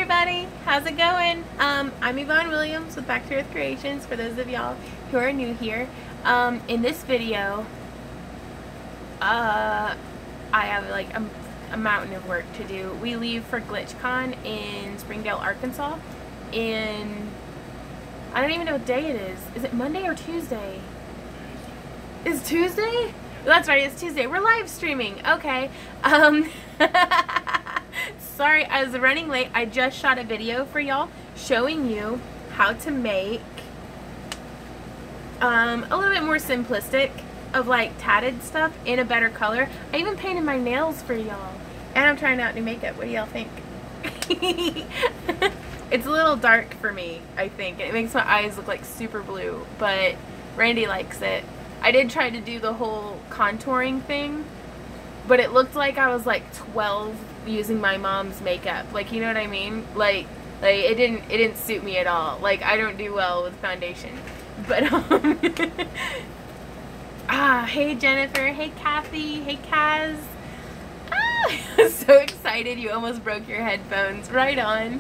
everybody, how's it going? I'm Yvonne Williams with Back to Earth Creations, for those of y'all who are new here. In this video, I have like a mountain of work to do. We leave for GlitchCon in Springdale, Arkansas, in, I don't even know what day it is. Is it Monday or Tuesday? Is Tuesday? That's right, it's Tuesday. We're live streaming. Okay. Sorry, I was running late. I just shot a video for y'all showing you how to make a little bit more simplistic of like tatted stuff in a better color. I even painted my nails for y'all. And I'm trying out new makeup. What do y'all think? It's a little dark for me, I think. It makes my eyes look like super blue, but Randy likes it. I did try to do the whole contouring thing, but it looked like I was like 12 using my mom's makeup. Like, you know what I mean? Like it didn't suit me at all. Like, I don't do well with foundation. But hey Jennifer, hey Kathy, hey Kaz. So excited you almost broke your headphones. Right on.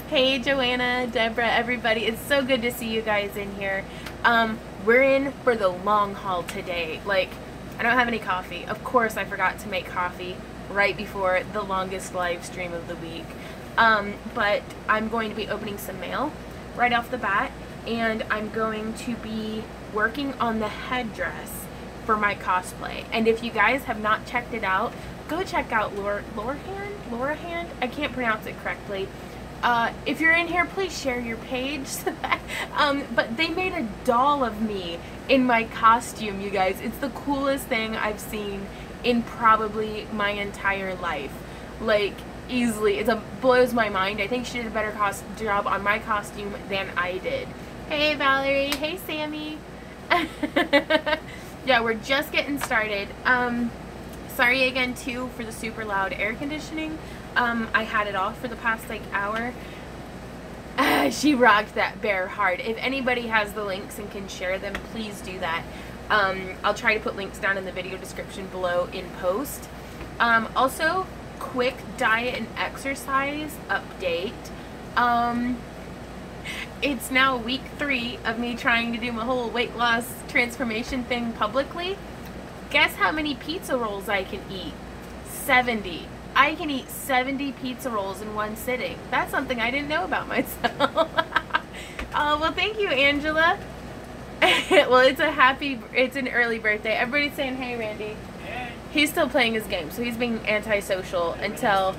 Hey Joanna, Deborah, everybody. It's so good to see you guys in here. We're in for the long haul today. Like, I don't have any coffee. Of course, I forgot to make coffee right before the longest live stream of the week. But I'm going to be opening some mail right off the bat, and I'm going to be working on the headdress for my cosplay. And if you guys have not checked it out, go check out Laurahand? I can't pronounce it correctly. If you're in here, please share your page. But they made a doll of me in my costume, you guys. It's the coolest thing I've seen in probably my entire life. Like, easily. It blows my mind. I think she did a better job on my costume than I did. Hey Valerie. Hey Sammy. Yeah, we're just getting started. Sorry again too for the super loud air conditioning. I had it off for the past like hour. She rocked that bear hard. If anybody has the links and can share them, please do that. I'll try to put links down in the video description below in post. Also, quick diet and exercise update. It's now week 3 of me trying to do my whole weight loss transformation thing publicly. Guess how many pizza rolls I can eat? 70. I can eat 70 pizza rolls in one sitting. That's something I didn't know about myself. Well, thank you, Angela. Well, it's an early birthday. Everybody's saying, hey, Randy. Hey. He's still playing his game, so he's being antisocial until...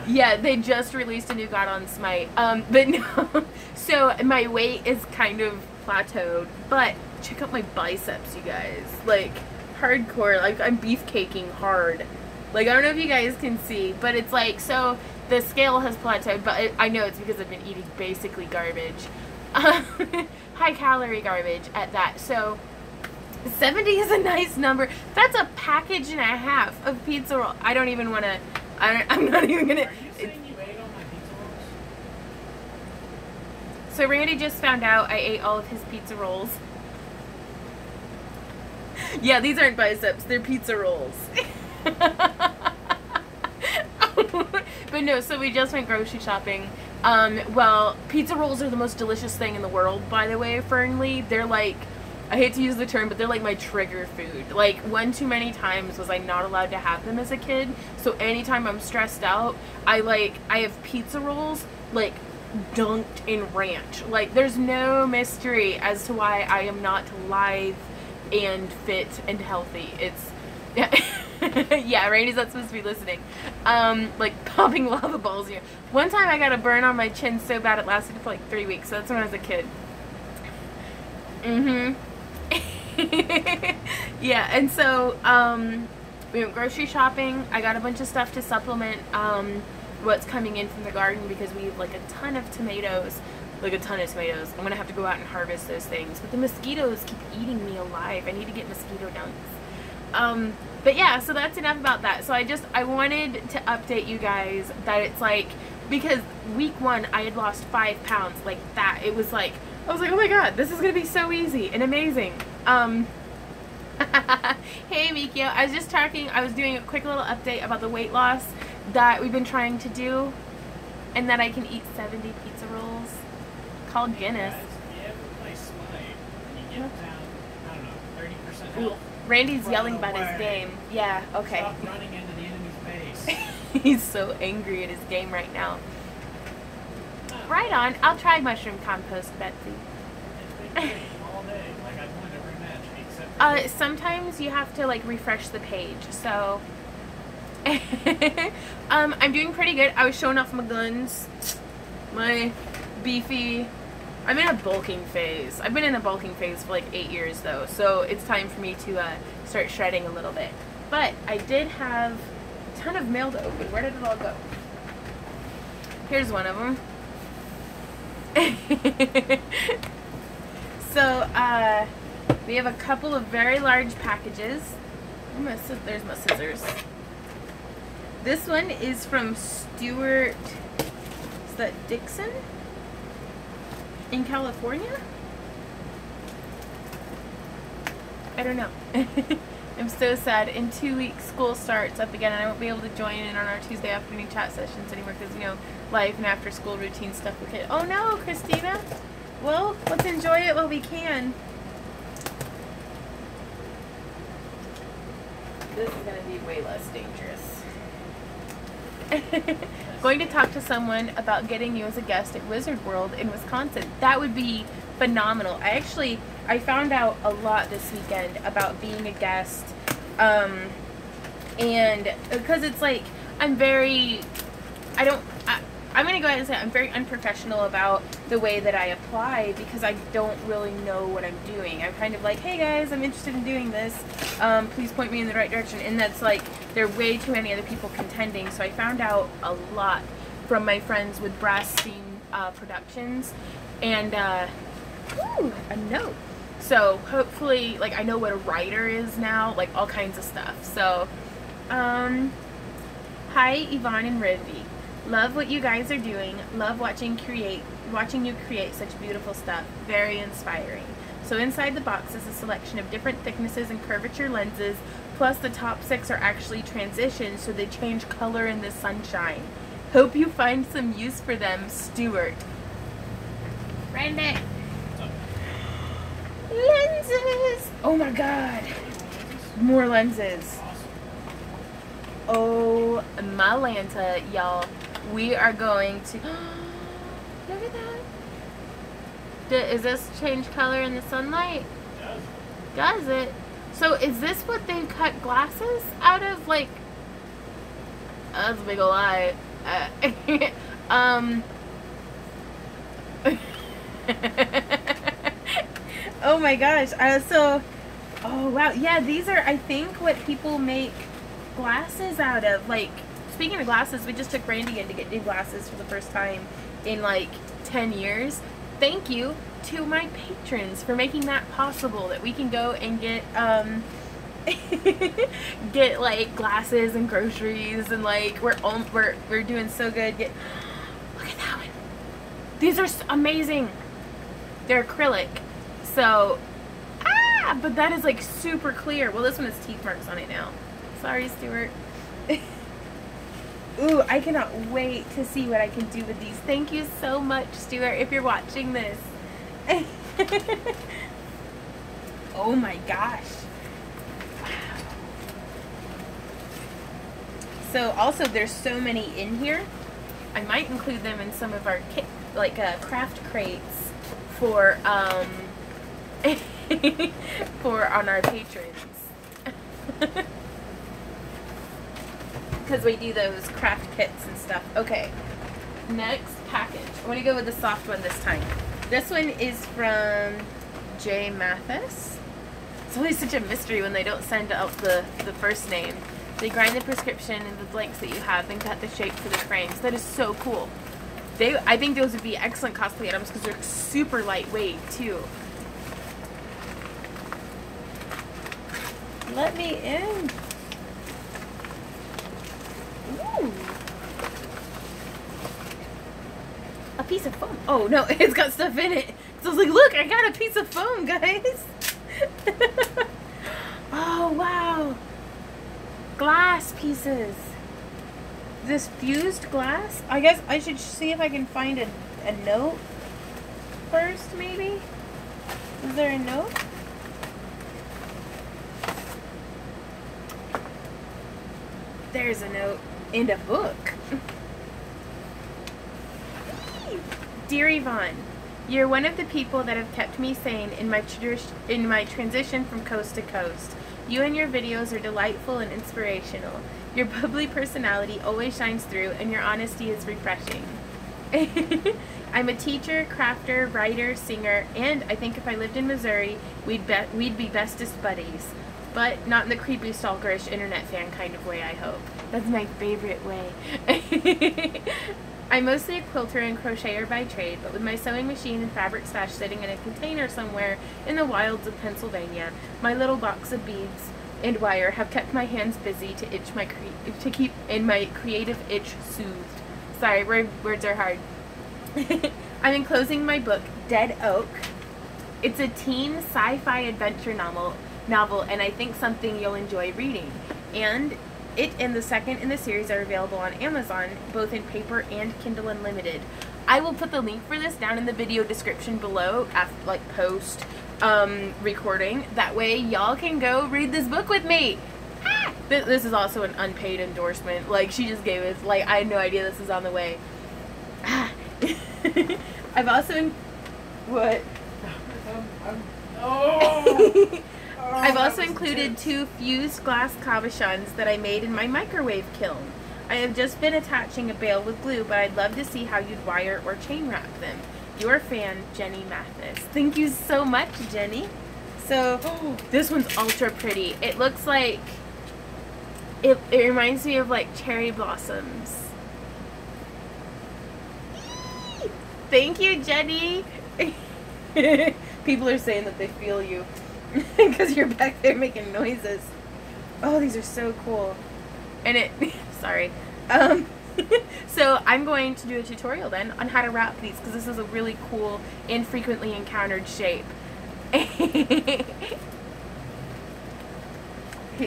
Yeah, they just released a new god on Smite. But no. So my weight is kind of plateaued, but check out my biceps, you guys. Like, hardcore. Like, I'm beefcaking hard. Like, I don't know if you guys can see, but it's like, so the scale has plateaued, but I know it's because I've been eating basically garbage. High calorie garbage at that. So 70 is a nice number. That's a package and a half of pizza roll. I don't even want to, I'm not even going to. Are you saying you ate all my pizza rolls? So Randy just found out I ate all of his pizza rolls. Yeah, these aren't biceps, they're pizza rolls. But no, so we just went grocery shopping. Well, pizza rolls are the most delicious thing in the world, by the way, Fernley. They're like, I hate to use the term, but they're like my trigger food. Like, one too many times was I not allowed to have them as a kid. So anytime I'm stressed out, I have pizza rolls, like, dunked in ranch. Like, there's no mystery as to why I am not live and fit and healthy. It's, yeah, Randy's not supposed to be listening. Like popping lava balls here. One time I got a burn on my chin so bad it lasted for like 3 weeks. So that's when I was a kid. Yeah, and so we went grocery shopping. I got a bunch of stuff to supplement what's coming in from the garden because we have like a ton of tomatoes. Like a ton of tomatoes. I'm gonna have to go out and harvest those things. But the mosquitoes keep eating me alive. I need to get mosquito dunks. But yeah, so that's enough about that. So I wanted to update you guys that it's like, because week 1 I had lost 5 pounds like that. It was like, I was like, oh my god, this is gonna be so easy and amazing. Hey Mikio, I was doing a quick little update about the weight loss that we've been trying to do. and that I can eat 70 pizza rolls. Call Guinness. Guys, if you ever play Smite, and you get down, I don't know, 30% Ooh, health. Randy's Run yelling about away. his game. Yeah, okay. Stop running into the enemy's base. He's so angry at his game right now. Right on. I'll try mushroom compost, Betsy. It's been great all day. Like, I've won every match except Sometimes you have to like refresh the page. So I'm doing pretty good. I was showing off my guns, my beefy. I'm in a bulking phase. I've been in a bulking phase for like 8 years though, so it's time for me to start shredding a little bit. But I did have a ton of mail to open. Where did it all go? Here's one of them. So we have a couple of very large packages. There's my scissors. This one is from Stuart, is that Dixon? In California? I don't know. I'm so sad. In 2 weeks, school starts up again, and I won't be able to join in on our Tuesday afternoon chat sessions anymore because, you know, life and after school routine stuff with kids. Oh no, Christina. Well, let's enjoy it while we can. This is going to be way less dangerous. Going to talk to someone about getting you as a guest at Wizard World in Wisconsin. That would be phenomenal. I found out a lot this weekend about being a guest, and because it's like I'm going to go ahead and say I'm very unprofessional about the way that I apply because I don't really know what I'm doing. I'm kind of like, hey guys, I'm interested in doing this. Please point me in the right direction. And that's like, there are way too many other people contending. So I found out a lot from my friends with Brass Steam Productions. And, ooh, a note. So hopefully, like, I know what a writer is now, like all kinds of stuff. So, hi Yvonne and Ridley. Love what you guys are doing. Love watching you create such beautiful stuff. Very inspiring. So inside the box is a selection of different thicknesses and curvature lenses, plus the top 6 are actually transitions, so they change color in the sunshine. Hope you find some use for them, Stuart. Randy. Lenses! Oh my god. More lenses. Oh my Lanta, y'all. We are going to look at that. Is this change color in the sunlight? Does it? So is this what they cut glasses out of? Like, that's a big ol' lie. Oh my gosh. Oh wow. Yeah, these are, I think, what people make glasses out of. Like, speaking of glasses, we just took Randy in to get new glasses for the first time in like 10 years. Thank you to my patrons for making that possible, that we can go and get get like glasses and groceries, and like we're doing so good. Look at that one. These are amazing. They're acrylic. So but that is like super clear. Well, this one has teeth marks on it now. Sorry, Stuart. Ooh, I cannot wait to see what I can do with these. Thank you so much, Stuart, if you're watching this. Oh my gosh. Wow. So also there's so many in here. I might include them in some of our kit, like craft crates for for on our patrons. Because we do those craft kits and stuff. Okay, next package. I'm going to go with the soft one this time. This one is from J. Mathis. It's always such a mystery when they don't send out the first name. They grind the prescription and the blanks that you have and cut the shape for the frames. That is so cool. I think those would be excellent cosplay items because they're super lightweight too. Let me in. Ooh. A piece of foam. Oh no, it's got stuff in it. So I was like, look, I got a piece of foam, guys. Oh wow. Glass pieces. this fused glass. I guess I should see if I can find a note first, maybe? Is there a note? There's a note and a book. Dear Yvonne, you're one of the people that have kept me sane in my transition from coast to coast. You and your videos are delightful and inspirational. Your bubbly personality always shines through, and your honesty is refreshing. I'm a teacher, crafter, writer, singer, and I think if I lived in Missouri, we'd be bestest buddies. But not in the creepy, stalkerish internet fan kind of way, I hope. That's my favorite way. I'm mostly a quilter and crocheter by trade, but with my sewing machine and fabric stash sitting in a container somewhere in the wilds of Pennsylvania, my little box of beads and wire have kept my hands busy to keep my creative itch soothed. Sorry, words are hard. I'm enclosing my book, Dead Oak. It's a teen sci-fi adventure novel, and I think something you'll enjoy reading. And it and the second in the series are available on Amazon, both in paper and Kindle Unlimited. I will put the link for this down in the video description below, after, like, post recording. That way y'all can go read this book with me. Ah! This is also an unpaid endorsement. Like, she just gave us, like, I had no idea this was on the way. Ah. I've also what? I've also included 2 fused glass cabochons that I made in my microwave kiln. I have just been attaching a bale with glue, but I'd love to see how you'd wire or chain wrap them. Your fan, Jenny Mathis. Thank you so much, Jenny. So, this one's ultra pretty. It looks like, it reminds me of like cherry blossoms. Thank you, Jenny. People are saying that they feel you because you're back there making noises. Oh, these are so cool. And it, sorry. So I'm going to do a tutorial then on how to wrap these, because this is a really cool and frequently encountered shape.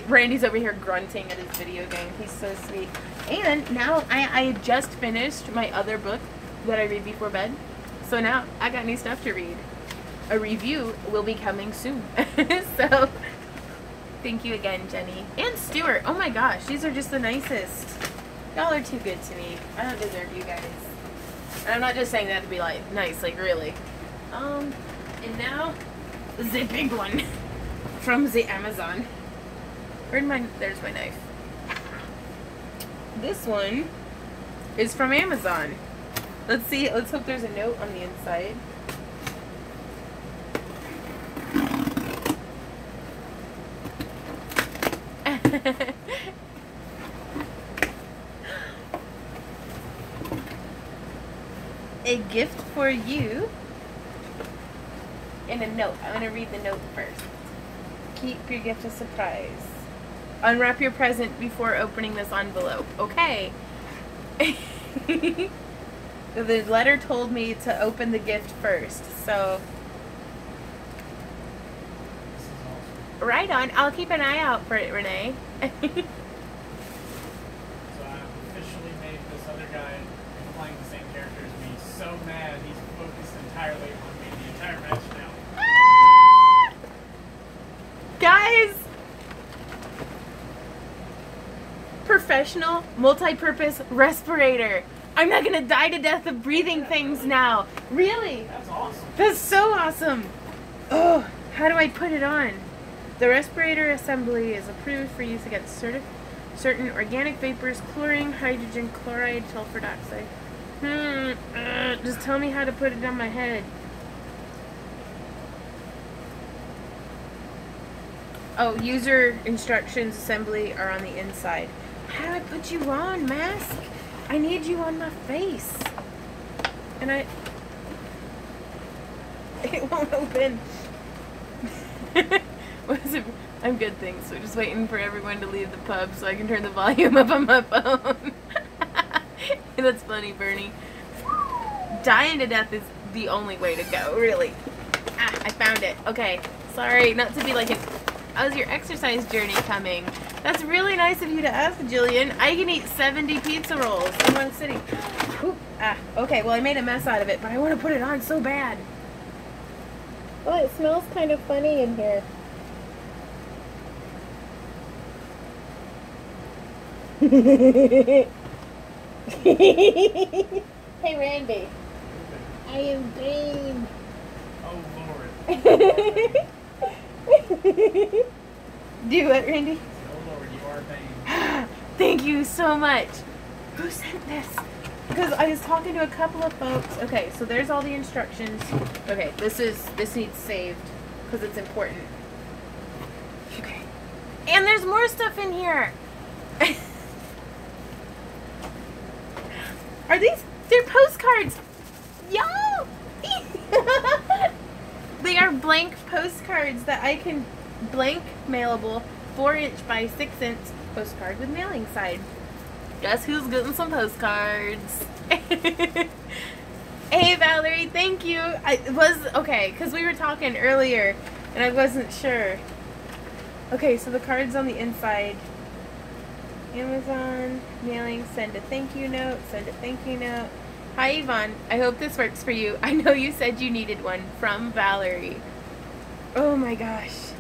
Randy's over here grunting at his video game. He's so sweet. And now I just finished my other book that I read before bed. So now I got new stuff to read. A review will be coming soon. So thank you again, Jenny. And Stuart. Oh my gosh, these are just the nicest. Y'all are too good to me. I don't deserve you guys. And I'm not just saying that to be like nice, like really. And now the big one from the Amazon. Where'd there's my knife. This one is from Amazon. Let's see, let's hope there's a note on the inside. A gift for you and a note. I'm going to read the note first. Keep your gift a surprise. Unwrap your present before opening this envelope. Okay. The letter told me to open the gift first, so right on. I'll keep an eye out for it, Renee. So I've officially made this other guy playing the same character as me so mad he's focused entirely on me the entire match now. Ah! Guys! Professional multi-purpose respirator. I'm not gonna die to death of breathing things now. Really? That's awesome. That's so awesome. Oh, how do I put it on? The respirator assembly is approved for use against certain organic vapors, chlorine, hydrogen chloride, sulfur dioxide. Just tell me how to put it on my head. Oh, user instructions assembly are on the inside. How do I put you on, mask? I need you on my face. And it won't open. What is it? I'm good, thanks. We're just waiting for everyone to leave the pub so I can turn the volume up on my phone. That's funny, Bernie. Dying to death is the only way to go, really. Ah, I found it. Okay. Sorry, not to be like an How's your exercise journey coming? That's really nice of you to ask, Jillian. I can eat 70 pizza rolls in one sitting. Ooh, okay, well I made a mess out of it, but I want to put it on so bad. Well, it smells kind of funny in here. Hey, Randy. I am green. Oh, Lord. Do what, Randy? Oh, Lord, you are vain. Thank you so much. Who sent this? Because I was talking to a couple of folks. Okay, so there's all the instructions. Okay, this needs saved because it's important. Okay. And there's more stuff in here. Are these? They're postcards. Y'all. They are blank postcards that I can blank mailable 4" by 6" postcard with mailing side. Guess who's getting some postcards? Hey Valerie, thank you. Okay, because we were talking earlier and I wasn't sure. Okay, so the card's on the inside. Amazon, mailing, send a thank you note, send a thank you note. Hi Yvonne, I hope this works for you. I know you said you needed one. From Valerie. Oh my gosh.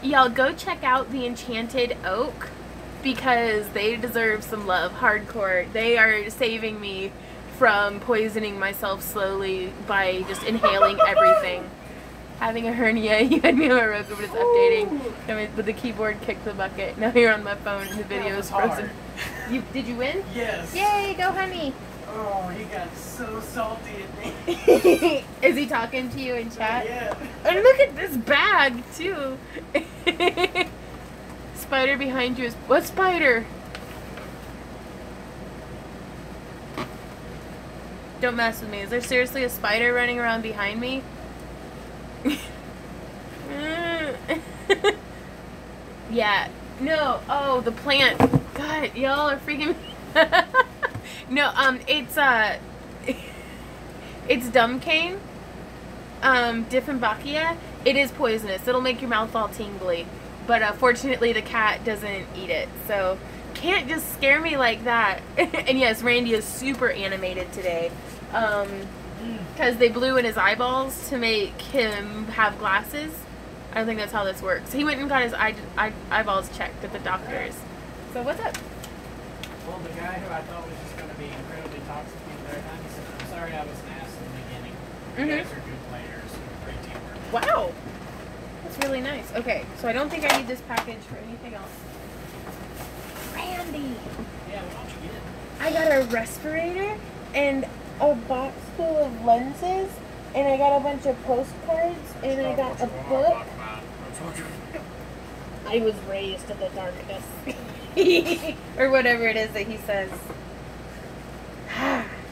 Y'all go check out the Enchanted Oak because they deserve some love. Hardcore. They are saving me from poisoning myself slowly by just inhaling everything. Having a hernia, you had me on my Roku, but it's updating. But the keyboard kicked the bucket. Now you're on my phone and the video is frozen. Did you win? Yes. Yay, go honey. Oh, he got so salty at me. Is he talking to you in chat? Yeah. And look at this bag, too. Spider behind you is... What spider? Don't mess with me. Is there seriously a spider running around behind me? Yeah. No. Oh, the plant. God, y'all are freaking me. No, it's dumb cane. Dieffenbachia. It is poisonous. It'll make your mouth all tingly. But fortunately, the cat doesn't eat it. So, can't just scare me like that. And yes, Randy is super animated today. Because they blew in his eyeballs to make him have glasses. I don't think that's how this works. He went and got his eyeballs checked at the doctor's. So what's up? Well, the guy who I thought was just going to be incredibly toxic the entire time, he said, I'm sorry I was an ass in the beginning. You guys are good players. Great teamwork. Wow. That's really nice. Okay, so I don't think I need this package for anything else. Randy! Yeah, what don't you get? I got a respirator and a box full of lenses, and I got a bunch of postcards, and I got a book. I was raised in the darkness. Or whatever it is that he says.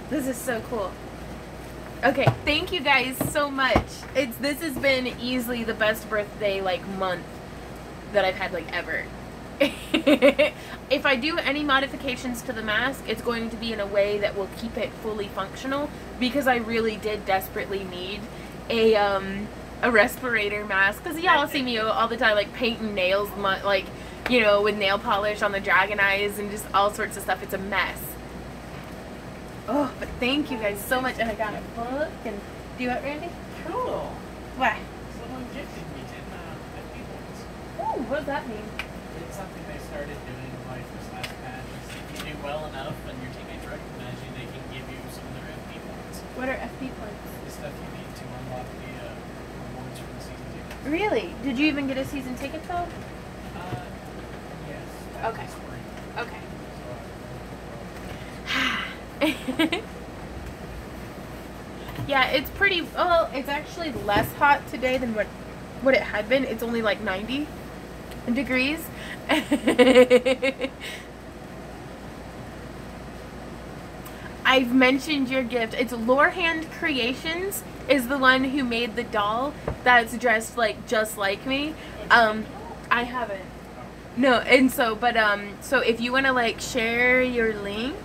This is so cool. Okay, thank you guys so much. This has been easily the best birthday month that I've had ever. If I do any modifications to the mask, it's going to be in a way that will keep it fully functional because I really did desperately need a respirator mask. Because y'all see me all the time painting nails, with nail polish on the dragon eyes and just all sorts of stuff. It's a mess. Oh, but thank you guys so much. And I got a book. And do you what, Randy? Cool. What? Someone gifted me 10 FP points. Ooh, what does that mean? It's something they started doing this last patch. If you do well enough and your teammates recognize you, they can give you some of their FP points. What are FP points? The stuff you need to unlock the rewards from the season tickets. Really? Did you even get a season ticket though? Yes. Okay. Okay. Yeah, it's pretty, well, it's actually less hot today than what it had been. It's only 90 degrees. I've mentioned your gift. It's Lorehand Creations is the one who made the doll that's dressed just like me. I haven't. No, and so, but so if you want to share your link,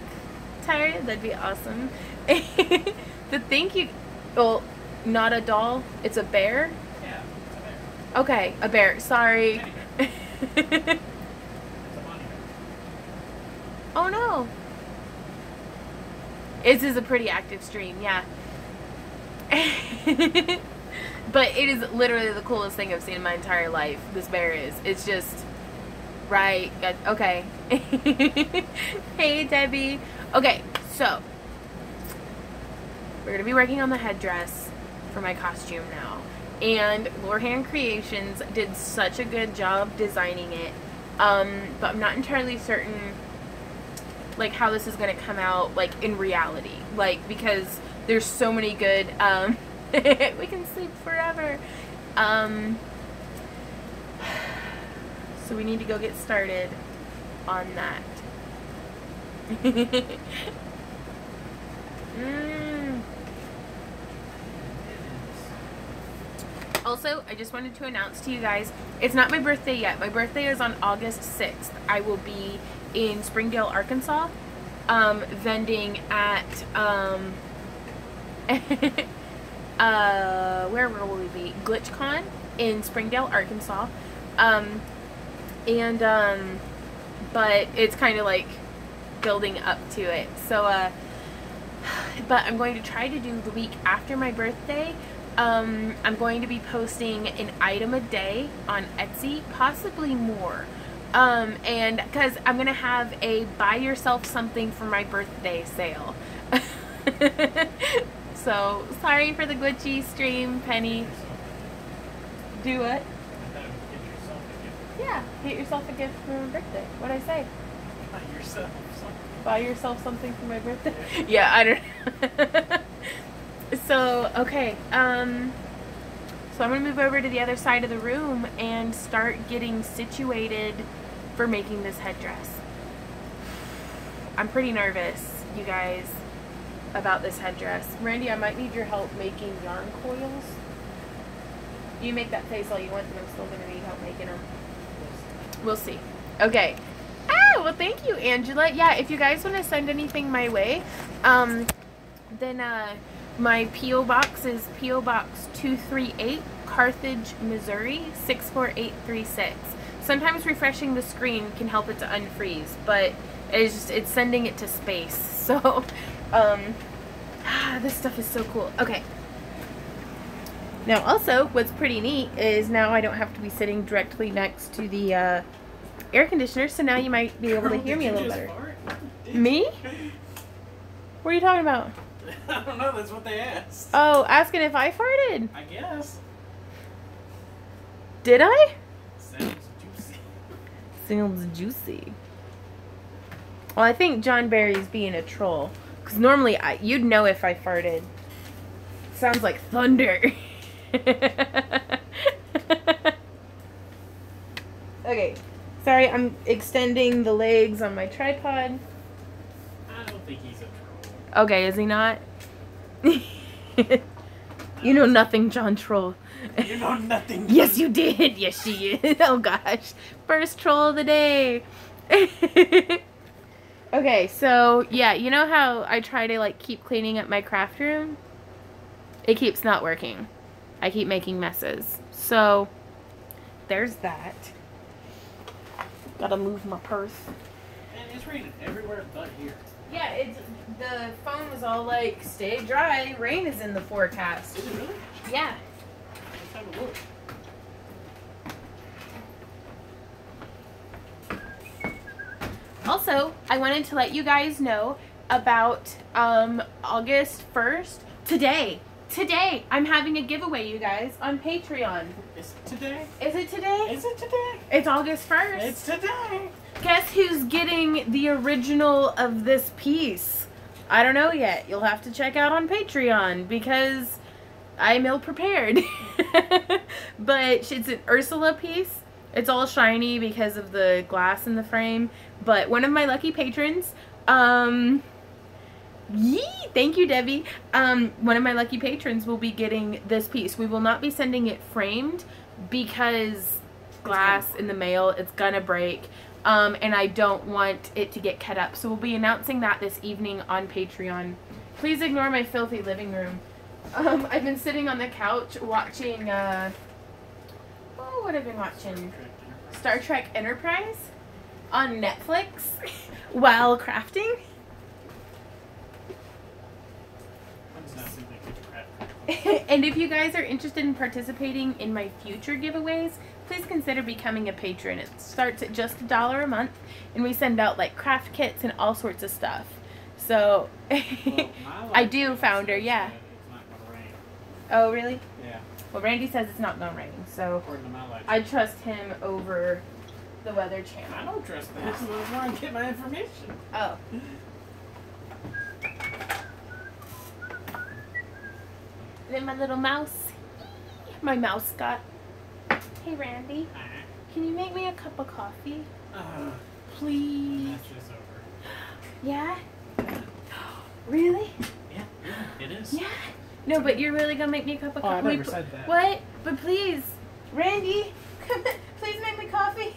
Tyra, that'd be awesome. The thank you, well, not a doll, it's a bear. Yeah, it's a bear. Okay, a bear. Sorry. It's a bunny bear. Oh no. This is a pretty active stream, yeah. But it is literally the coolest thing I've seen in my entire life. This bear is. It's just right. Okay. Hey, Debbie. Okay, so we're gonna be working on the headdress for my costume now. And Lorhan Creations did such a good job designing it. But I'm not entirely certain like how this is gonna come out like in reality. Like because there's so many good we can sleep forever. So we need to go get started on that. Also, I just wanted to announce to you guys, it's not my birthday yet. My birthday is on August 6th. I will be in Springdale, Arkansas, vending at, where will we be? GlitchCon in Springdale, Arkansas. But it's kind of like building up to it. So, but I'm going to try to do the week after my birthday. I'm going to be posting an item a day on Etsy, possibly more. And because I'm going to have a buy yourself something for my birthday sale. So, sorry for the glitchy stream, Penny. Do what? Yeah, get yourself a gift for my birthday. What'd I say? Buy yourself something. Buy yourself something for my birthday? Yeah, I don't know. So, okay, so I'm going to move over to the other side of the room and start getting situated for making this headdress. I'm pretty nervous, you guys, about this headdress. Randy, I might need your help making yarn coils. You make that face all you want, but I'm still going to need help making them. We'll see. Okay. Ah, well, thank you, Angela. Yeah, if you guys want to send anything my way, then, my P.O. Box is P.O. Box 238, Carthage, Missouri, 64836. Sometimes refreshing the screen can help it to unfreeze, but it's sending it to space. So, this stuff is so cool. Okay. Now, also, what's pretty neat is now I don't have to be sitting directly next to the air conditioner, so now you might be able to hear me a little better. Me? What are you talking about? I don't know, that's what they asked. Oh, asking if I farted? I guess. Did I? Sounds juicy. Sounds juicy. Well, I think John Barry's being a troll. Because normally, you'd know if I farted. Sounds like thunder. Okay. Sorry, I'm extending the legs on my tripod. I don't think he's a troll. Okay, is he not? You know nothing, John Troll. You know nothing. Yes, you did. Yes, she is. Oh, gosh. First troll of the day. Okay, so, yeah, you know how I try to, like, keep cleaning up my craft room? It keeps not working. I keep making messes. So, there's that. Gotta move my purse. And it's raining everywhere but here. Yeah, the phone was all like, stay dry, rain is in the forecast. Is it really? Yeah. Let's have a look. Also, I wanted to let you guys know about August 1st. Today, I'm having a giveaway, you guys, on Patreon. Is it today? Is it today? Is it today? It's August 1st. It's today. Guess who's getting the original of this piece? I don't know yet. You'll have to check out on Patreon because I'm ill-prepared. But it's an Ursula piece. It's all shiny because of the glass in the frame. But one of my lucky patrons, thank you, Debbie. One of my lucky patrons will be getting this piece. We will not be sending it framed because glass in the mail, it's gonna break. And I don't want it to get cut up. So we'll be announcing that this evening on Patreon. Please ignore my filthy living room. I've been sitting on the couch watching, what I've been watching? Star Trek Enterprise on Netflix while crafting. And if you guys are interested in participating in my future giveaways, please consider becoming a patron. It starts at just $1 a month, and we send out like craft kits and all sorts of stuff. So, well, I do, founder, yeah. It's not gonna rain. Oh, really? Yeah. Well, Randy says it's not gonna rain, so I trust him over the Weather Channel. I don't trust that. That's where I get my information. Oh. And then my little mouse. My mouse got. Hey, Randy. Can you make me a cup of coffee? Please. That's just over. Yeah? Really? Yeah, it is. Yeah. No, but you're really gonna make me a cup of coffee? I never said that. What? But please, Randy, please make me coffee.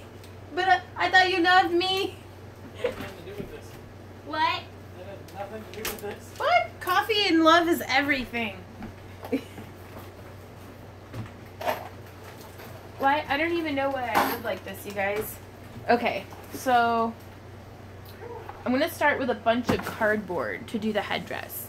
But I thought you loved me. It has nothing to do with this. What? That has nothing to do with this. What? Coffee and love is everything. What? I don't even know why I did like this, you guys. Okay, so I'm gonna start with a bunch of cardboard to do the headdress.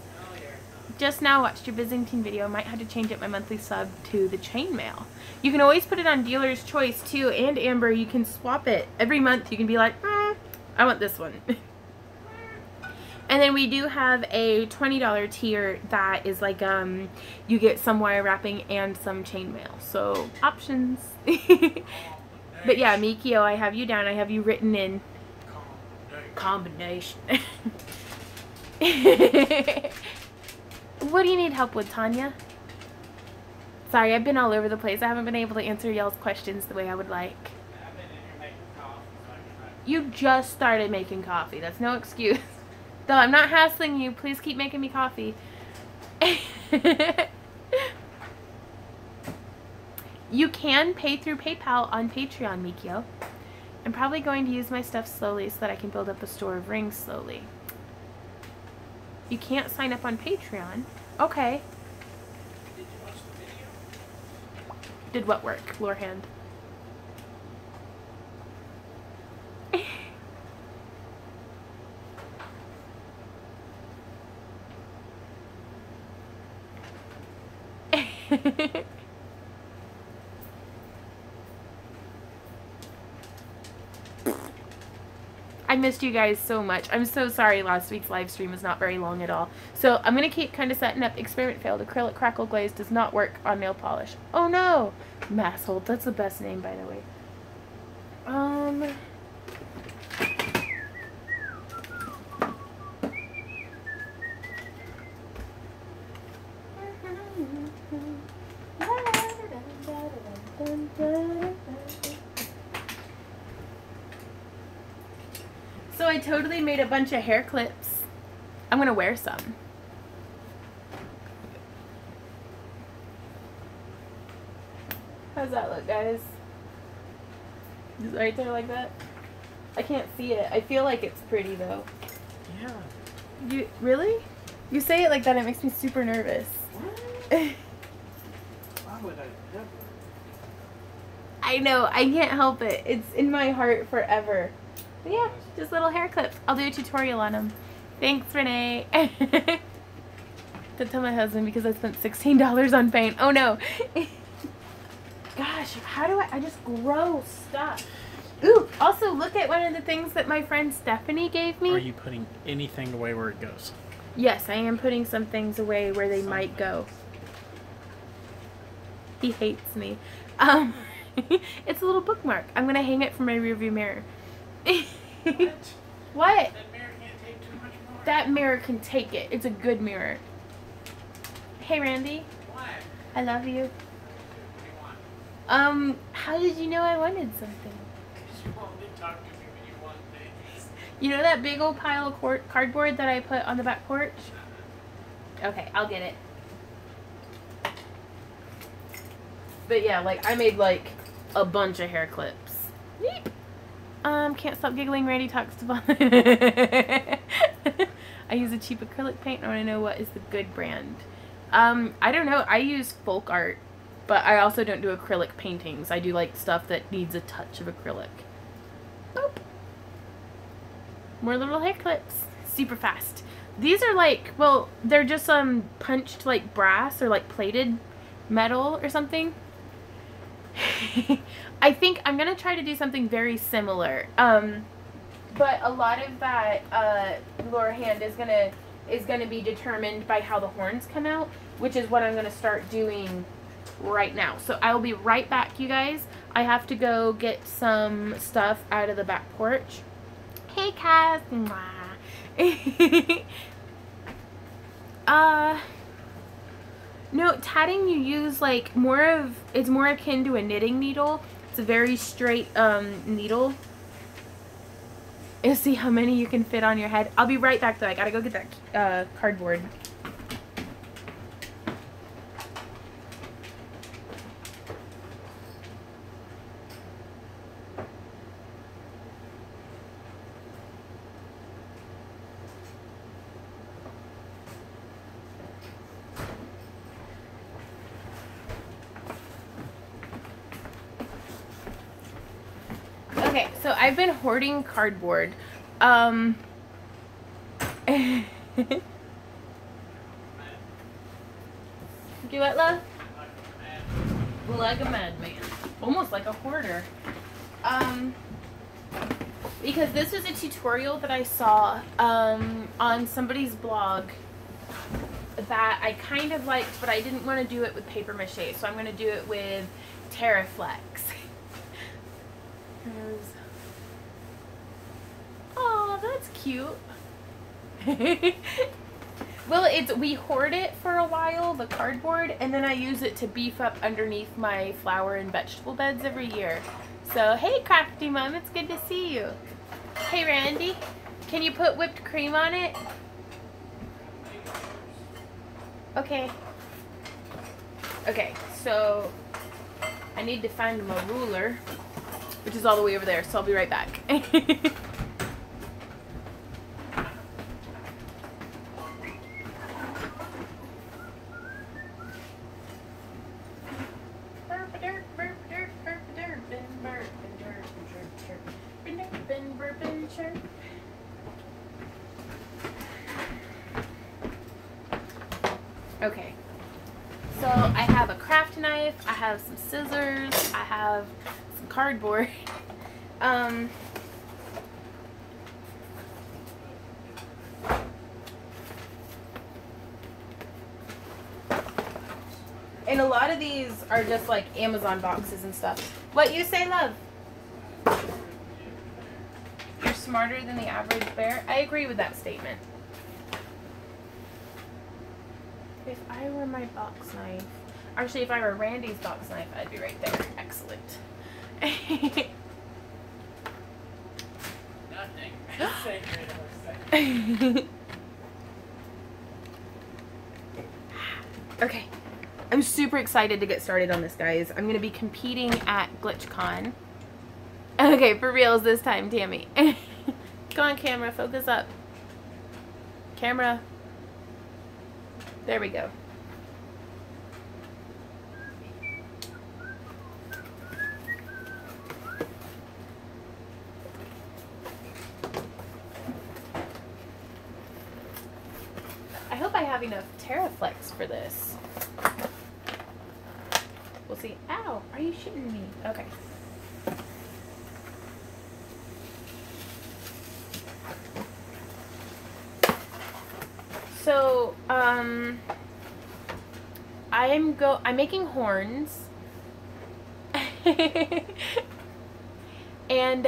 Just now watched your Byzantine video. Might have to change up my monthly sub to the chainmail. You can always put it on dealer's choice too, and Amber, you can swap it every month. You can be like, I want this one. And then we do have a $20 tier that is like you get some wire wrapping and some chainmail. So options. But yeah, Mikio, I have you down. I have you written in combination. What do you need help with, Tanya? Sorry, I've been all over the place. I haven't been able to answer y'all's questions the way I would like. I've been in here making coffee, so I can You just started making coffee. That's no excuse. Though I'm not hassling you. Please keep making me coffee. You can pay through PayPal on Patreon, Mikio. I'm probably going to use my stuff slowly so that I can build up a store of rings slowly. You can't sign up on Patreon. Okay. Did you watch the video? Did what work, Lorehand? I missed you guys so much. I'm so sorry last week's live stream was not very long at all. So I'm going to keep kind of setting up. Experiment failed. Acrylic crackle glaze does not work on nail polish. Oh no! Masshold. That's the best name, by the way. So I totally made a bunch of hair clips. I'm gonna wear some. How's that look, guys? Is it right there like that? I can't see it. I feel like it's pretty though. Yeah. You really? You say it like that, it makes me super nervous. Why would I ever? I know, I can't help it. It's in my heart forever. But yeah, just little hair clips. I'll do a tutorial on them. Thanks, Renee. Don't tell my husband because I spent $16 on paint. Oh no. Gosh, how do I just grow stuff. Ooh, also look at one of the things that my friend Stephanie gave me. Are you putting anything away where it goes? Yes, I am putting some things away where they might go. He hates me. It's a little bookmark. I'm gonna hang it from my rearview mirror. What? What? That mirror can't take too much more. That mirror can take it. It's a good mirror. Hey, Randy. What? I love you. What do you want? How did you know I wanted something? Because you only talk to me when you want things. You know that big old pile of cardboard that I put on the back porch? Okay, I'll get it. But yeah, like, I made, like, a bunch of hair clips. Neat. Can't stop giggling. Randy talks to Bob. I use a cheap acrylic paint. I want to know what is the good brand. I don't know. I use Folk Art, But I also don't do acrylic paintings. I do like stuff that needs a touch of acrylic. Boop. More little hair clips. Super fast. These are like, well, they're just punched like brass or like plated metal or something. I think I'm gonna try to do something very similar. But a lot of that lower hand is gonna be determined by how the horns come out, which is what I'm gonna start doing right now. So I will be right back, you guys. I have to go get some stuff out of the back porch. Hey, Cass. No, tatting you use like it's more akin to a knitting needle. It's a very straight needle. You'll see how many you can fit on your head. I'll be right back though. I gotta go get that cardboard. Okay, so I've been hoarding cardboard. You what, love? Like a madman. Almost like a hoarder. Because this is a tutorial that I saw on somebody's blog that I kind of liked, but I didn't want to do it with paper mache, so I'm going to do it with Terraflex. Oh, that's cute. Well, we hoard it for a while, the cardboard, and then I use it to beef up underneath my flower and vegetable beds every year. So, hey, Crafty Mom, it's good to see you. Hey, Randy, can you put whipped cream on it? Okay. Okay, so I need to find my ruler, which is all the way over there, so I'll be right back. Okay, so I have a craft knife, I have some scissors, I have some cardboard. And a lot of these are just like Amazon boxes and stuff. What you say, love? You're smarter than the average bear? I agree with that statement. If I were my box knife, actually if I were Randy's box knife, I'd be right there. Excellent. Okay. I'm super excited to get started on this, guys. I'm going to be competing at GlitchCon. Okay, for reals this time, Tammy. Go on, camera. Focus up. Camera. There we go. I hope I have enough Terraflex for this. We'll see. Ow! Are you shooting me? Okay. So, I'm making horns. And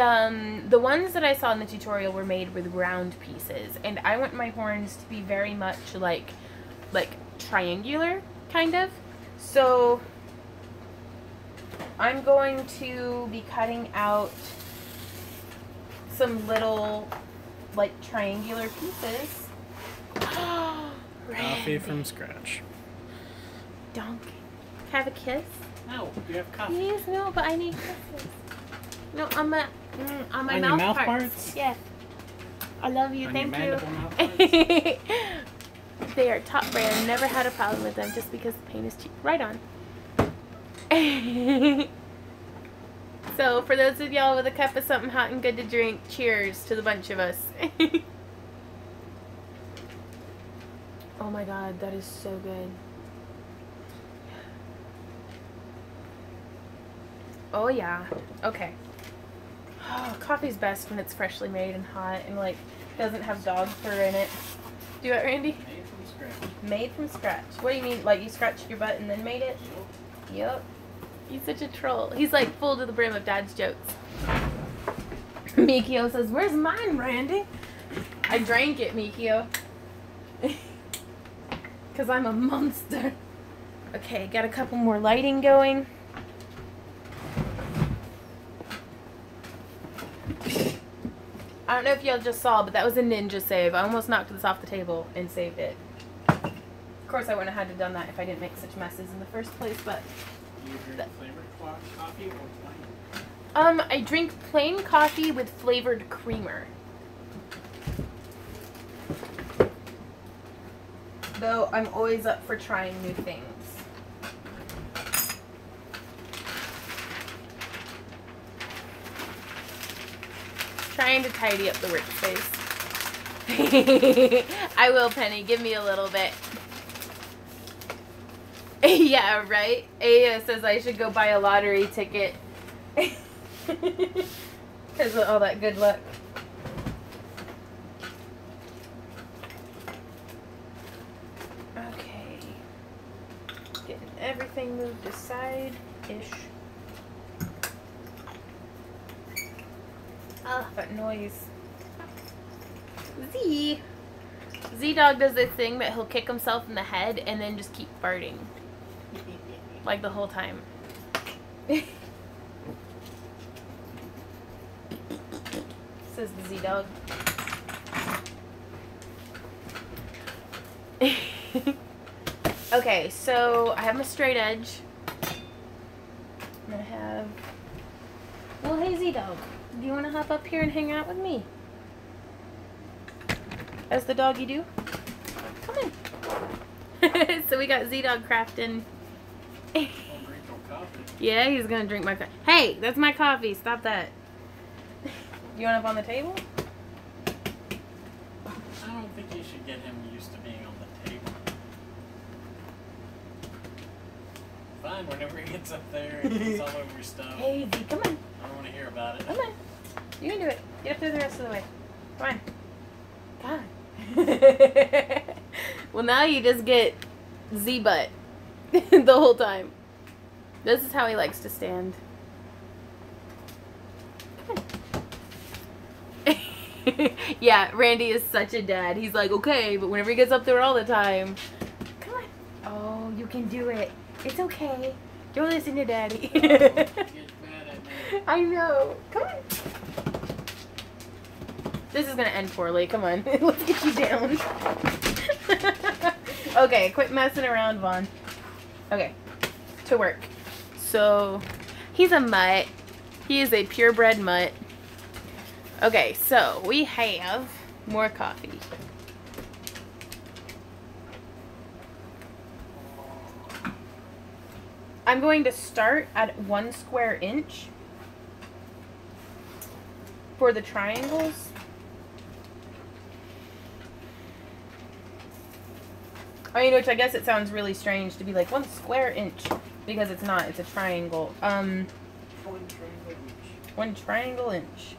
the ones that I saw in the tutorial were made with round pieces, and I want my horns to be very much like triangular, kind of. So I'm going to be cutting out some little like triangular pieces. Coffee from scratch. Donkey. Have a kiss? No, you have coffee. Please, no, but I need kisses. No, on my your mouth parts. Yes. I love you. On Thank your you. mouth parts? They are top brand. Never had a problem with them just because the paint is cheap. Right on. So, for those of y'all with a cup of something hot and good to drink, cheers to the bunch of us. Oh my god, that is so good. Oh yeah. Okay. Oh, coffee's best when it's freshly made and hot and like doesn't have dog fur in it. Do it, Randy? Made from scratch. Made from scratch. What do you mean? Like you scratched your butt and then made it? Yep. He's such a troll. He's like full to the brim of Dad's jokes. Mikio says, "Where's mine, Randy?" I drank it, Mikio. Because I'm a monster. Okay, got a couple more lighting going. I don't know if y'all just saw, but that was a ninja save. I almost knocked this off the table and saved it. Of course, I wouldn't have had to done that if I didn't make such messes in the first place, but... Do you drink flavored coffee or plain? I drink plain coffee with flavored creamer. Though I'm always up for trying new things. Trying to tidy up the workspace. I will, Penny. Give me a little bit. Yeah, right? Aya says I should go buy a lottery ticket. Because of all that good luck. Okay. Getting everything moved aside-ish. Ah, that noise. Z-Dog does this thing that he'll kick himself in the head and then just keep farting. Like the whole time. Says the Z-Dog. Okay, so I have my straight edge. I'm gonna have... Well, hey Z-Dog. Do you want to hop up here and hang out with me? As the doggy do? Come on. So we got Z-Dog crafting. Yeah, he's gonna drink my coffee. Hey, that's my coffee. Stop that. You want up on the table? I don't think you should get him used to being on the table. Fine, whenever he gets up there and he's all over his stuff. Hey, V, come on. I don't want to hear about it. Come on. You can do it. Get up there the rest of the way. Come on. God. Well, now you just get Z-butt the whole time. This is how he likes to stand. Come on. Yeah, Randy is such a dad. He's like, okay, but whenever he gets up there all the time. Come on. Oh, you can do it. It's okay. Don't listen to Daddy. I know. Come on. This is going to end poorly. Come on. Let's get you down. Okay, quit messing around, Vaughn. Okay, to work. So, he's a mutt. He is a purebred mutt. Okay, so we have more coffee. I'm going to start at 1 square inch for the triangles. I mean, which I guess it sounds really strange to be like 1 square inch, because it's not, it's a triangle. 1 triangle inch. 1 triangle inch.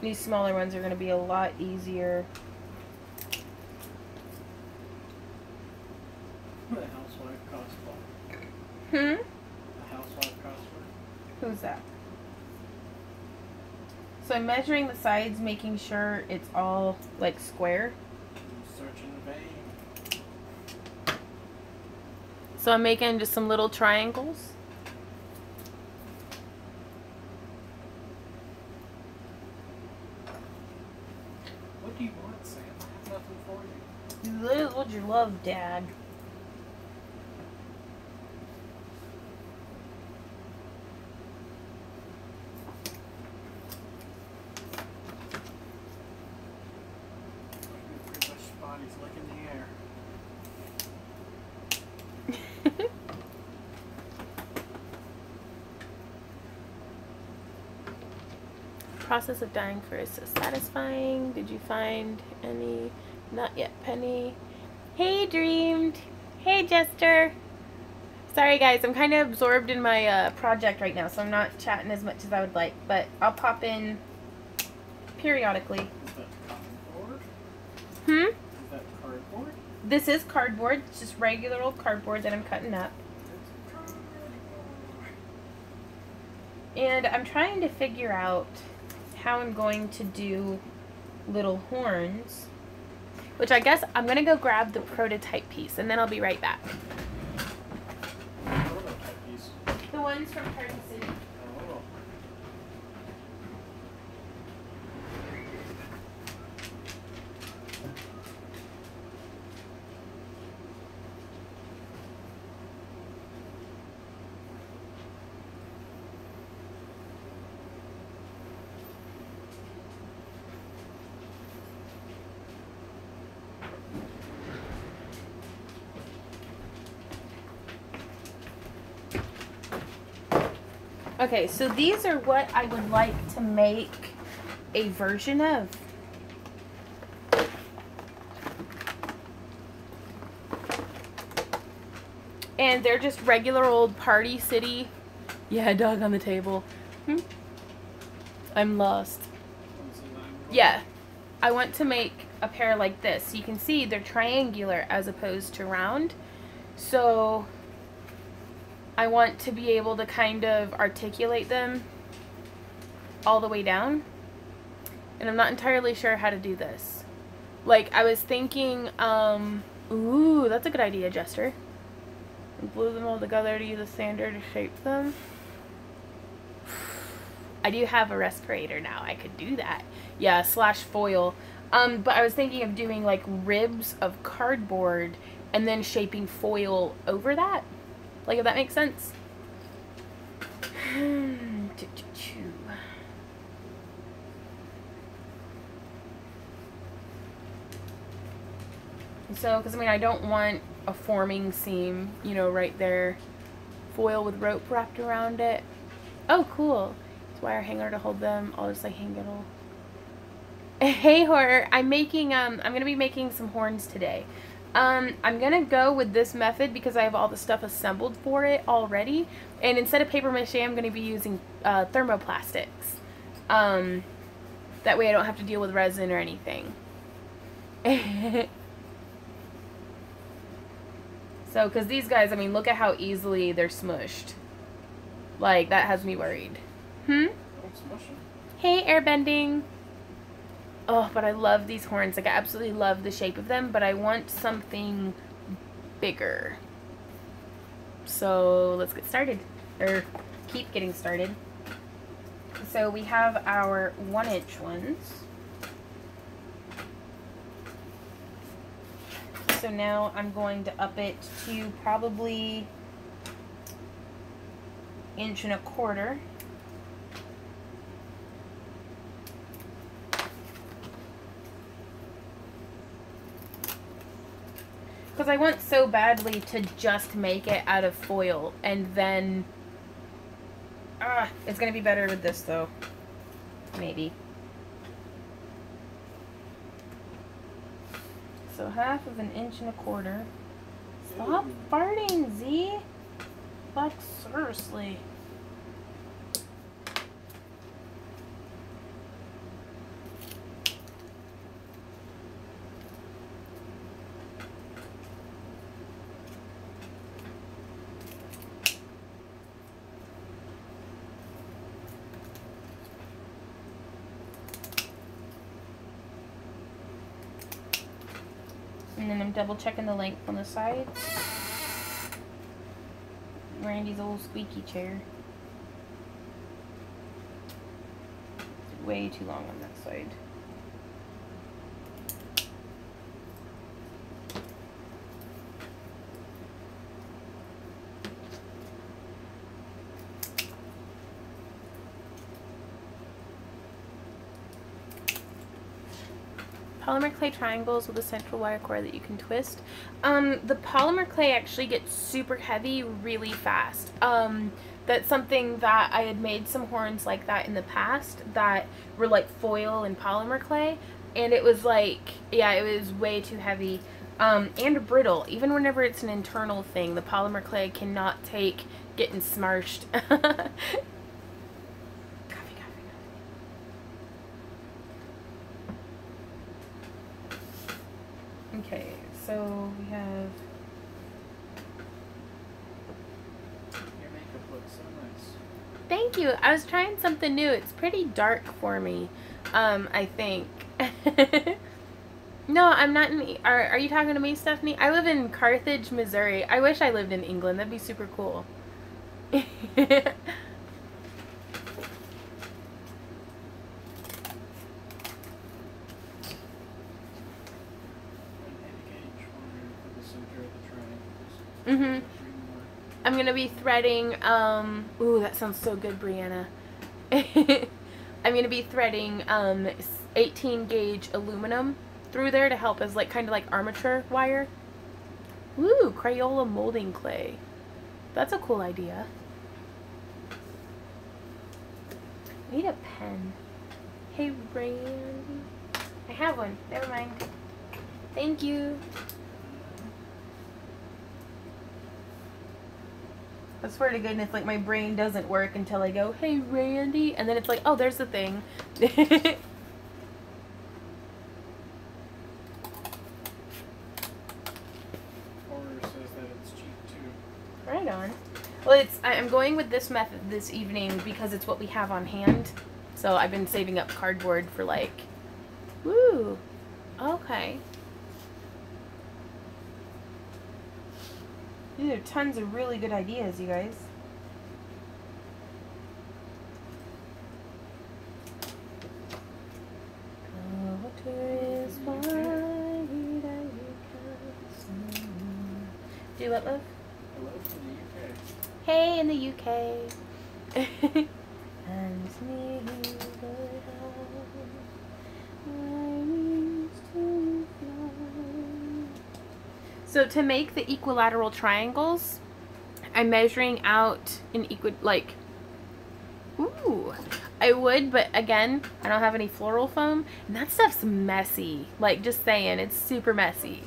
These smaller ones are going to be a lot easier. The housewife cosplay. Hmm? The housewife cosplay. Who's that? So I'm measuring the sides, making sure it's all like square. Searching the vein. So I'm making just some little triangles. What do you want, Sam? I have nothing for you. This is what you love, Dad. Pretty much spotty process of dying for is so satisfying. Did you find any? Not yet, Penny. Hey, Dreamed. Hey, Jester. Sorry, guys. I'm kind of absorbed in my project right now, so I'm not chatting as much as I would like. But I'll pop in periodically. Is that cardboard? Hmm? Is that cardboard? This is cardboard. It's just regular old cardboard that I'm cutting up. And I'm trying to figure out how I'm going to do little horns. Which I guess I'm going to go grab the prototype piece and then I'll be right back. Prototype piece. The ones from Party City. Oh. Okay, so these are what I would like to make a version of. And they're just regular old Party City. Yeah, dog on the table. I'm lost. Yeah, I want to make a pair like this. You can see they're triangular as opposed to round. So I want to be able to kind of articulate them all the way down. And I'm not entirely sure how to do this. Like, I was thinking, ooh, that's a good idea, Jester. Glue them all together to use a sander to shape them. I do have a respirator now. I could do that. Yeah, slash foil. But I was thinking of doing like ribs of cardboard and then shaping foil over that. Like, if that makes sense. So, because I mean, I don't want a forming seam, you know, right there. Foil with rope wrapped around it. Oh, cool. It's wire hanger to hold them. I'll just like hang it all. Hey, Horror. I'm making, I'm going to be making some horns today. I'm going to go with this method because I have all the stuff assembled for it already. And instead of paper mache, I'm going to be using thermoplastics. That way I don't have to deal with resin or anything. So, because these guys, I mean, look at how easily they're smushed. Like, that has me worried. Hey, airbending. Oh, but I love these horns. Like, I absolutely love the shape of them, but I want something bigger. So, let's get started. Or, keep getting started. So, we have our 1-inch ones. So now I'm going to up it to probably 1.25 inches. Because I want so badly to just make it out of foil, and then it's going to be better with this though. Maybe. So 1/2 inch. Stop farting, Z. Like, seriously. And then I'm double checking the length on the sides. Randy's old squeaky chair. It's way too long on that side. Polymer clay triangles with a central wire core that you can twist. The polymer clay actually gets super heavy really fast. That's something that I had made some horns like that in the past that were like foil and polymer clay, and it was like, yeah, it was way too heavy and brittle. Even whenever it's an internal thing, the polymer clay cannot take getting smushed. Okay, so we have... Your makeup looks so nice. Thank you. I was trying something new. It's pretty dark for me, I think. No, I'm not in... Are you talking to me, Stephanie? I live in Carthage, Missouri. I wish I lived in England. That'd be super cool. Mm-hmm. I'm gonna be threading, ooh, that sounds so good, Brianna. I'm gonna be threading, 18 gauge aluminum through there to help as, like, kind of like armature wire. Ooh, Crayola molding clay. That's a cool idea. I need a pen. Hey, Brandy. I have one. Never mind. Thank you. I swear to goodness, like, my brain doesn't work until I go, hey, Randy, and then it's like, oh, there's the thing. Order says that it's cheap, too. Right on. Well, I'm going with this method this evening because it's what we have on hand. So I've been saving up cardboard for, like, woo, okay. These are tons of really good ideas, you guys. Do what, love? Hello from the UK. Hey, in the UK. And me, so to make the equilateral triangles, I'm measuring out an ooh, I would, but again, I don't have any floral foam, and that stuff's messy. Like, just saying, it's super messy.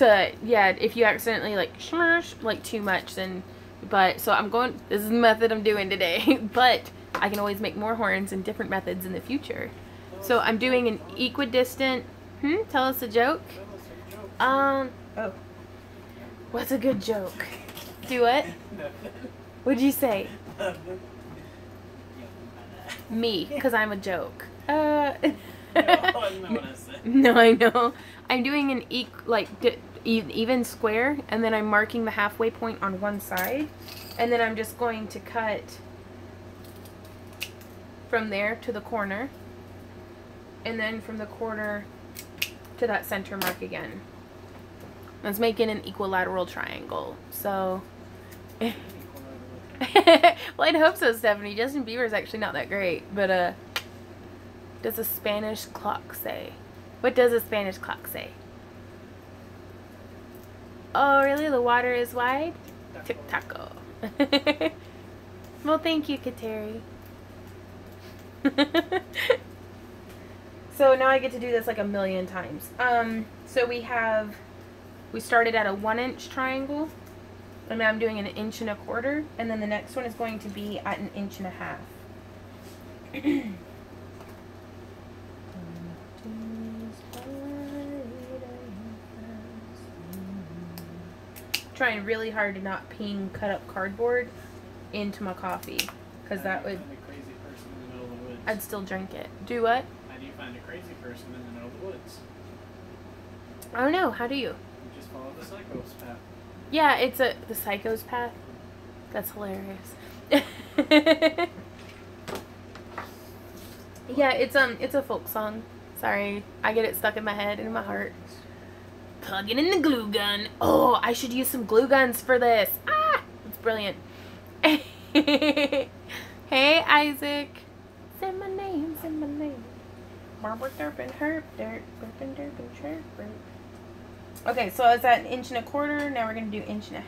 Yeah, if you accidentally, like, smash, like, too much, then, but, so this is the method I'm doing today, but I can always make more horns and different methods in the future. So I'm doing an equidistant, tell us a joke? Oh. What's a good joke? Do what? What'd you say? Me, because I'm a joke. No, I know. I'm doing an even square, and then I'm marking the halfway point on one side, and then I'm just going to cut from there to the corner, and then from the corner to that center mark again. That's making an equilateral triangle. So, well, I'd hope so, Stephanie. Justin Bieber's actually not that great, but does a Spanish clock say? What does a Spanish clock say? Oh, really? The water is wide? Tic-taco. Well, thank you, Kateri. So now I get to do this like a million times. So we started at a 1-inch triangle, and now I'm doing an 1.25 inches, and then the next one is going to be at an 1.5 inches. Trying really hard to not ping cut up cardboard into my coffee, because that would, I'd still drink it. Do what? How do you find a crazy person in the middle of the woods? I don't know. How do you? You just follow the psycho's path. Yeah, it's the psycho's path. That's hilarious. Yeah, it's a folk song. Sorry, I get it stuck in my head and in my heart. Plugging in the glue gun. Oh, I should use some glue guns for this. Ah, it's brilliant. Hey, Isaac. Say my name, say my name. Okay, so I was at 1.25 inches. Now we're going to do 1.5 inches.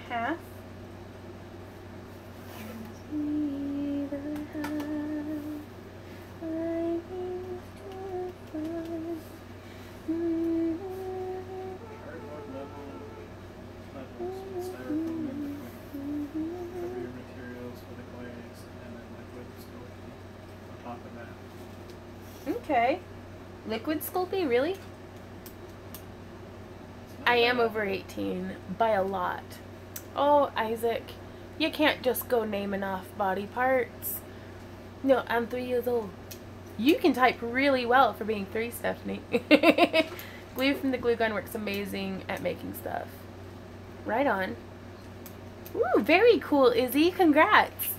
Okay. Liquid Sculpey, really? I am over 18 by a lot. Oh, Isaac, you can't just go naming off body parts. No, I'm 3 years old. You can type really well for being 3, Stephanie. Glue from the glue gun works amazing at making stuff. Right on. Ooh, very cool, Izzy. Congrats.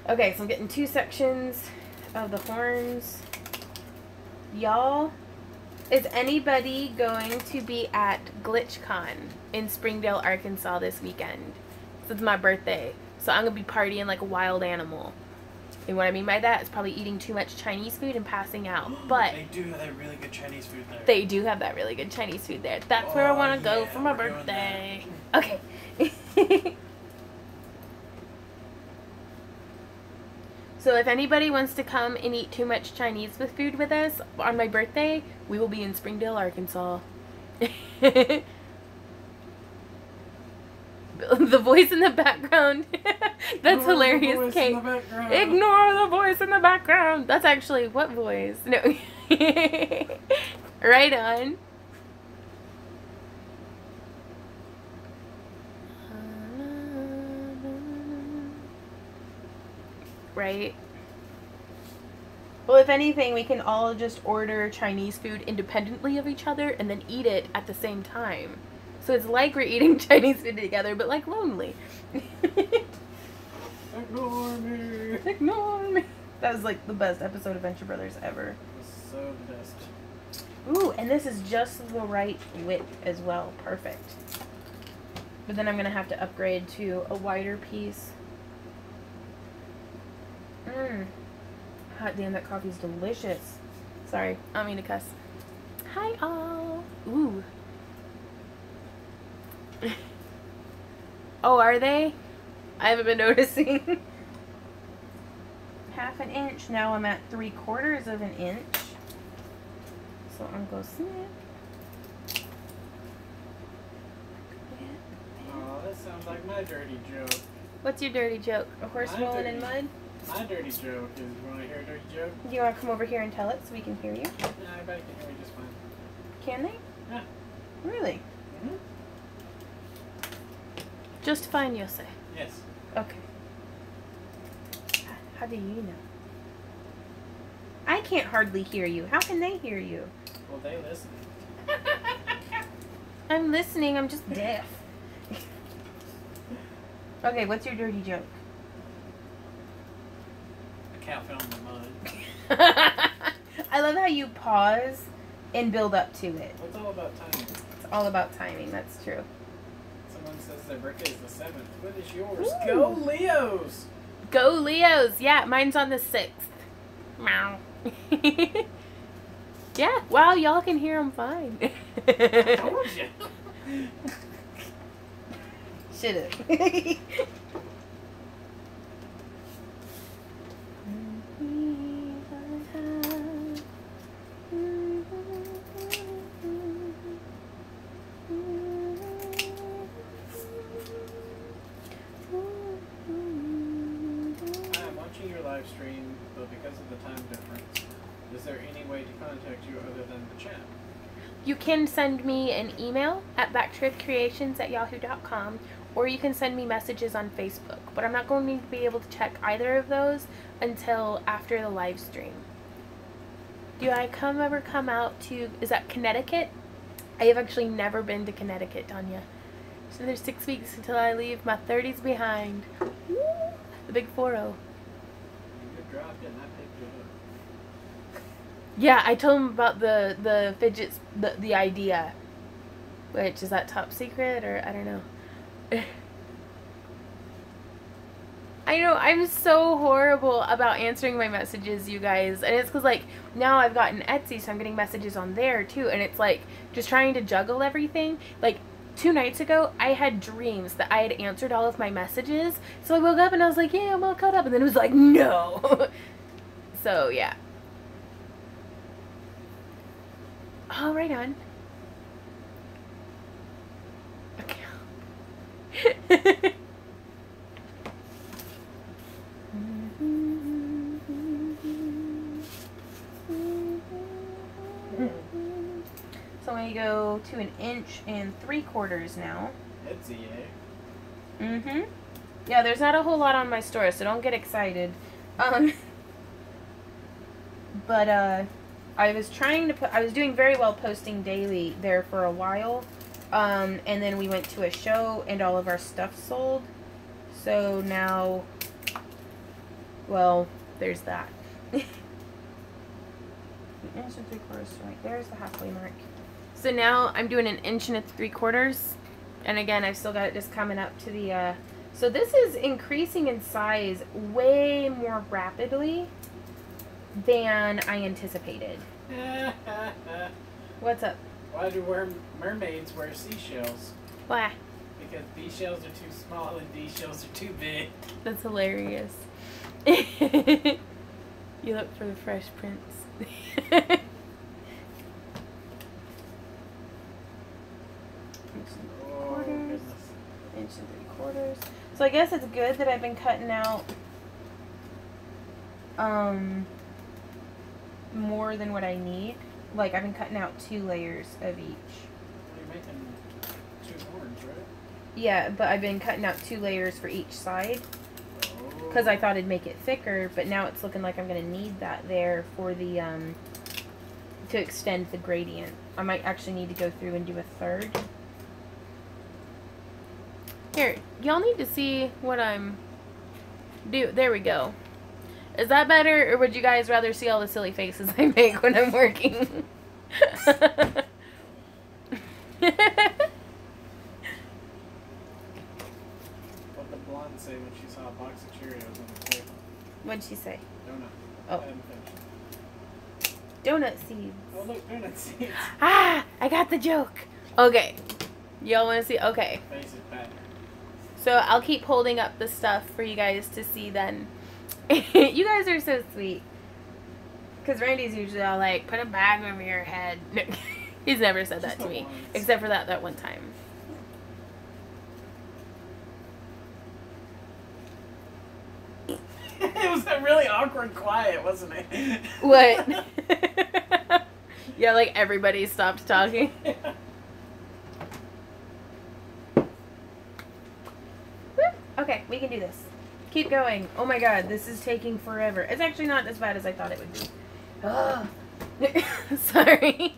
Okay, so I'm getting 2 sections of the horns. Y'all, is anybody going to be at GlitchCon in Springdale, Arkansas this weekend? So it's my birthday, so I'm going to be partying like a wild animal. And what I mean by that is probably eating too much Chinese food and passing out. But they do have that really good Chinese food there. They do have that really good Chinese food there. That's where I want to go for my birthday. Okay. So if anybody wants to come and eat too much Chinese food with us on my birthday, we will be in Springdale, Arkansas. The voice in the background. That's hilarious, Kate. Ignore the voice in the background. That's actually what voice? No. Right on. Right. Well, if anything, we can all just order Chinese food independently of each other and then eat it at the same time. So it's like we're eating Chinese food together, but like lonely. Ignore me. Ignore me. That was like the best episode of Venture Brothers ever. It was so the best. Ooh, and this is just the right width as well. Perfect. But then I'm going to have to upgrade to a wider piece. Hot damn, that coffee's delicious. Sorry, I don't mean to cuss. Hi all. Ooh. Oh, are they? I haven't been noticing. 1/2 inch. Now I'm at 3/4 of an inch. So I'm going to snip. Oh, that sounds like my dirty joke. What's your dirty joke? A horse rolling in mud? My dirty joke is, you want to hear a dirty joke? Do you want to come over here and tell it so we can hear you? Yeah, everybody can hear me just fine. Can they? Yeah. Really? Mm-hmm. Just fine, you'll say. Yes. Okay. How do you know? I can't hardly hear you. How can they hear you? Well, they listen. I'm listening. I'm just deaf. Okay, what's your dirty joke? A cow fell in the mud. I love how you pause and build up to it. Well, it's all about timing. It's all about timing. That's true. Someone says their birthday is the 7th. What is yours? Ooh. Go Leos! Go Leos! Yeah, mine's on the 6th. Meow. Yeah, wow, y'all can hear them fine. I told you. Should've. Live stream, but because of the time difference, is there any way to contact you other than the chat? You can send me an email at backtripcreations@yahoo.com, or you can send me messages on Facebook, but I'm not going to be able to check either of those until after the live stream. Do I ever come out to, is that Connecticut? I have actually never been to Connecticut, Tanya. So there's 6 weeks until I leave my 30s behind. Woo! The big 4-0. Dropped it and I picked it up. Yeah, I told him about the fidgets, the idea. Which, is that top secret or I don't know. I know, I'm so horrible about answering my messages, you guys. And it's because, like, now I've gotten Etsy, so I'm getting messages on there, too. And it's, like, just trying to juggle everything. Like, 2 nights ago, I had dreams that I had answered all of my messages. So I woke up and I was like, yeah, I'm all caught up. And then it was like, no. So, yeah. Oh, right on. Okay. So I'm going to go to 1 3/4 inches now. Etsy, eh? Mm-hmm. Yeah, there's not a whole lot on my store, so don't get excited. But I was trying to I was doing very well posting daily there for a while. And then we went to a show and all of our stuff sold. So now, well, there's that. 1 3/4 right there's the halfway mark. So now I'm doing 1 3/4 inches, and again I've still got it just coming up to the so this is increasing in size way more rapidly than I anticipated. What's up? Why do mermaids wear seashells? Why? Because these shells are too small and these shells are too big. That's hilarious. You look for the Fresh Prince. Oh, goodness. 1 3/4. So I guess it's good that I've been cutting out more than what I need. Like, I've been cutting out 2 layers of each. You're making 2 horns, right? Yeah, but I've been cutting out 2 layers for each side because I thought it'd make it thicker, but now it's looking like I'm going to need that there for the to extend the gradient. I might actually need to go through and do a 3rd. Here, y'all need to see what I'm there we go. Is that better, or would you guys rather see all the silly faces I make when I'm working? What did the blonde say when she saw a box of Cheerios on the table? What'd she say? Donut. Oh. I haven't finished. Donut seeds. Oh, look, donut seeds. Ah! I got the joke. Okay. Y'all want to see? Okay. Face is better. So I'll keep holding up the stuff for you guys to see then. You guys are so sweet. Because Randy's usually all like, put a bag over your head. No, he's never said that to me. Once. Except for that one time. It was a really awkward quiet, wasn't it? What? Yeah, like everybody stopped talking. Okay, we can do this. Keep going. Oh my god, this is taking forever. It's actually not as bad as I thought it would be. Oh. Sorry.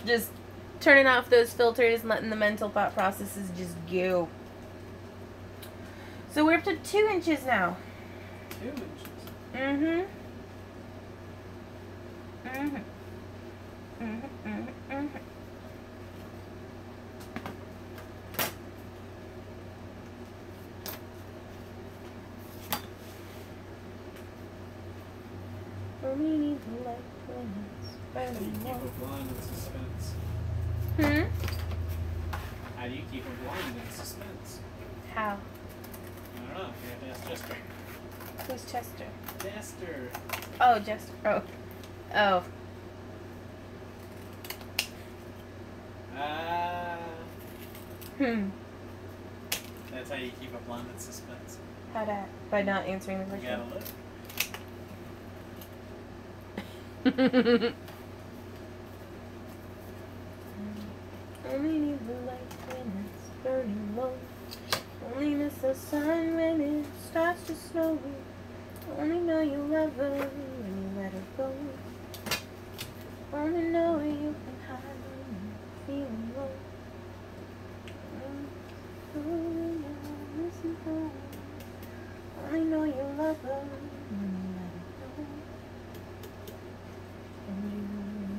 Just turning off those filters and letting the mental thought processes just go. So we're up to 2 inches now. 2 inches. Mm-hmm. Mm-hmm. Mm-hmm. Mm-hmm. Mm-hmm. We need the light when it's How do you burning keep low. a blonde in suspense? How do you keep a blonde in suspense? How? I don't know. You have to ask Jester. Who's Chester? Jester. Oh, Chester. Oh. Oh. That's how you keep a blonde in suspense. How that? By not answering the You question. gotta look. Only need the light when it's burning low. Only miss the sun when it starts to snow. Only know you love her when you let her go. Only know you can hide when you're feeling low. Only know you love her when you let her go. And you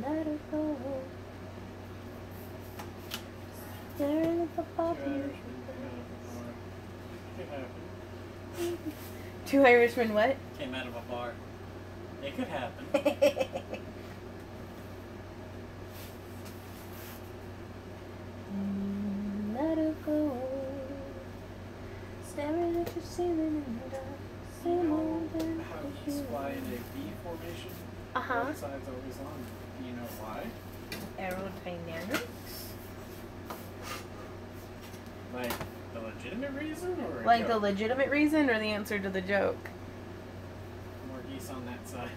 let her go. Staring at the Two Irishmen what? Came out of a bar. It could happen. Let it go. Staring at your ceiling in the dark. Same old damn How geese fly in a V formation? Uh-huh. One side's always on. Do you know why? Aerodynamics? Like the legitimate reason, or Like the legitimate reason or the answer to the joke? more geese on that side?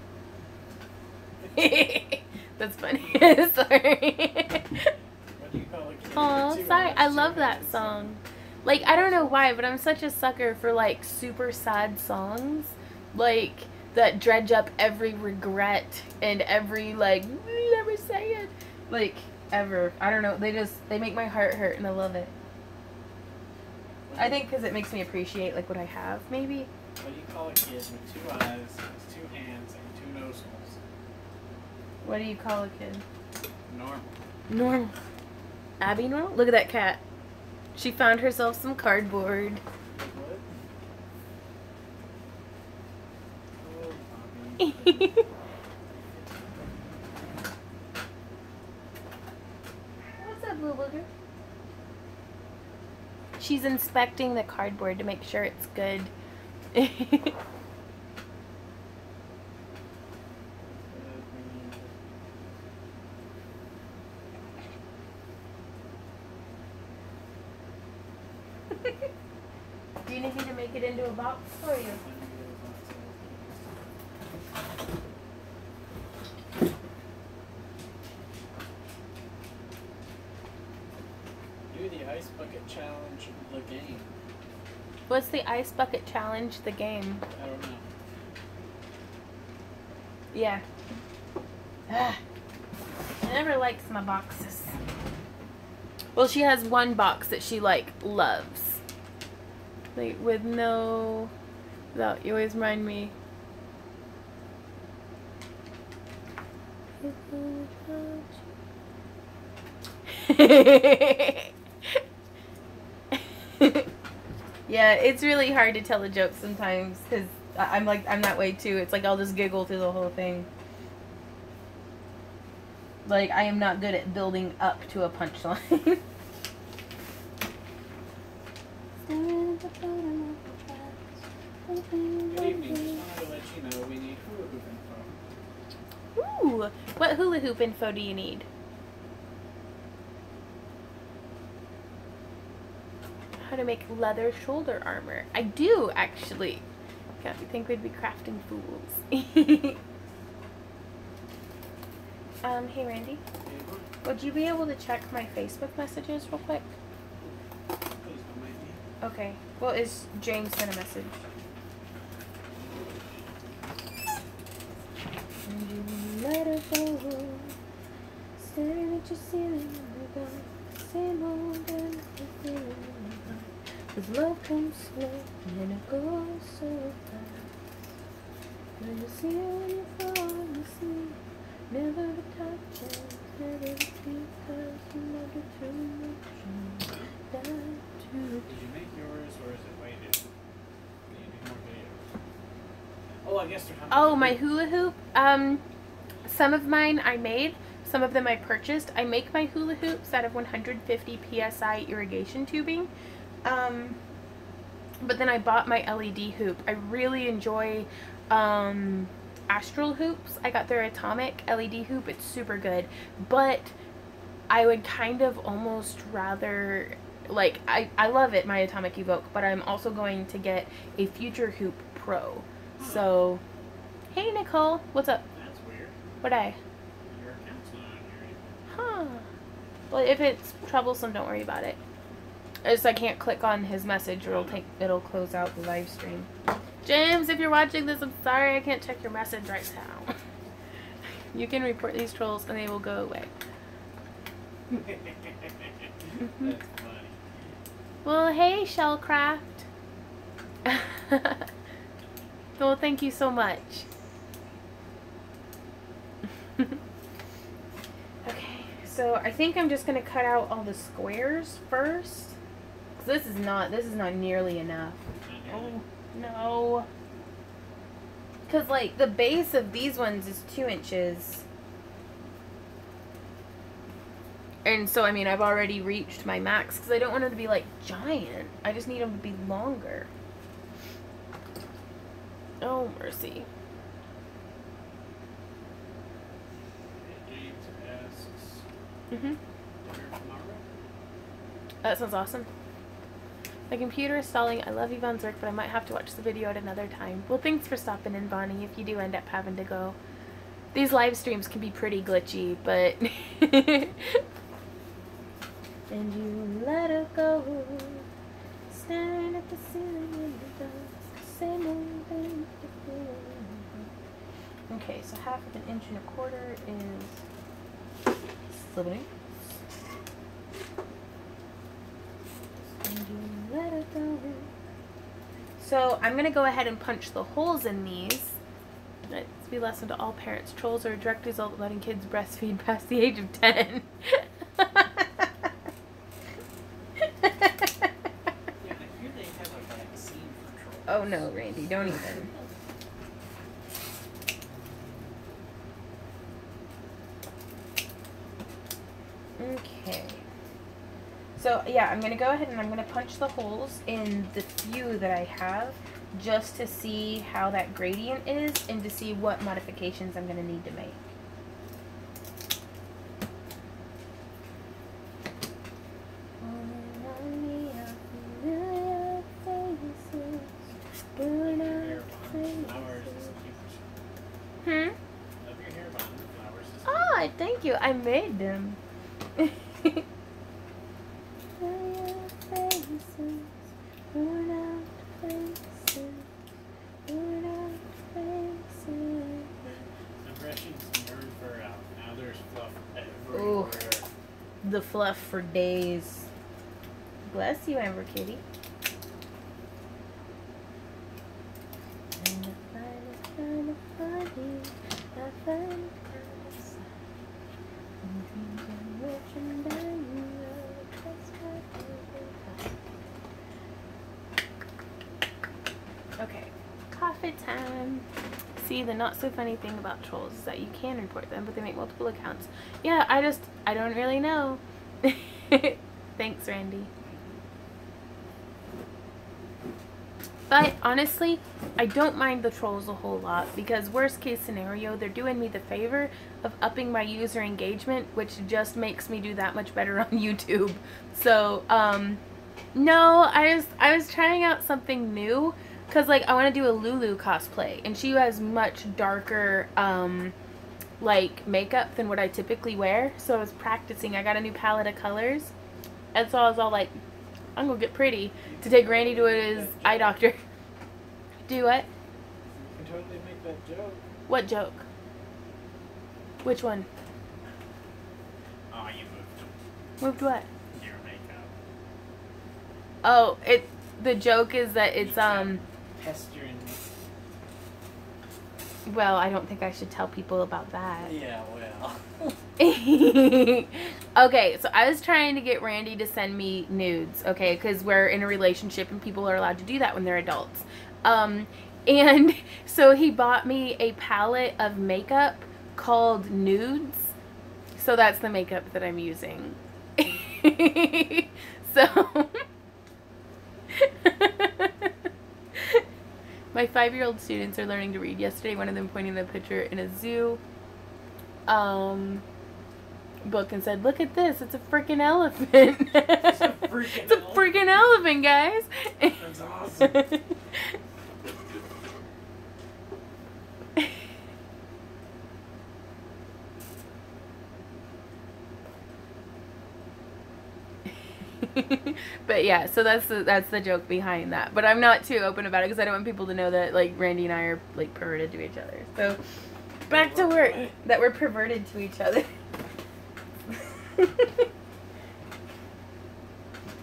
That's funny. Sorry. What do you call a kid? Oh, with two sorry. arms, I two love that hands? song. Like, I don't know why, but I'm such a sucker for, like, super sad songs. Like, that dredge up every regret and every, like, never say it. Like, ever. I don't know. They make my heart hurt, and I love it. I think because it makes me appreciate, like, what I have, maybe. What do you call a kid with two eyes, two hands, and two nose holes? What do you call a kid? Normal. Normal. Abby normal? Look at that cat. She found herself some cardboard. What? Oh, Bobby. What's up, Blue Booger? She's inspecting the cardboard to make sure it's good. Do you need me to make it into a box for you? Do the ice bucket challenge the game. What's the ice bucket challenge, the game? I don't know. Yeah. Ugh. She never likes my boxes. Well, she has one box that she, like, loves. Like, with no... Without, you always remind me. Yeah, it's really hard to tell a joke sometimes, because I'm that way too. It's like I'll just giggle through the whole thing. Like, I am not good at building up to a punchline. Good evening. Just wanted to let you know we need hula hoop info. Ooh, what hula hoop info do you need? How to make leather shoulder armor. I do, actually. God, you think we'd be crafting fools. Hey Randy, would you be able to check my Facebook messages real quick? Please don't mind me. Okay. Well, is James sent a message? And you let her go, staring at your ceiling in the dark, same old empty feeling. 'Cause love comes slow and it goes so fast. When you see it when you fall asleep, never to touch it, never to keep, 'cause you never too much. Did you make yours, or is it weighted? Do you do more videos? Oh, I guess they're coming. Oh, my hula hoop. Some of mine I made, some of them I purchased. I make my hula hoops out of 150 psi irrigation tubing. But then I bought my LED hoop. I really enjoy Astral hoops. I got their atomic LED hoop. It's super good. But I would kind of almost rather, like, I love it, my Atomic Evoke, but I'm also going to get a Future Hoop Pro. So, hey Nicole, what's up? That's weird. What'd I? Your account's not on here anymore. Huh. Well, if it's troublesome, don't worry about it. I can't click on his message or it'll close out the live stream. James, if you're watching this, I'm sorry I can't check your message right now. You can report these trolls and they will go away. That's funny. Well, hey, Shellcraft. Well, thank you so much. Okay, so I think I'm just gonna cut out all the squares first. 'Cause this is not nearly enough. Oh no. Because, like, the base of these ones is 2 inches. And so, I mean, I've already reached my max because I don't want them to be, like, giant. I just need them to be longer. Oh, mercy. James asks, Mm-hmm. dinner tomorrow? That sounds awesome. My computer is stalling. I love Yvonne's work, but I might have to watch the video at another time. Well, thanks for stopping in, Bonnie, if you do end up having to go. These live streams can be pretty glitchy, but... And you let her go, staring at the ceiling in the dusk, same old thing before. Okay, so 1/2 inch and 1/4 is slibbing. And you let her go. So I'm gonna go ahead and punch the holes in these. Let's be a lesson to all parents. Trolls are a direct result of letting kids breastfeed past the age of 10. Oh no, Randy, don't even. Okay. So yeah, I'm gonna go ahead and I'm gonna punch the holes in the few that I have just to see how that gradient is and to see what modifications I'm gonna need to make. Oh, thank you. I made them. Now there's fluff everywhere. Ooh, the fluff for days. Bless you, Amber Kitty. Okay, coffee time. See, the not so funny thing about trolls is that you can report them, but they make multiple accounts. Yeah, I don't really know. Thanks, Randy. But honestly, I don't mind the trolls a whole lot because worst case scenario, they're doing me the favor of upping my user engagement, which just makes me do that much better on YouTube. So, no, I was trying out something new because, like, I want to do a Lulu cosplay and she has much darker, like, makeup than what I typically wear. So I was practicing. I got a new palette of colors and so I was all like, I'm gonna get pretty to take Randy to his eye doctor. Do what? You can totally make that joke. What joke? Which one? Oh, you moved. Moved what? Your makeup. Oh, the joke is that it's Pestering me. well, I don't think I should tell people about that. Yeah, well. Okay, so I was trying to get Randy to send me nudes, okay, because we're in a relationship and people are allowed to do that when they're adults. And so he bought me a palette of makeup called Nudes. So that's the makeup that I'm using. So my 5-year-old students are learning to read. Yesterday, one of them pointed at a picture in a zoo book and said, "Look at this, it's a freaking elephant." It's a freaking elephant, guys. That's awesome. But yeah, so that's the joke behind that. But I'm not too open about it because I don't want people to know that, like, Randy and I are, like, perverted to each other. So back to work. That we're perverted to each other.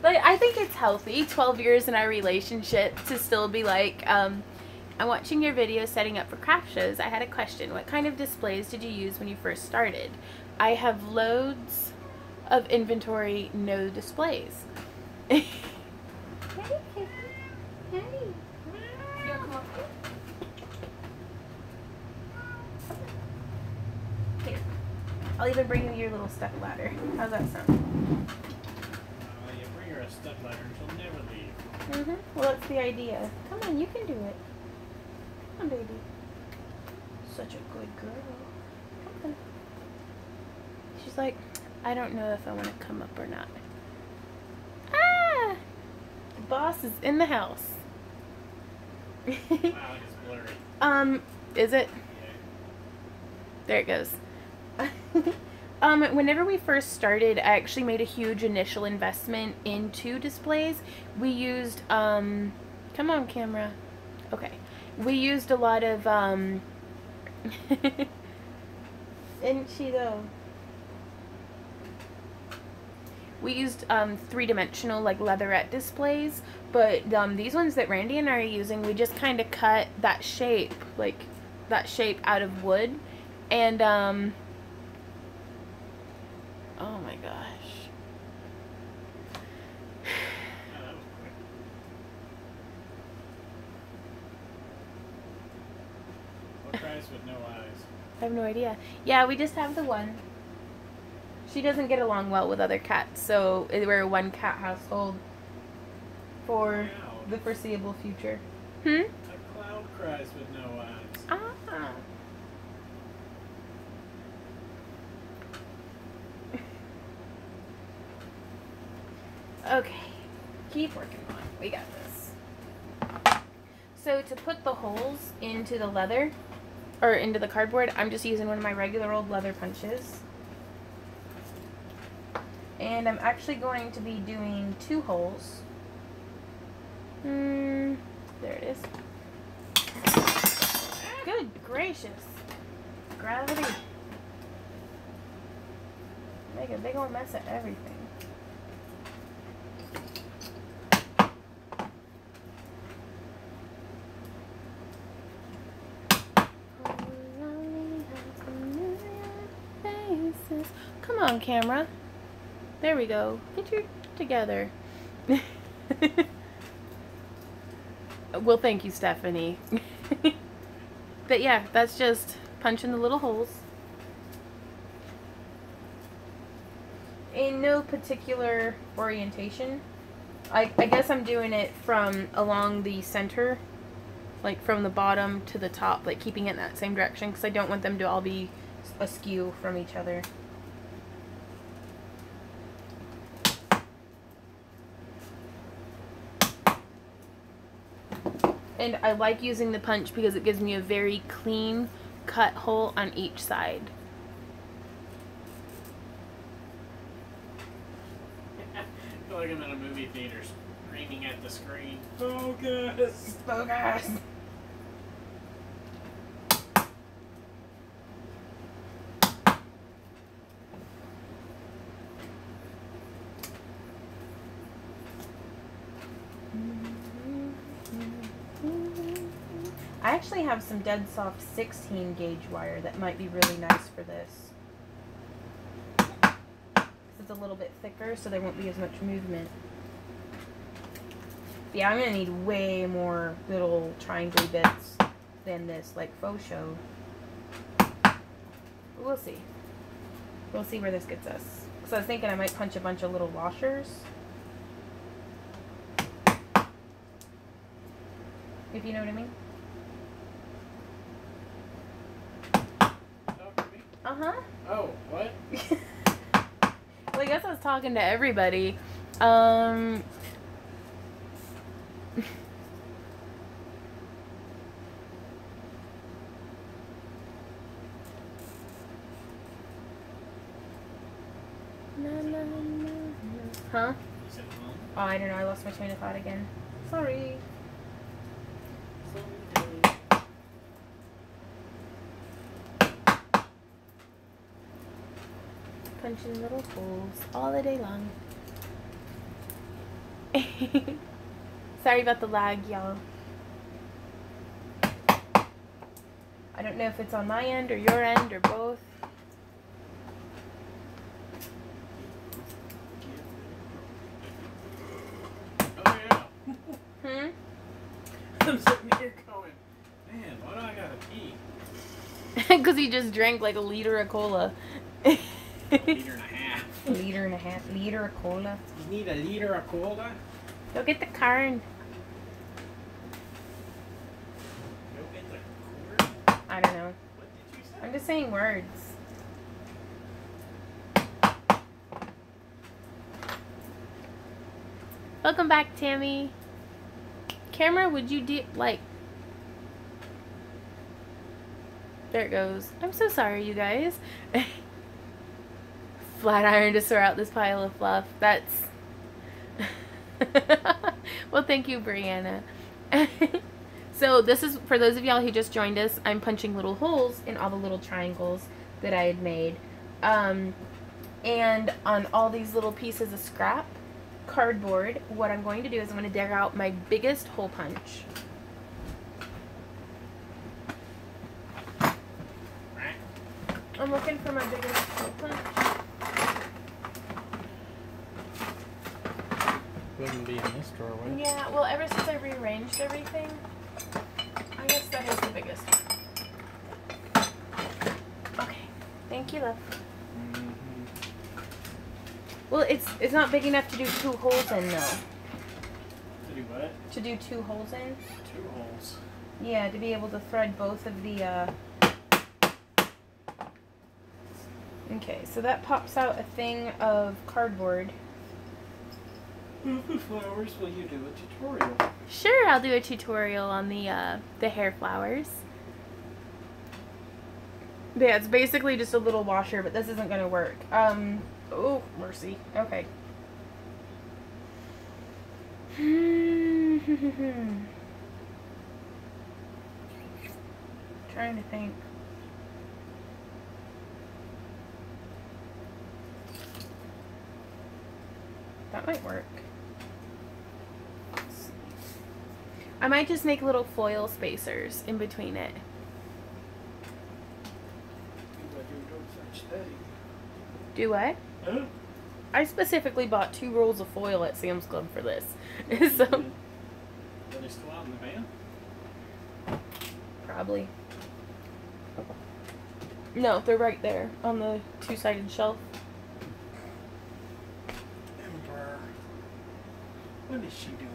Like, I think it's healthy, 12 years in our relationship, to still be like, I'm watching your video setting up for craft shows. I had a question. What kind of displays did you use when you first started? I have loads of inventory, no displays. Hey, Kitty. Hey. You want coffee? I'll even bring you your little step ladder. How's that sound? You bring her a step ladder and she'll never leave. Well, that's the idea. Come on, you can do it. Come on, baby. Such a good girl. Come on. She's like, I don't know if I want to come up or not. Ah! The boss is in the house. Wow, it's blurry. Is it? Yeah. There it goes. Whenever we first started, I actually made a huge initial investment into displays. We used, come on, camera. Okay. We used a lot of, isn't she though? We used, three-dimensional, like, leatherette displays, but, these ones that Randy and I are using, we just kind of cut that shape, like, that shape out of wood, and, oh my gosh. Oh, that was quick. What cries with no eyes? I have no idea. Yeah, we just have the one. She doesn't get along well with other cats, so we're a one-cat household for the foreseeable future. A cloud cries with no eyes. Ah. Okay, keep working on it. We got this. So to put the holes into the leather, or into the cardboard, I'm just using one of my regular old leather punches. And I'm actually going to be doing 2 holes. There it is. Good gracious. Gravity. Make a big old mess of everything. Come on, camera. There we go. Get your together. Well, thank you, Stephanie. But yeah, that's just punching the little holes. In no particular orientation. I guess I'm doing it from along the center, like from the bottom to the top, like keeping it in that same direction, because I don't want them to all be askew from each other. And I like using the punch because it gives me a very clean cut hole on each side. I feel like I'm in a movie theater screaming at the screen. Focus! Focus! I actually have some dead soft 16 gauge wire that might be really nice for this. It's a little bit thicker, so there won't be as much movement. Yeah, I'm gonna need way more little triangle bits than this, like faux show. We'll see. We'll see where this gets us. Because I was thinking I might punch a bunch of little washers. If you know what I mean. Uh-huh. Oh, what? Well, I guess I was talking to everybody. Huh? Oh, I don't know. I lost my train of thought again. Sorry. Punching little holes all the day long. Sorry about the lag, y'all. I don't know if it's on my end or your end or both. Oh, yeah. I'm sitting here going, man, why do I gotta pee? Because he just drank like a liter of cola. Liter and a half. Liter and a half. Liter of cola. You need a liter of cola? Go get the carn. Go get the quart? I don't know. What did you say? I'm just saying words. Welcome back, Tammy. Camera, would you like... There it goes. I'm so sorry, you guys. Flat iron to sort out this pile of fluff. That's... Well, thank you, Brianna. So this is, for those of y'all who just joined us, I'm punching little holes in all the little triangles that I had made. And on all these little pieces of scrap cardboard, what I'm going to do is I'm going to dig out my biggest hole punch. I'm looking for my biggest hole punch. Wouldn't be in this drawer, would it? Yeah, well, ever since I rearranged everything, I guess that is the biggest one. Okay, thank you, love. Mm-hmm. Well, it's not big enough to do 2 holes in, though. To do what? To do 2 holes in? 2 holes. Yeah, to be able to thread both of the, Okay, so that pops out a thing of cardboard. The flowers, will you do a tutorial? Sure, I'll do a tutorial on the hair flowers. Yeah, it's basically just a little washer, but this isn't gonna work. Oh, mercy. Okay. Trying to think. That might work. I might just make little foil spacers in between it. Do what? Huh? I specifically bought 2 rolls of foil at Sam's Club for this. So Are they still out in the van? probably. No, they're right there on the 2-sided shelf. Emperor. What is she doing?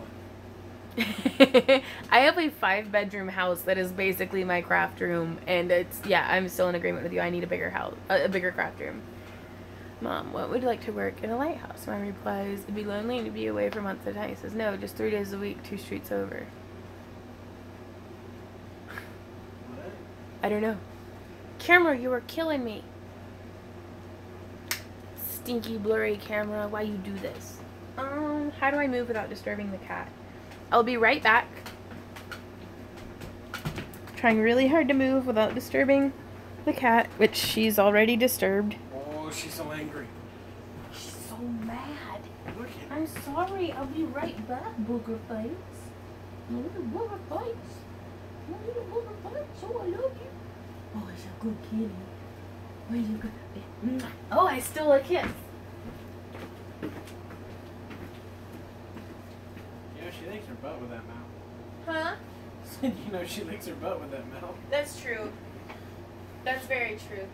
I have a 5-bedroom house that is basically my craft room, and it's, yeah, I'm still in agreement with you. I need a bigger house, a bigger craft room. Mom, what would you like to work in a lighthouse? My reply is, it'd be lonely to be away for months at a time. He says, no, just 3 days a week, 2 streets over. What? I don't know. Camera, you are killing me. Stinky, blurry camera, why you do this? How do I move without disturbing the cat? I'll be right back. Trying really hard to move without disturbing the cat, which she's already disturbed. Oh, she's so angry. She's so mad. Look at her. I'm sorry, I'll be right back, booger face. Little booger face. Little booger face, oh, I love you. Oh, he's a good kitty. Where you go? Oh, I stole a kiss. You know, she licks her butt with that mouth. Huh? You know, she licks her butt with that mouth. That's true. That's very true.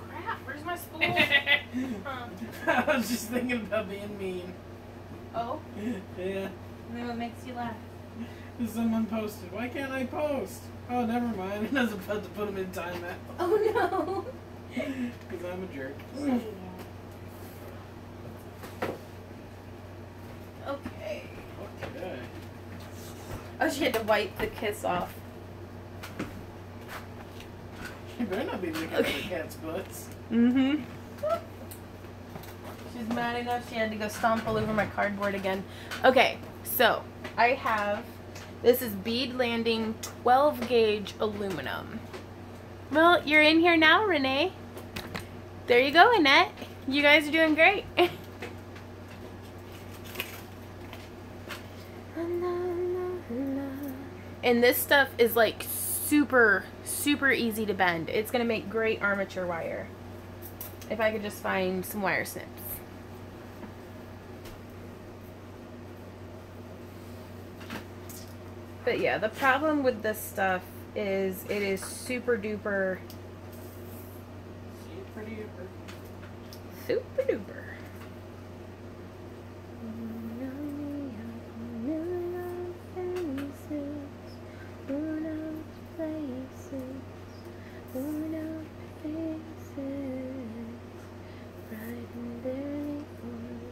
Crap, where's my spool? I was just thinking about being mean. Oh? Yeah. And then what makes you laugh? Someone posted, why can't I post? Oh, never mind. I was about to put them in timeout. Oh no! Because I'm a jerk. Okay. Okay. Oh, she had to wipe the kiss off. You better not be looking at the cat's butts. Mm-hmm. She's mad enough she had to go stomp all over my cardboard again. Okay, so I have, this is bead landing 12 gauge aluminum. Well, you're in here now, Renee. There you go, Annette. You guys are doing great. And this stuff is like super, super easy to bend. It's gonna make great armature wire. If I could just find some wire snips. But yeah, the problem with this stuff is it is super duper. Super duper. Super duper.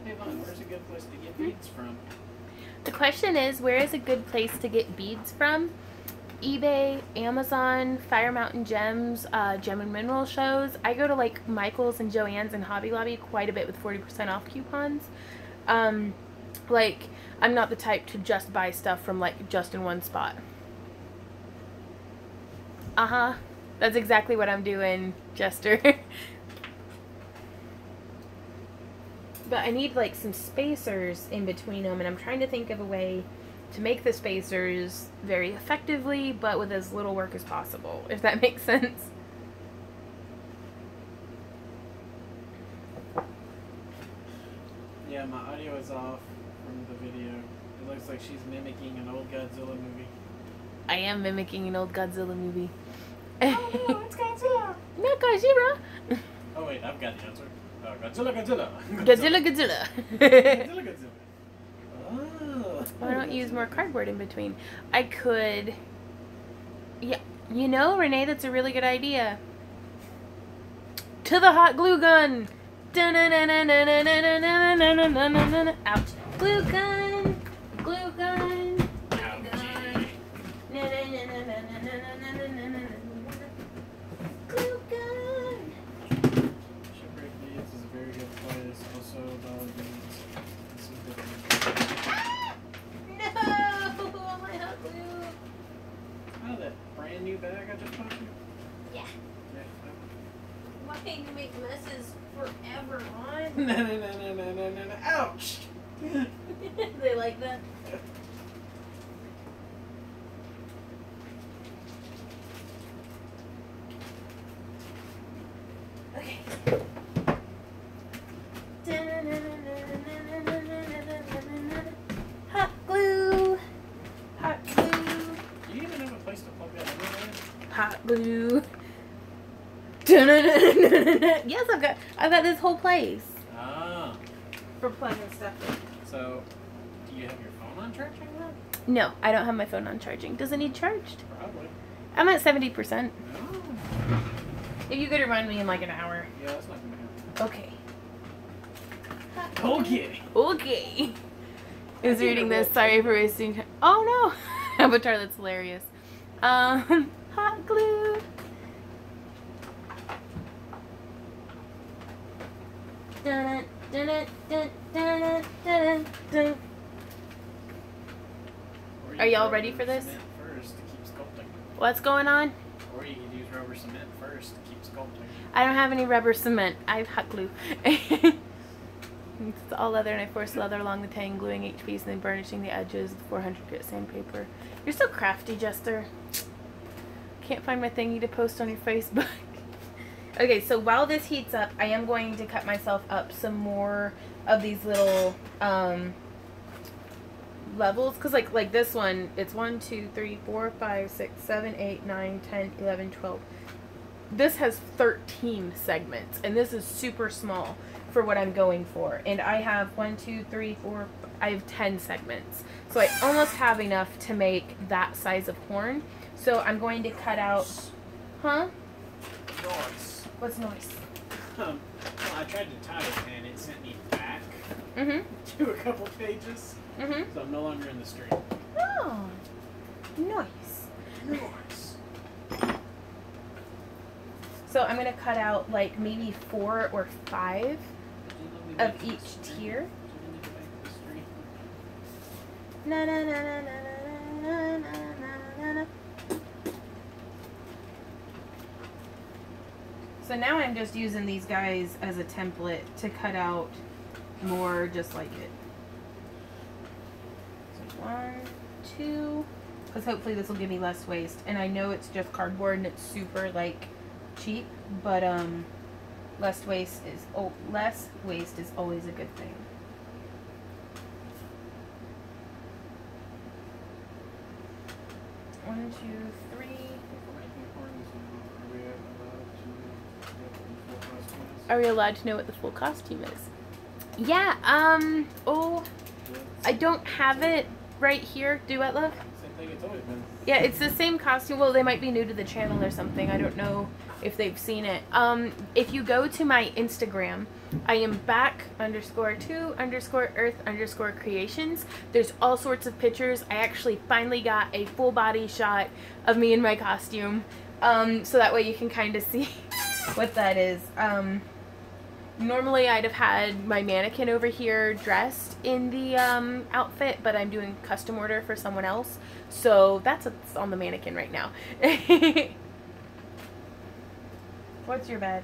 Hey, Vaughn, where's a good place to get beads from? The question is, where is a good place to get beads from? eBay, Amazon, Fire Mountain Gems, Gem and Mineral shows. I go to like Michael's and Joann's and Hobby Lobby quite a bit with 40% off coupons. Like, I'm not the type to just buy stuff from like just in one spot. Uh-huh. That's exactly what I'm doing, Jester. But I need like some spacers in between them, and I'm trying to think of a way to make the spacers very effectively, but with as little work as possible, if that makes sense. Yeah, my audio is off from the video. It looks like she's mimicking an old Godzilla movie. I am mimicking an old Godzilla movie. Oh no, it's Godzilla! Not Godzilla! Oh wait, I've got the answer. Godzilla, Godzilla. Godzilla, Godzilla. Godzilla, Godzilla. Oh. Why don't use more cardboard in between? I could... Yeah, you know, Renee, that's a really good idea. To the hot glue gun! Ouch. Glue gun! Glue gun! Ouchie. Glue gun! Shipwreck Beads is a very good place. Also, dollar beads. Some good No! All my hot glue! Oh, that brand new bag I just bought you? Yeah. Yeah. Why do you make messes forever on? No. Ouch! They like that? Okay. Hot glue. Hot glue. Do you even have a place to plug that in? Hot glue. Yes, I've got this whole place Ah. for plugging stuff in. So, do you have your phone on charging now? No, I don't have my phone on charging. Does it need charged? Probably. I'm at 70%. Oh. If you could remind me in like an hour. Yeah, that's not gonna happen. Okay. Okay. Okay. I was reading this. Sorry for wasting time. Oh no! Avatar, that's hilarious. Hot glue. Dun, dun, dun, dun, dun, dun, dun. Or you Are y'all could ready rubber for this? cement first to keep sculpting. What's going on? Or you could use rubber cement first to keep sculpting. I don't have any rubber cement. I have hot glue. It's all leather, and I force leather along the tang, gluing each piece and then burnishing the edges with 400 grit sandpaper. You're so crafty, Jester. Can't find my thingy to post on your Facebook. Okay, so while this heats up, I am going to cut myself up some more of these little levels, because like this one, it's 1, 2, 3, 4, 5, 6, 7, 8, 9, 10, 11, 12. This has 13 segments, and this is super small for what I'm going for. And I have 1, 2, 3, 4, I have 10 segments. So I almost have enough to make that size of horn. So I'm going to cut out, huh? Noise. What's noise? Well, I tried to type and it sent me back Mm-hmm. to a couple pages. Mm-hmm. So I'm no longer in the stream. Oh, nice. Noise. So I'm going to cut out like maybe 4 or 5 of each tier. Na na na na na na na na na. So now I'm just using these guys as a template to cut out more just like it. So 1, 2, because hopefully this will give me less waste. And I know it's just cardboard and it's super like cheap, but less waste is always a good thing. 1, 2, 3. Are we allowed to know what the full costume is? Yeah, oh, I don't have it right here. Do what, love? Same thing it's always been. Yeah, it's the same costume. Well, they might be new to the channel or something. I don't know if they've seen it. If you go to my Instagram, I am back_2_earth_creations. There's all sorts of pictures. I actually finally got a full body shot of me in my costume. So that way you can kind of see what that is. Normally I'd have had my mannequin over here dressed in the outfit, but I'm doing custom order for someone else. So that's what's on the mannequin right now. What's your bed?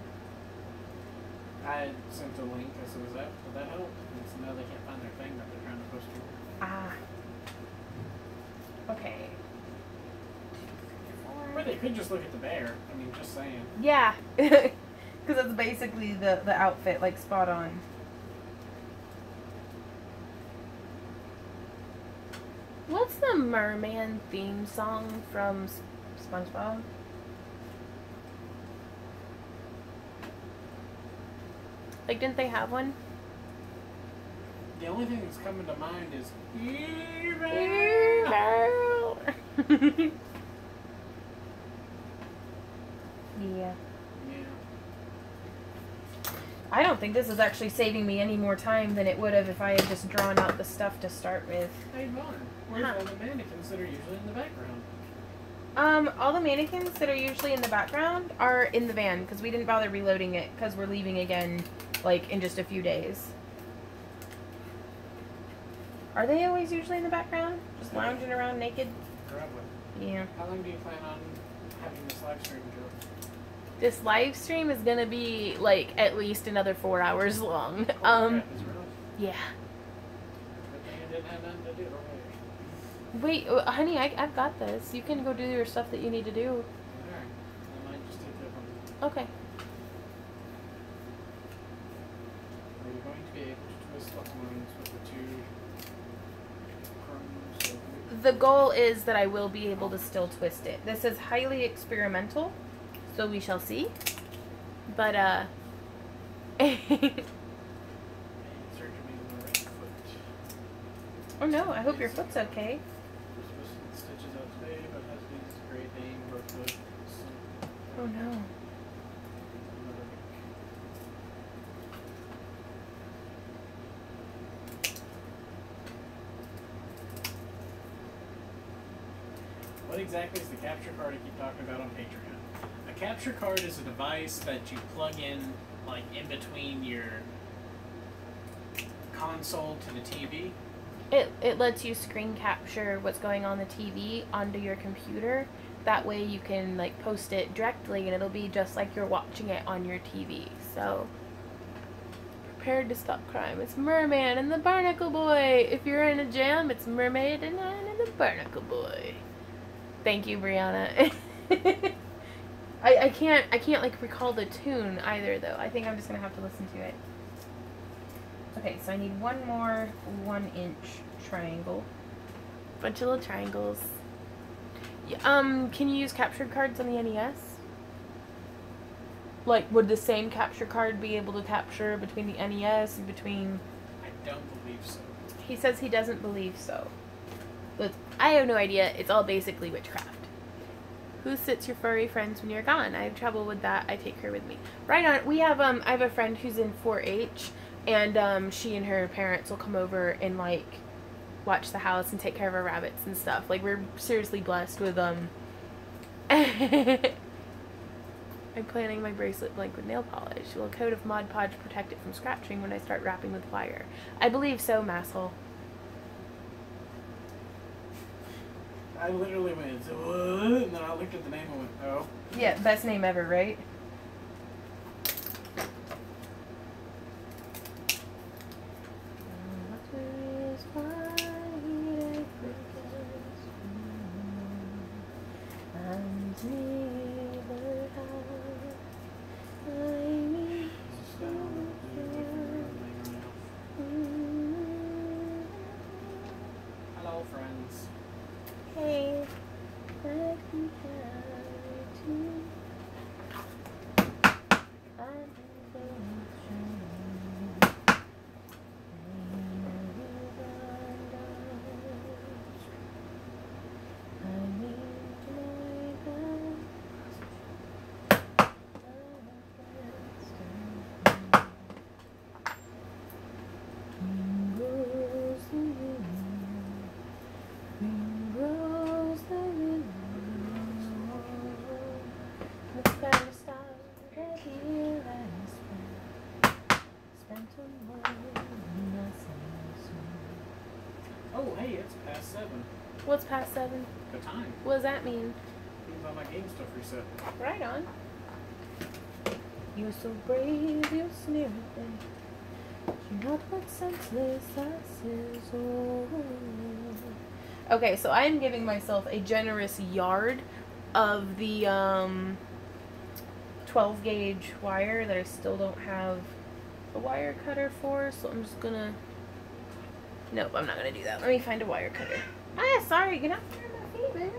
I sent a link. I said, would that help? And so now they can't find their thing that they're trying to push to. Ah. Okay. Or they could just look at the bear. I mean, just saying. Yeah. Because that's basically the outfit, like, spot on. What's the merman theme song from SpongeBob? Like, didn't they have one? The only thing that's coming to mind is Yeah. Yeah. I don't think this is actually saving me any more time than it would have if I had just drawn out the stuff to start with. Hey, Vaughn, where's all the mannequins that are usually in the background? All the mannequins that are usually in the background are in the van because we didn't bother reloading it because we're leaving again, like, in just a few days. Are they always usually in the background? Just lounging around naked? Probably. Yeah. How long do you plan on having this live stream go? This live stream is gonna be, like, at least another 4 hours long. Yeah. Good thing I didn't have nothing to do. Wait, honey, I've got this. You can go do your stuff that you need to do. Alright. I might just take that one. Okay. Are you going to be able to twist the horns with the two crumbs? The goal is that I will be able to still twist it. This is highly experimental, so we shall see. But, oh no, I hope your foot's okay. Stitches out today, but has been scraping her foot. Oh no. What exactly is the capture card I keep talking about on Patreon? A capture card is a device that you plug in, like, in between your console to the TV. It lets you screen capture what's going on the TV onto your computer. That way you can, like, post it directly and it'll be just like you're watching it on your TV. So, prepared to stop crime. It's Merman and the Barnacle Boy. If you're in a jam, it's Mermaid and the Barnacle Boy. Thank you, Brianna. I can't like recall the tune either though. I think I'm just gonna have to listen to it. Okay, so I need one more 1-inch triangle. Bunch of little triangles. Can you use capture cards on the NES? Like, would the same capture card be able to capture between the NES and between... I don't believe so. He says he doesn't believe so. But I have no idea. It's all basically witchcraft. Who sits your furry friends when you're gone? I have trouble with that. I take her with me. Right on. We have, I have a friend who's in 4-H. And she and her parents will come over and, like, watch the house and take care of our rabbits and stuff. Like, we're seriously blessed with, I'm planning my bracelet blank with nail polish. Will a coat of Mod Podge protect it from scratching when I start wrapping with wire? I believe so, Masshole. I literally went, and then I looked at the name and went, oh. Yeah, best name ever, right? Hello, friends. Hey. Oh, hey, it's past 7. What's past 7? The time. What does that mean? Means all my game stuff reset. Right on. You're so brave, you sneer at me. You're not what senseless us is. Oh. Okay, so I am giving myself a generous yard of the 12 gauge wire that I still don't have a wire cutter for, so I'm just gonna... Nope, I'm not gonna do that. Let me find a wire cutter. Ah, sorry, get out there, my favorite.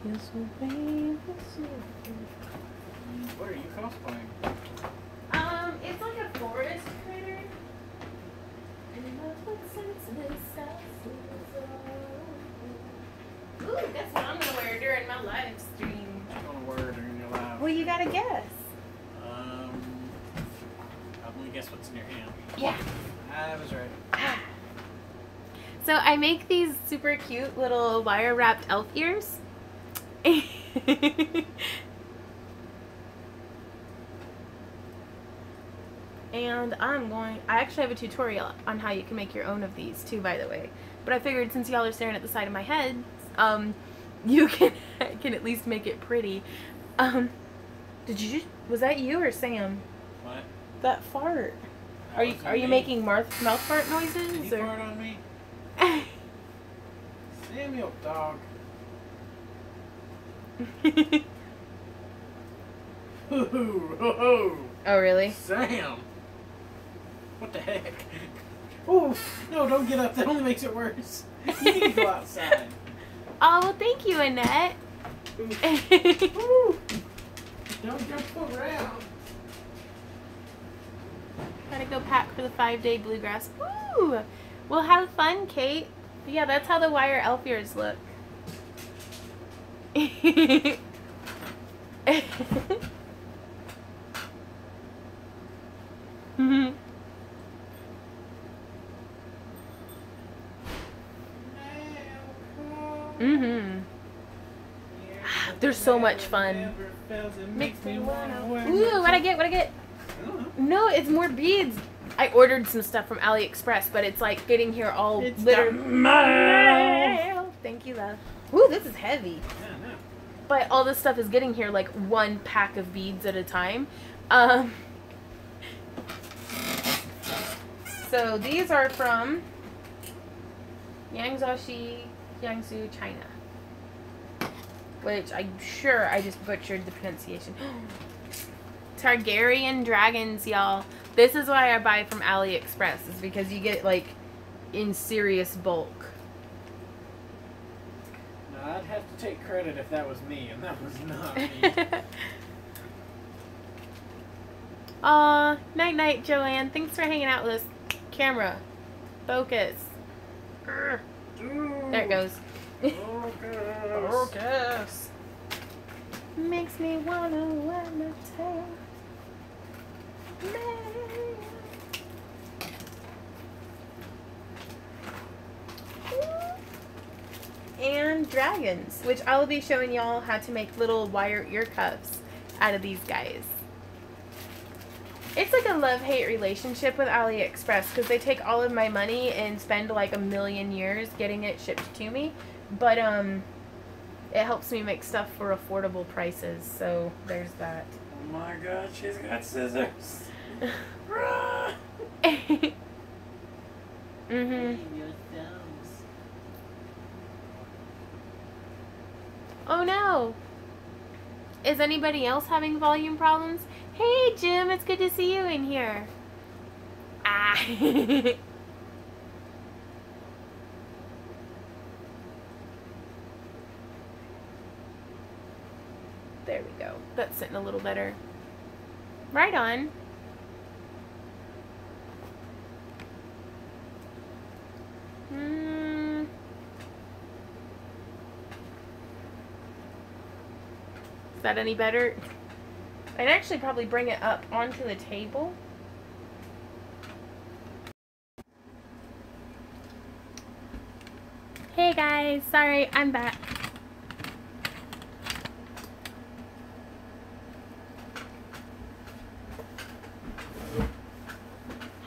You're so brave, you sneer at me. What are you cosplaying? It's like a forest critter. Ooh, guess what I'm gonna wear during my live stream? What you gonna wear during your live? Well, you gotta guess. Let me guess what's in your hand. Yeah. I was right. So I make these super cute little wire wrapped elf ears. And I actually have a tutorial on how you can make your own of these too, by the way. But I figured since y'all are staring at the side of my head, you can at least make it pretty. Was that you or Sam? What? That fart. That Are you making mouth fart noises? Did you fart on me? Samuel, dog. Oh, really? Sam! What the heck? Oh, no, don't get up. That only makes it worse. You need to go outside. Oh, well, thank you, Annette. Ooh. Don't jump around. Gotta go pack for the 5-day bluegrass. Ooh! Well, have fun, Kate. But yeah, that's how the wire elf ears look. Mm-hmm. They're so much fun. Makes me wanna... Ooh, what'd I get? No, it's more beads. I ordered some stuff from AliExpress, but it's like getting here all littered. Thank you, love. Ooh, this is heavy. Yeah, no. But all this stuff is getting here like one pack of beads at a time. So these are from Yangzhou, Jiangsu, China. Which I'm sure I just butchered the pronunciation. Targaryen dragons, y'all. This is why I buy from AliExpress, is because you get it like in serious bulk. No, I'd have to take credit if that was me, and that was not me. Aw, night-night, Joanne. Thanks for hanging out with us. Camera. Focus. There it goes. Focus. Makes me wanna wet my tail. And dragons, which I will be showing y'all how to make little wire ear cuffs out of these guys. It's like a love-hate relationship with AliExpress because they take all of my money and spend like a million years getting it shipped to me. But it helps me make stuff for affordable prices, so there's that. Oh my god, she's got scissors. Oh no! Is anybody else having volume problems? Hey Jim, it's good to see you in here. Ah. There we go. That's sitting a little better. Right on. Is that any better? I'd actually probably bring it up onto the table. Hey guys, sorry, I'm back.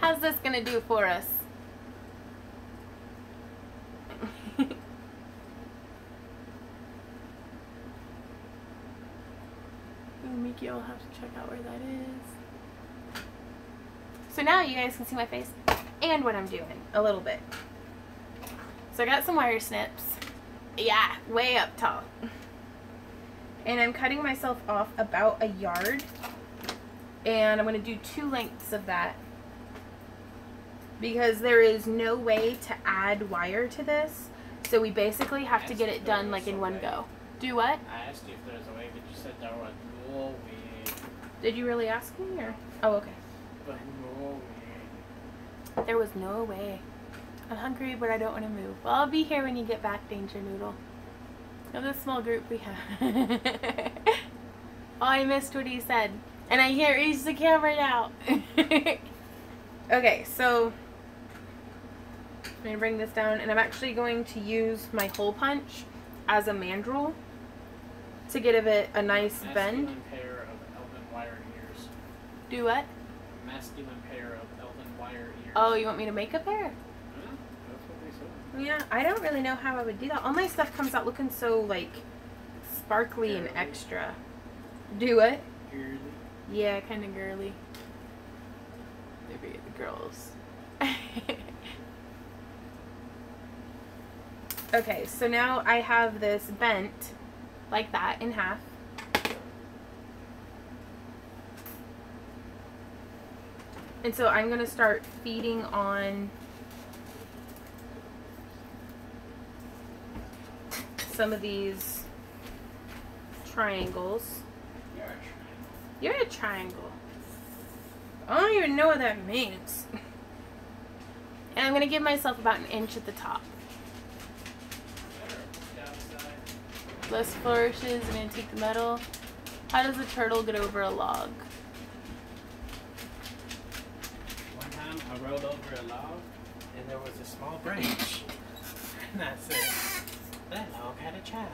How's this gonna do for us? Miki will have to check out where that is. So now you guys can see my face and what I'm doing a little bit. So I got some wire snips. Yeah, way up tall. And I'm cutting myself off about a yard. And I'm going to do 2 lengths of that. Because there is no way to add wire to this. So we basically have to get it done like in one go. Do what? I asked you if there was a way, but you said there was no way. Did you really ask me or? Oh, okay. But no way. There was no way. I'm hungry, but I don't want to move. Well, I'll be here when you get back, Danger Noodle. Of this small group we have. Oh, I missed what he said. And I can't reach the camera now. Okay, so I'm going to bring this down, and I'm actually going to use my hole punch as a mandrel to give it a nice bend. Masculine pair of elven wire ears. Do what? Masculine pair of elven wire ears. Oh, you want me to make a pair? Huh? That's what they said. Yeah, I don't really know how I would do that. All my stuff comes out looking so, like, sparkly and extra. Do what? Girly. Yeah, kind of girly. Maybe the girls. Okay, so now I have this bent like that in half. And so I'm going to start feeding on some of these triangles. You're a triangle. I don't even know what that means. And I'm going to give myself about 1 inch at the top. Less flourishes. I'm going to take the metal. How does a turtle get over a log? One time I rode over a log and there was a small branch. And I said, that log had a child.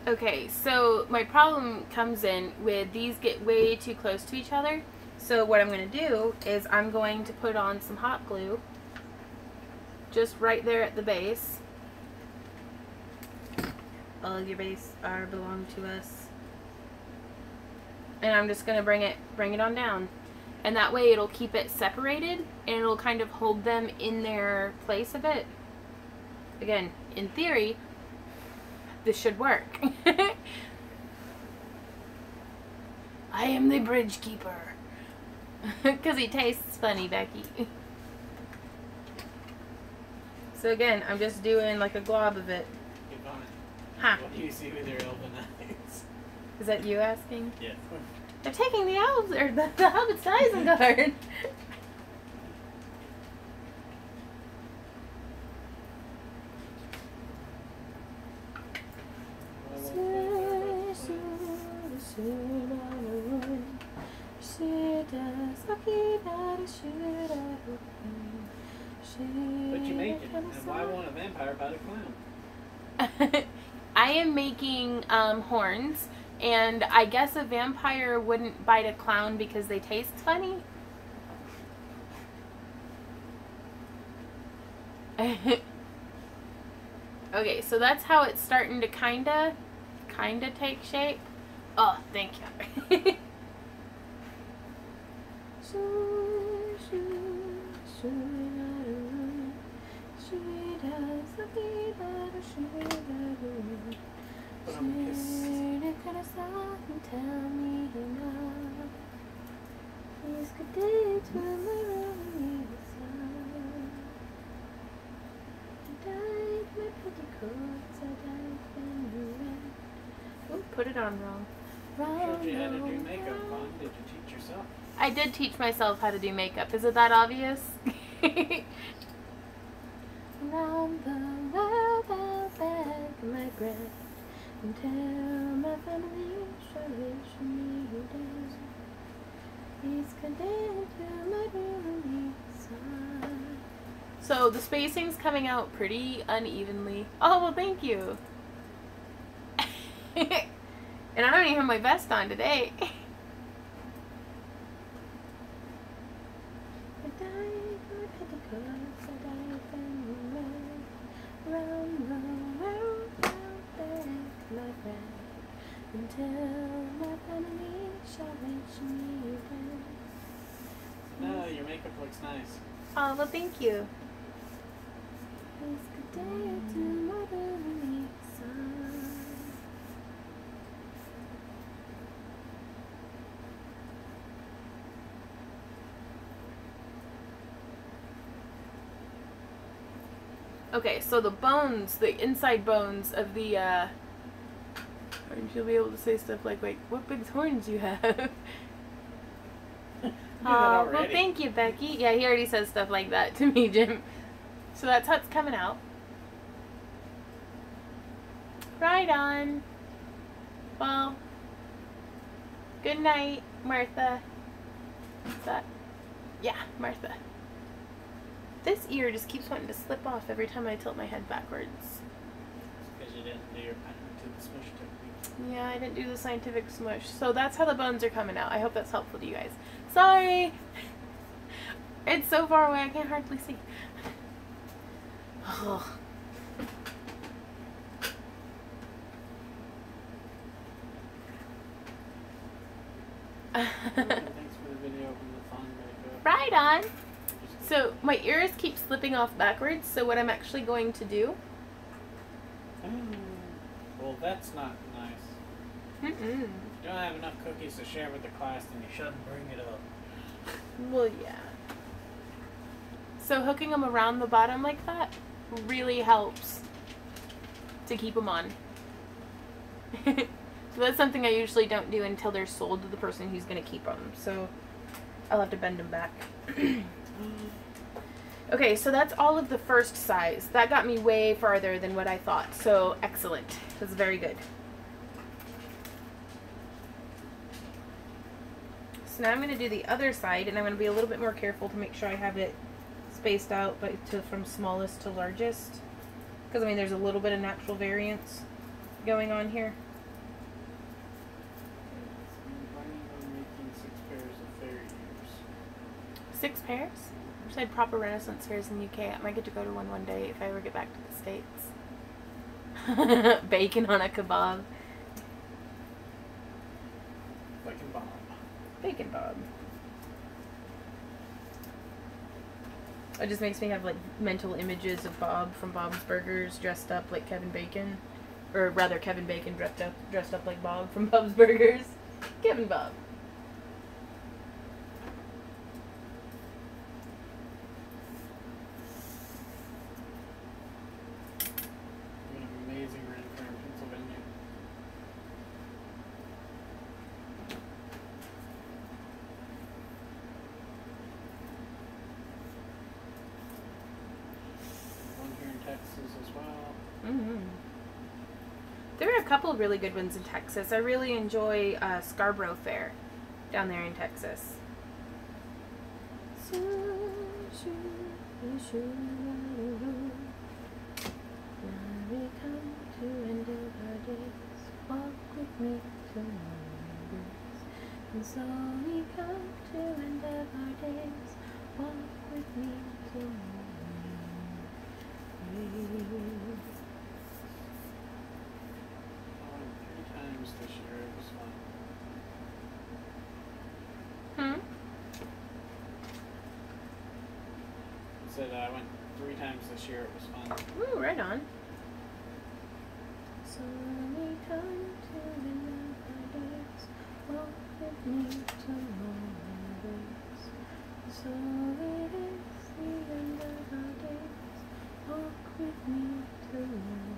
Okay, so my problem comes in with these get way too close to each other. So what I'm going to do is I'm going to put on some hot glue just right there at the base. All of your base belong to us. And I'm just going to bring it on down. And that way it'll keep it separated and it'll kind of hold them in their place a bit. Again, in theory, this should work. I am the bridge keeper. Because he tastes funny, Becky. So again, I'm just doing like a glob of it. Huh. What do you see with your elven eyes? Is that you asking? Yes. They're taking the elves, or the hobbits to Isengard. But you make it, and why won't a vampire bite a clown? I am making horns, and I guess a vampire wouldn't bite a clown because they taste funny. Okay, so that's how it's starting to kinda take shape. Oh, thank you. put it on wrong. Showed you how to do makeup, Vaughn. Did you teach yourself? I did teach myself how to do makeup. Is it that obvious? Around the world I'll beg my breath until my family shows me down. He's content to my gloomy side. So the spacing's coming out pretty unevenly. Oh, well, thank you. And I don't even have my vest on today. Until my family shall reach me again. No, your makeup looks nice. Oh, well, thank you. It's good day to my lonely sun. Okay, so the bones, the inside bones of the, you'll be able to say stuff like, wait, what big horns you have? Oh, well, thank you, Becky. Yeah, he already says stuff like that to me, Jim. So that's how it's coming out. Right on. Well, good night, Martha. What's that? Yeah, Martha. This ear just keeps wanting to slip off every time I tilt my head backwards. Because you didn't do your smush technique. Yeah, I didn't do the scientific smush. So that's how the bones are coming out. I hope that's helpful to you guys. Sorry! It's so far away I can't hardly see. Oh. Thanks for the video of the fun makeup. Right on! So my ears keep slipping off backwards, so what I'm actually going to do... Well, that's not nice. Mm-mm. If you don't have enough cookies to share with the class, then you shouldn't bring it up. Well, yeah. So hooking them around the bottom like that really helps to keep them on. So that's something I usually don't do until they're sold to the person who's going to keep them. So I'll have to bend them back. Okay, so that's all of the first size. That got me way farther than what I thought. So excellent. That's very good. So now I'm going to do the other side, and I'm going to be a little bit more careful to make sure I have it spaced out, but from smallest to largest. Because, I mean, there's a little bit of natural variance going on here. I'm planning on making 6 pairs of fairy ears. 6 pairs? I wish I had proper Renaissance fairs in the UK. I might get to go to one day if I ever get back to the States. Bacon on a kebab. Bacon Bob. Bacon Bob. It just makes me have like mental images of Bob from Bob's Burgers dressed up like Kevin Bacon. Or rather Kevin Bacon dressed up like Bob from Bob's Burgers. Kevin Bob. You have an amazing renter in Pennsylvania. One here in Texas as well. Mm-hmm. There are a couple of really good ones in Texas. I really enjoy Scarborough Fair down there in Texas. So, now we come to end of our days. Walk with me to mornings. And so we come to end of our days. Walk with me to mornings. 3 times this year. It was fun. Hmm? I said I went 3 times this year. It was fun. Ooh, right on. So we come to the end of our days. Walk with me to mornings. So it is the end of our days. Walk with me to mornings.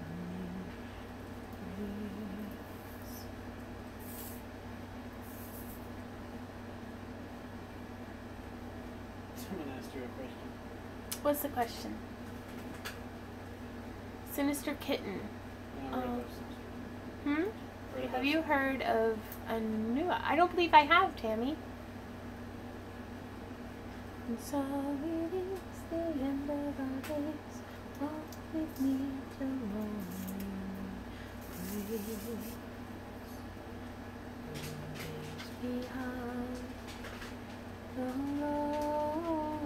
question. What's the question? Sinister Kitten. Yeah, I read those. Hmm? Read Have those. you heard of a new... I don't believe I have, Tammy. And so it is the end of our days. Walk with me till morning. Grace. Behind the road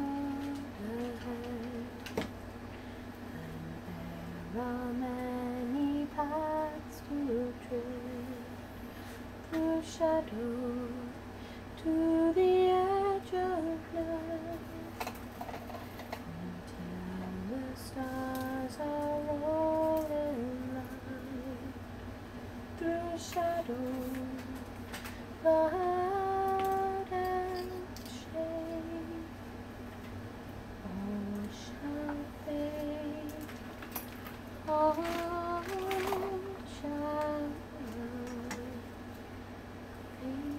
ahead, and there are many paths to tread, through shadow to the edge of night, until the stars are rolling light, through shadow, light and shade, all shall fade, all shall fade.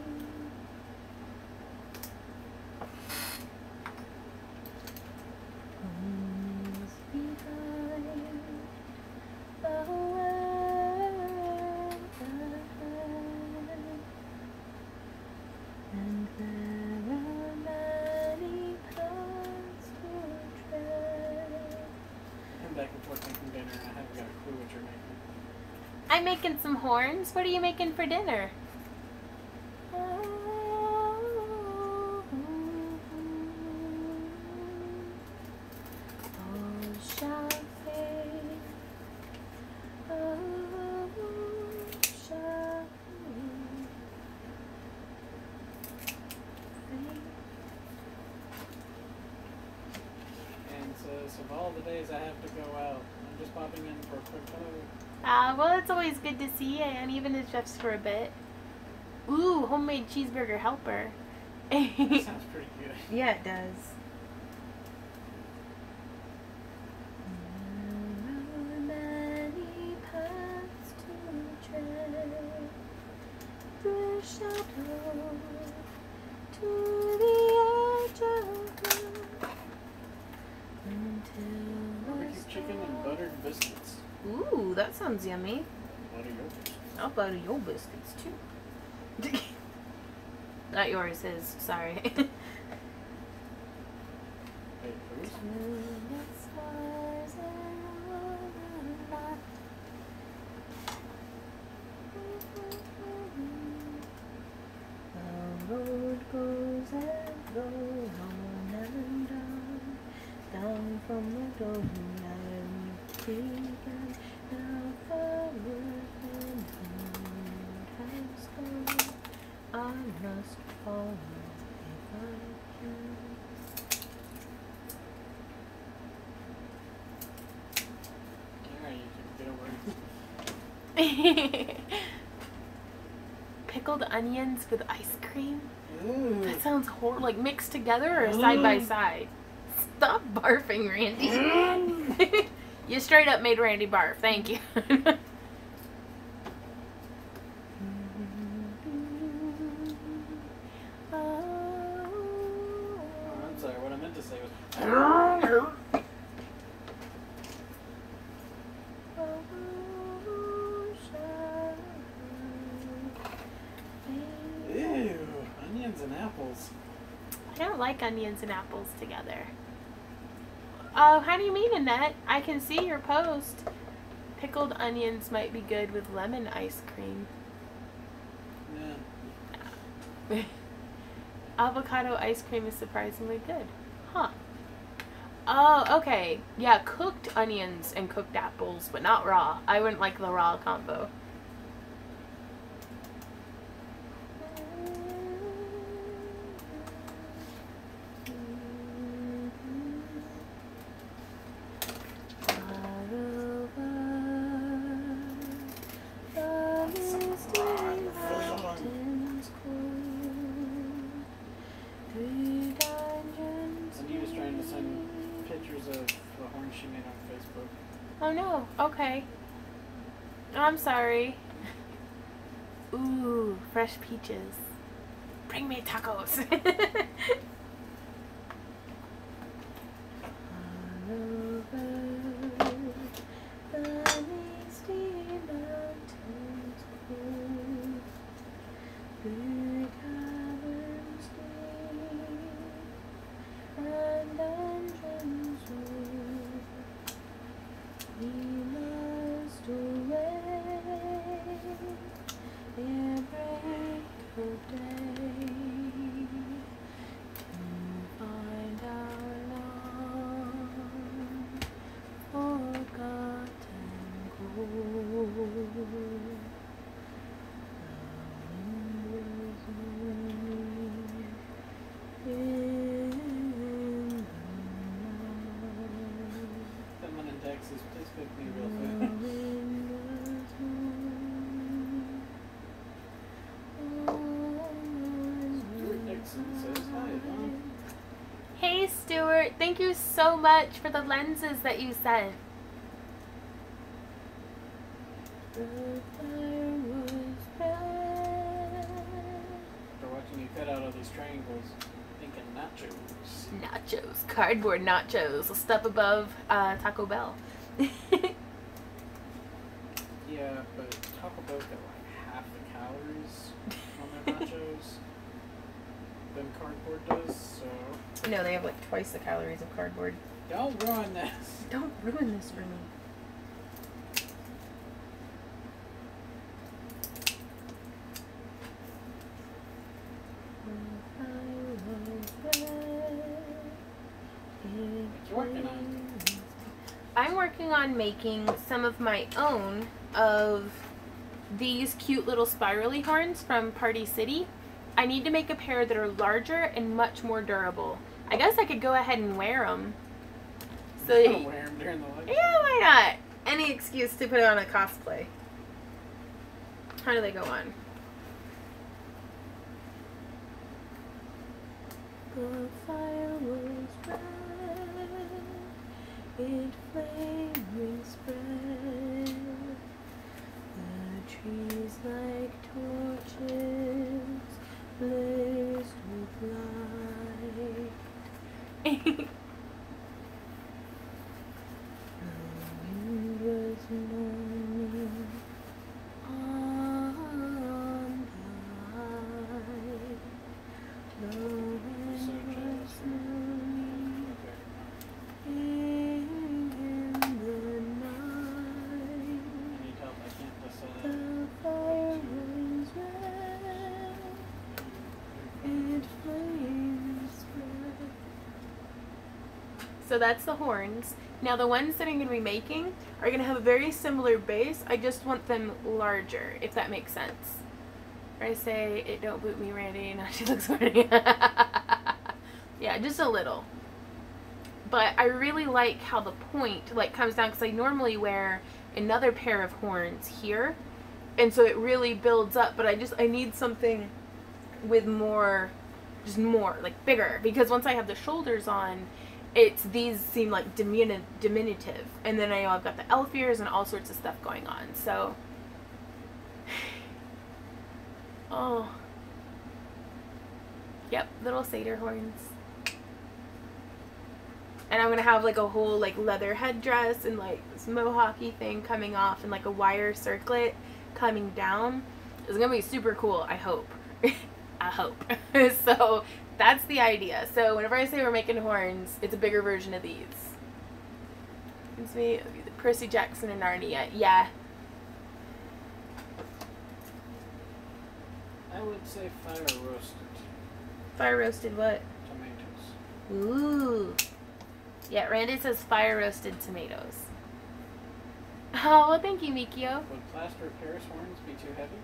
Home is behind the world ahead, and there are many paths to tread. I'm back and forth making dinner, and I haven't got a clue what you're making. I'm making some horns. What are you making for dinner? All shall fade. All shall fade. And says, of all the days I have to go out, I'm just popping in for a quick hello. Well, it's always good to see you, and even if just for a bit. Ooh, homemade cheeseburger helper. That sounds pretty good. Yeah, it does. There are many paths to tread, through shadow to the edge of night, until the Barbecue chicken and buttered biscuits. Ooh, that sounds yummy. Butter your biscuits. I'll butter your biscuits too. Not yours, his. Sorry. Hey, who's? The road goes and goes on and on, down from the door I began. Now forward and home has gone. I must follow if I can. Alright, you can get over it. Pickled onions with ice cream? Ooh. That sounds horrible. Like mixed together or side by side? Stop barfing, Randy. You straight up made Randy barf. Thank you. Oh, I'm sorry, what I meant to say was. Ew, onions and apples. I don't like onions and apples together. How do you mean, Annette? I can see your post. Pickled onions might be good with lemon ice cream. Yeah. Avocado ice cream is surprisingly good. Huh. Oh, okay. Yeah, cooked onions and cooked apples, but not raw. I wouldn't like the raw combo. Anita's trying to send pictures of the horn she made on Facebook. Oh no, okay. I'm sorry. Ooh, fresh peaches. Bring me tacos. Alexis, please pick me real fast. Stuart Dixon says hi, Mom. Hey Stuart, thank you so much for the lenses that you sent. After watching you cut out all these triangles, thinking nachos. Nachos, cardboard nachos, a step above Taco Bell. Yeah, but Taco Bell got like half the calories on their nachos than cardboard does, so... No, they have like twice the calories of cardboard. Don't ruin this! Don't ruin this for me. What you working on? I'm working on making some of my own of these cute little spirally horns from Party City. I need to make a pair that are larger and much more durable. I guess I could go ahead and wear them. So Wear them during the lecture. yeah, why not? Any excuse to put it on a cosplay. How do they go on? The fire was red, it flaming spread. The trees like torches blazed with light. The wind was moaning on the high. The wind So was jealous. moaning Okay. in the night. I need help. I can't decide. The fire was red, it flamed spread. So that's the horns. Now the ones that I'm going to be making are going to have a very similar base. I just want them larger, if that makes sense. Or I say, it don't boot me, Randy. Now she looks funny. Yeah, just a little. But I really like how the point like comes down, because I normally wear another pair of horns here, and so it really builds up. But I need something with more, just more like bigger, because once I have the shoulders on, these seem like diminutive, and then I know I've got the elf ears and all sorts of stuff going on. So oh yep, little satyr horns. And I'm gonna have like a whole like leather headdress and like this mohawky thing coming off and like a wire circlet coming down. It's gonna be super cool, I hope. I hope. So that's the idea. So whenever I say we're making horns, it's a bigger version of these. It's me, the Percy Jackson and Narnia. Yeah. I would say fire roasted Fire roasted what? tomatoes. Ooh. Yeah, Randy says fire roasted tomatoes. Oh, well, thank you, Mikio. Would plaster of Paris horns be too heavy?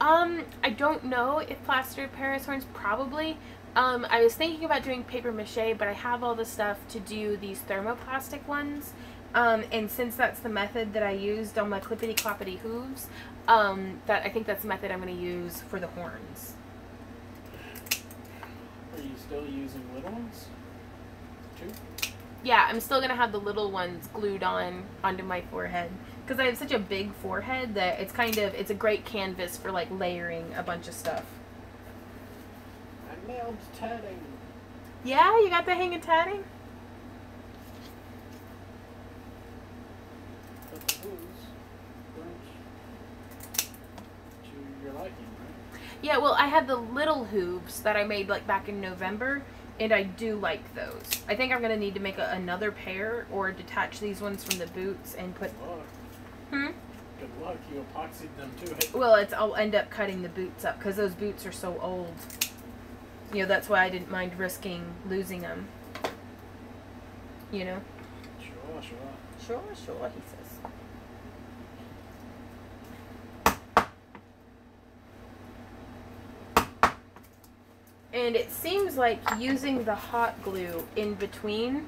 I don't know if plastered Paris horns, probably. I was thinking about doing paper mache, but I have all the stuff to do these thermoplastic ones. And since that's the method that I used on my clippity cloppity hooves, I think that's the method I'm going to use for the horns. Are you still using little ones? Two? Yeah, I'm still going to have the little ones glued onto my forehead, because I have such a big forehead that it's a great canvas for like layering a bunch of stuff. I nailed tatting. Yeah, you got the hang of tatting? But the hooves weren't to your liking, right? Yeah, well, I had the little hooves that I made like back in November, and I do like those. I think I'm going to need to make another pair, or detach these ones from the boots and put... Good luck. Hmm? Good luck, you epoxied them to it. Well, I'll end up cutting the boots up, because those boots are so old. You know, that's why I didn't mind risking losing them. You know? Sure, sure. Sure, he says. And it seems like using the hot glue in between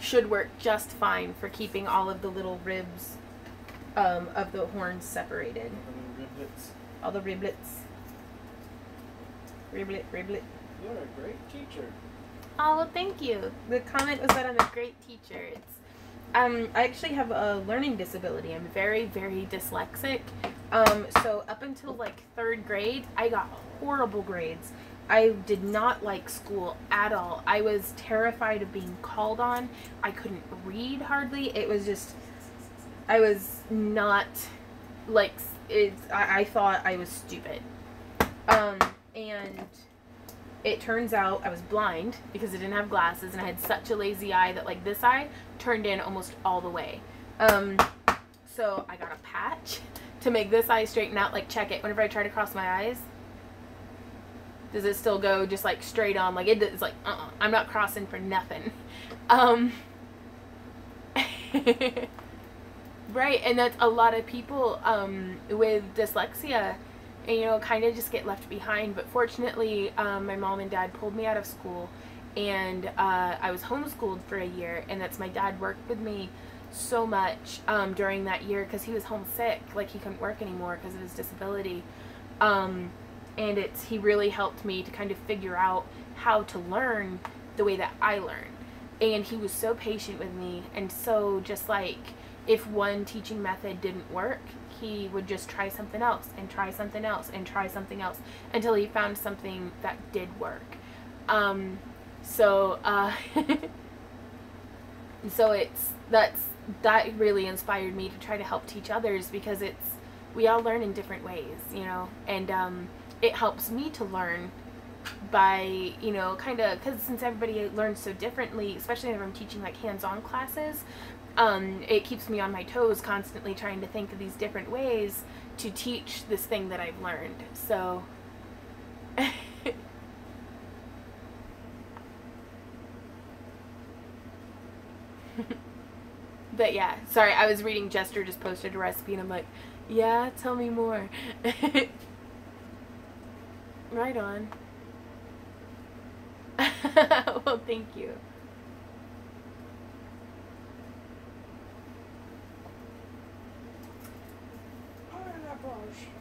should work just fine for keeping all of the little ribs of the horns separated. All the riblets. Riblet. You're a great teacher. Oh, well, thank you. The comment was that I'm a great teacher. It's, I actually have a learning disability. I'm very, very dyslexic. So up until like 3rd grade, I got horrible grades. I did not like school at all. I was terrified of being called on. I couldn't read hardly. It was just, I was not, like, I thought I was stupid. And it turns out I was blind because I didn't have glasses, and I had such a lazy eye that, like, this eye turned in almost all the way. So I got a patch to make this eye straighten out, like, check it. Whenever I try to cross my eyes, does it still go just, like, straight on? Like, it's like, I'm not crossing for nothing. Right, and that's a lot of people with dyslexia, and, you know, kind of just get left behind. But fortunately, my mom and dad pulled me out of school, and I was homeschooled for a year, and that's, my dad worked with me so much during that year because he was homesick. Like, he couldn't work anymore because of his disability. And he really helped me to kind of figure out how to learn the way that I learn. And he was so patient with me, and so just like, if one teaching method didn't work, he would just try something else and try something else and try something else until he found something that did work. So that really inspired me to try to help teach others, because we all learn in different ways, you know, and it helps me to learn by, you know, kind of, because since everybody learns so differently, especially if I'm teaching like hands-on classes, it keeps me on my toes, constantly trying to think of these different ways to teach this thing that I've learned. So but yeah, sorry, I was reading Jester just posted a recipe, and I'm like, yeah, tell me more. Right on. Well, thank you.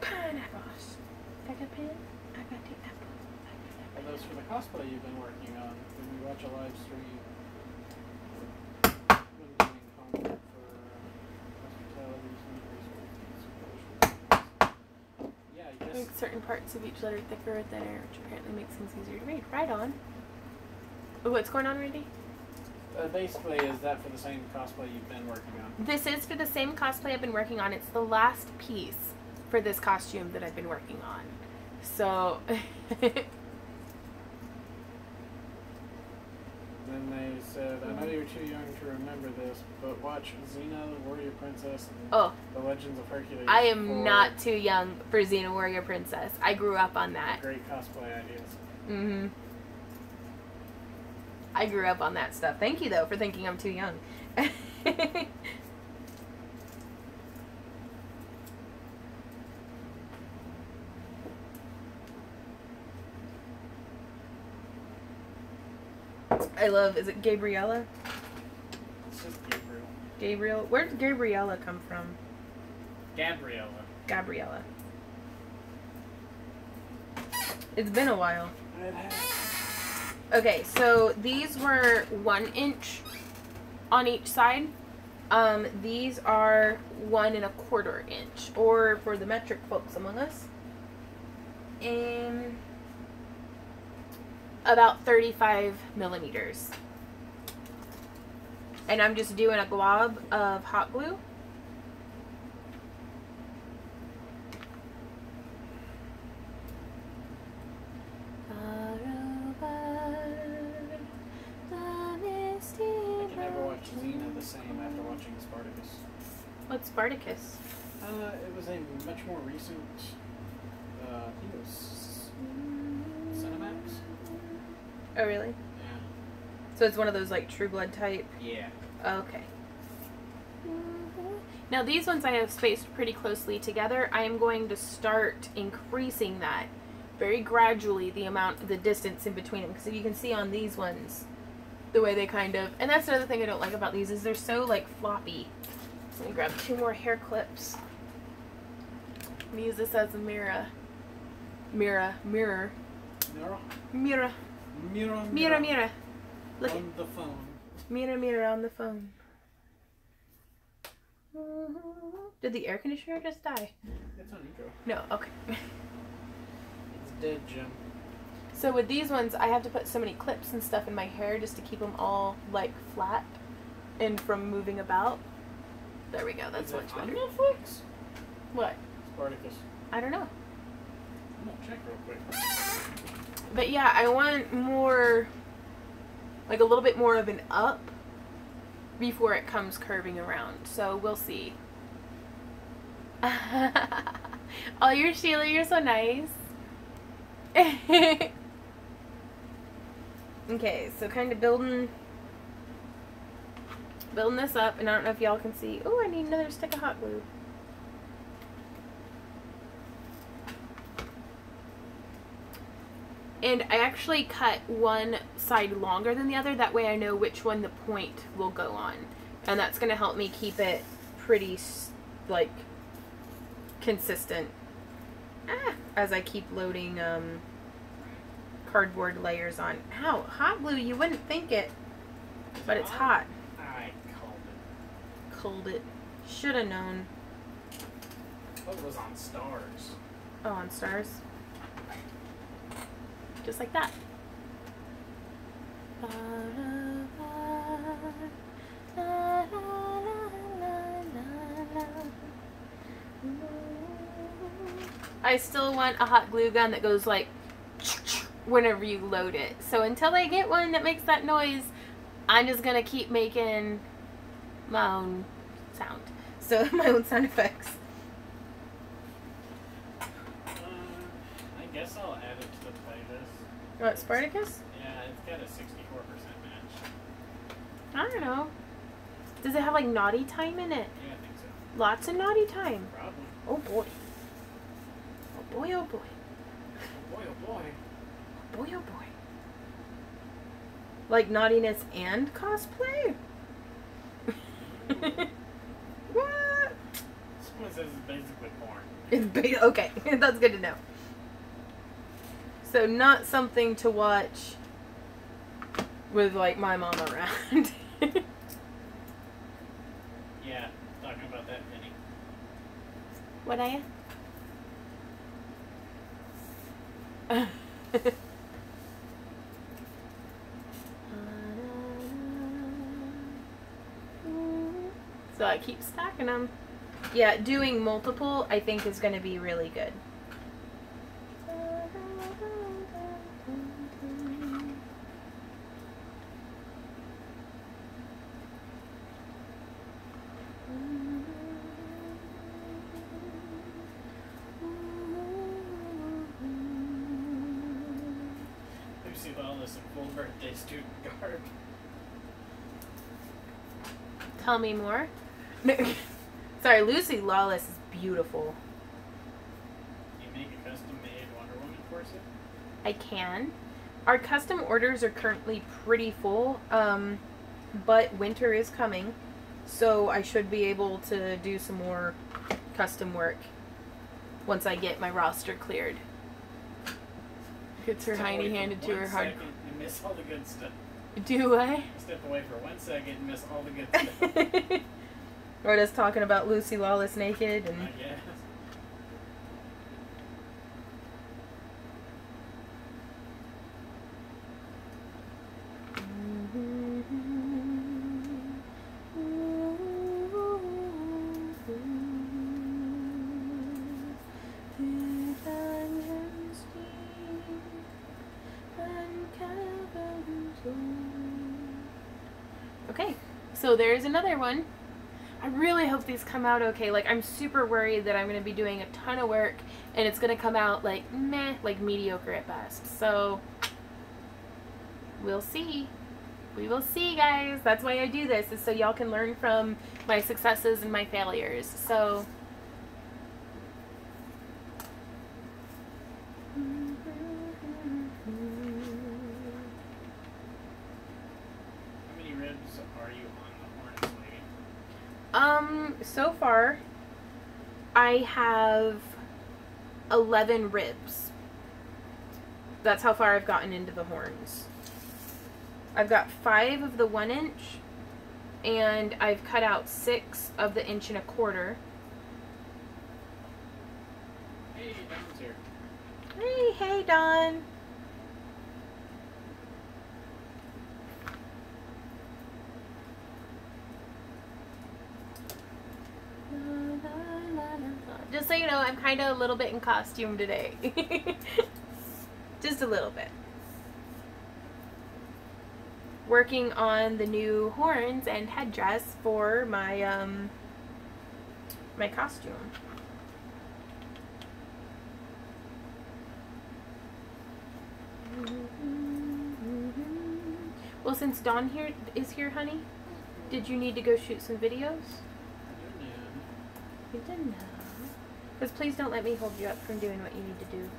Pineapples. I got pen. I got the apple. And those for the cosplay you've been working on. When you watch a live stream, when doing content for hospitalities, yeah, you just Make certain parts of each letter thicker or thinner, which apparently makes things easier to read. Right on. Oh, what's going on, Randy? basically, is that for the same cosplay you've been working on? This is for the same cosplay I've been working on. It's the last piece for this costume that I've been working on. So Then they said, I know you're too young to remember this, but watch Xena, the Warrior Princess, and The Legends of Hercules. I am not too young for Xena Warrior Princess. I grew up on that. Great cosplay ideas. Mm-hmm. I grew up on that stuff. Thank you, though, for thinking I'm too young. I love, is it Gabriella? It's just Gabriel. Gabriel? Where did Gabriella come from? Gabriella. Gabriella. It's been a while. It has. Okay, so these were 1 inch on each side. These are 1 1/4 inch, or for the metric folks among us, about 35 millimeters. And I'm just doing a glob of hot glue. Xena the same after watching Spartacus. What's Spartacus? It was a much more recent, I think it was Cinemax. Oh, really? Yeah. So it's one of those like True Blood type? Yeah. Okay. Now these ones I have spaced pretty closely together. I am going to start increasing that very gradually, the distance in between them. Because if you can see on these ones, the way they kind of, and that's another thing I don't like about these is they're so like floppy. Let me grab 2 more hair clips. I'm gonna use this as a mirror. Mirror. Mirror. Mirror. Mirror. Mirror, mirror. Look on the phone. Mirror, mirror on the phone. Did the air conditioner just die? It's on eco. No, okay. It's dead, Jim. So with these ones, I have to put so many clips and stuff in my hair just to keep them all like flat and from moving about. There we go. That's much better. Netflix? What? Spartacus. I don't know. I'm gonna check real quick. But yeah, I want more, like a little bit more of an up before it comes curving around. So we'll see. Oh, you're Sheila. You're so nice. Okay, so kind of building this up, and I don't know if y'all can see. Oh, I need another stick of hot glue. And I actually cut one side longer than the other. That way I know which one the point will go on. And that's going to help me keep it pretty, like, consistent. As I keep loading cardboard layers on. Ow, hot glue, you wouldn't think it. But it's hot. I called Cold it. Should have known. Oh, it was on stars. Oh, on stars. Just like that. I still want a hot glue gun that goes like whenever you load it. So until I get one that makes that noise, I'm just gonna keep making my own sound. So my own sound effects. I guess I'll add it to the playlist. What, Spartacus? Yeah, it's got a 64% match. I don't know. Does it have like naughty time in it? Yeah, I think so. Lots of naughty time. Probably. Oh boy. Oh boy, oh boy. Oh boy, oh boy. Oh boy, oh boy. Like naughtiness and cosplay? What? Someone says it's basically porn. It's okay, that's good to know. So not something to watch with like my mom around. Yeah, talking about that, Vinny. What I? So I keep stacking them. Yeah, doing multiple I think is going to be really good. Lucy Lawless in full birthday student garb. Tell me more. Sorry, Lucy Lawless is beautiful. You make a custom-made Wonder Woman corset? I can. Our custom orders are currently pretty full, but winter is coming, so I should be able to do some more custom work once I get my roster cleared. Gets her hiney handed to her hard. And miss all the good stuff. Do I? Step away for 1 second and miss all the good stuff. Or just talking about Lucy Lawless naked and. I guess. Okay, so there's another one. I really hope these come out okay. Like, I'm super worried that I'm going to be doing a ton of work and it's going to come out like meh, like mediocre at best. So we'll see. We will see, guys. That's why I do this, is so y'all can learn from my successes and my failures. So So far, I have 11 ribs. That's how far I've gotten into the horns. I've got 5 of the 1 inch, and I've cut out 6 of the 1 1/4 inch. Hey, Don's here. Hey, Don. Just so you know, I'm kind of a little bit in costume today. Just a little bit. Working on the new horns and headdress for my my costume. Well, since Dawn is here, honey, did you need to go shoot some videos? You didn't know. Because please don't let me hold you up from doing what you need to do.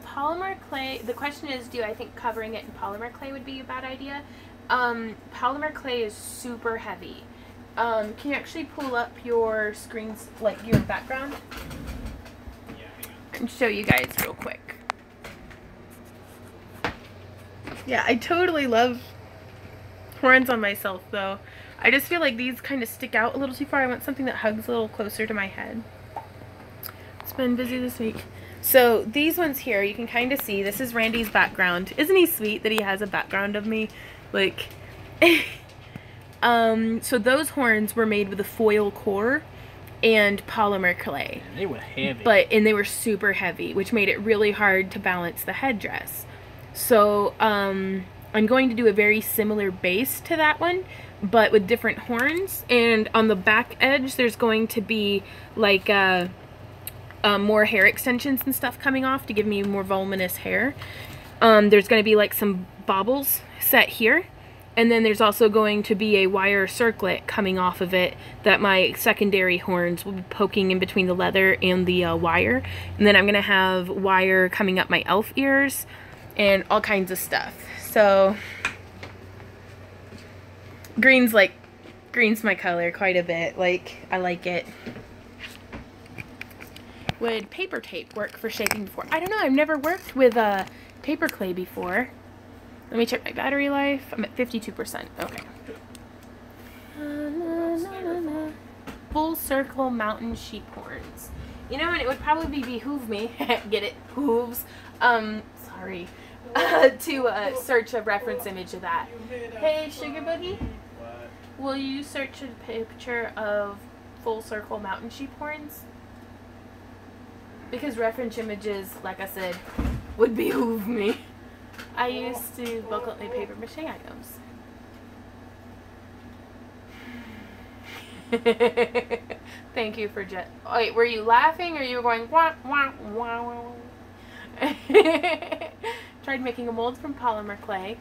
Polymer clay, the question is, do I think covering it in polymer clay would be a bad idea? Polymer clay is super heavy. Can you actually pull up your screens, like your background? Yeah, And show you guys real quick. Yeah, I totally love horns on myself though. I just feel like these kind of stick out a little too far. I want something that hugs a little closer to my head. It's been busy this week. So these ones here, you can kind of see, this is Randy's background. Isn't he sweet that he has a background of me? Like, so those horns were made with a foil core and polymer clay. Man, they were heavy. And they were super heavy, which made it really hard to balance the headdress. So, I'm going to do a very similar base to that one, but with different horns. And on the back edge, there's going to be like more hair extensions and stuff coming off to give me more voluminous hair. There's going to be like some baubles set here, and then there's also going to be a wire circlet coming off of it that my secondary horns will be poking in between the leather and the wire. And then I'm going to have wire coming up my elf ears and all kinds of stuff. So green's my color quite a bit. Like, I like it. Would paper tape work for shaping before? I don't know. I've never worked with paper clay before. Let me check my battery life. I'm at 52%. Okay. Full circle mountain sheep horns. You know, and it would probably behoove me, get it, hooves, sorry, to search a reference image of that. Hey, Sugar Boogie, will you search a picture of full circle mountain sheep horns? Because reference images, like I said, would behoove me. I used to bulk up my paper mache items. Thank you for oh, wait, were you laughing or you were going wah wah wah wah? Tried making a mold from polymer clay.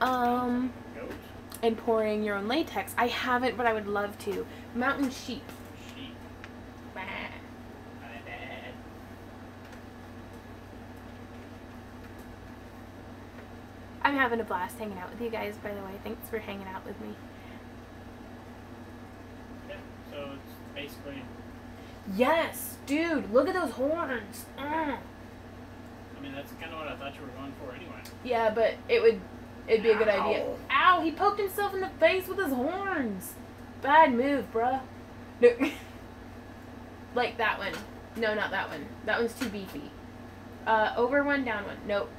And pouring your own latex. I haven't, but I would love to. Mountain sheep. I'm having a blast hanging out with you guys, by the way. Thanks for hanging out with me. Yeah, so it's basically... Yes! Dude, look at those horns! I mean, that's kind of what I thought you were going for anyway. Yeah, but it'd be a good idea. Ow! He poked himself in the face with his horns! Bad move, bruh. No. Like that one. No, not that one. That one's too beefy. Over one, down one. Nope.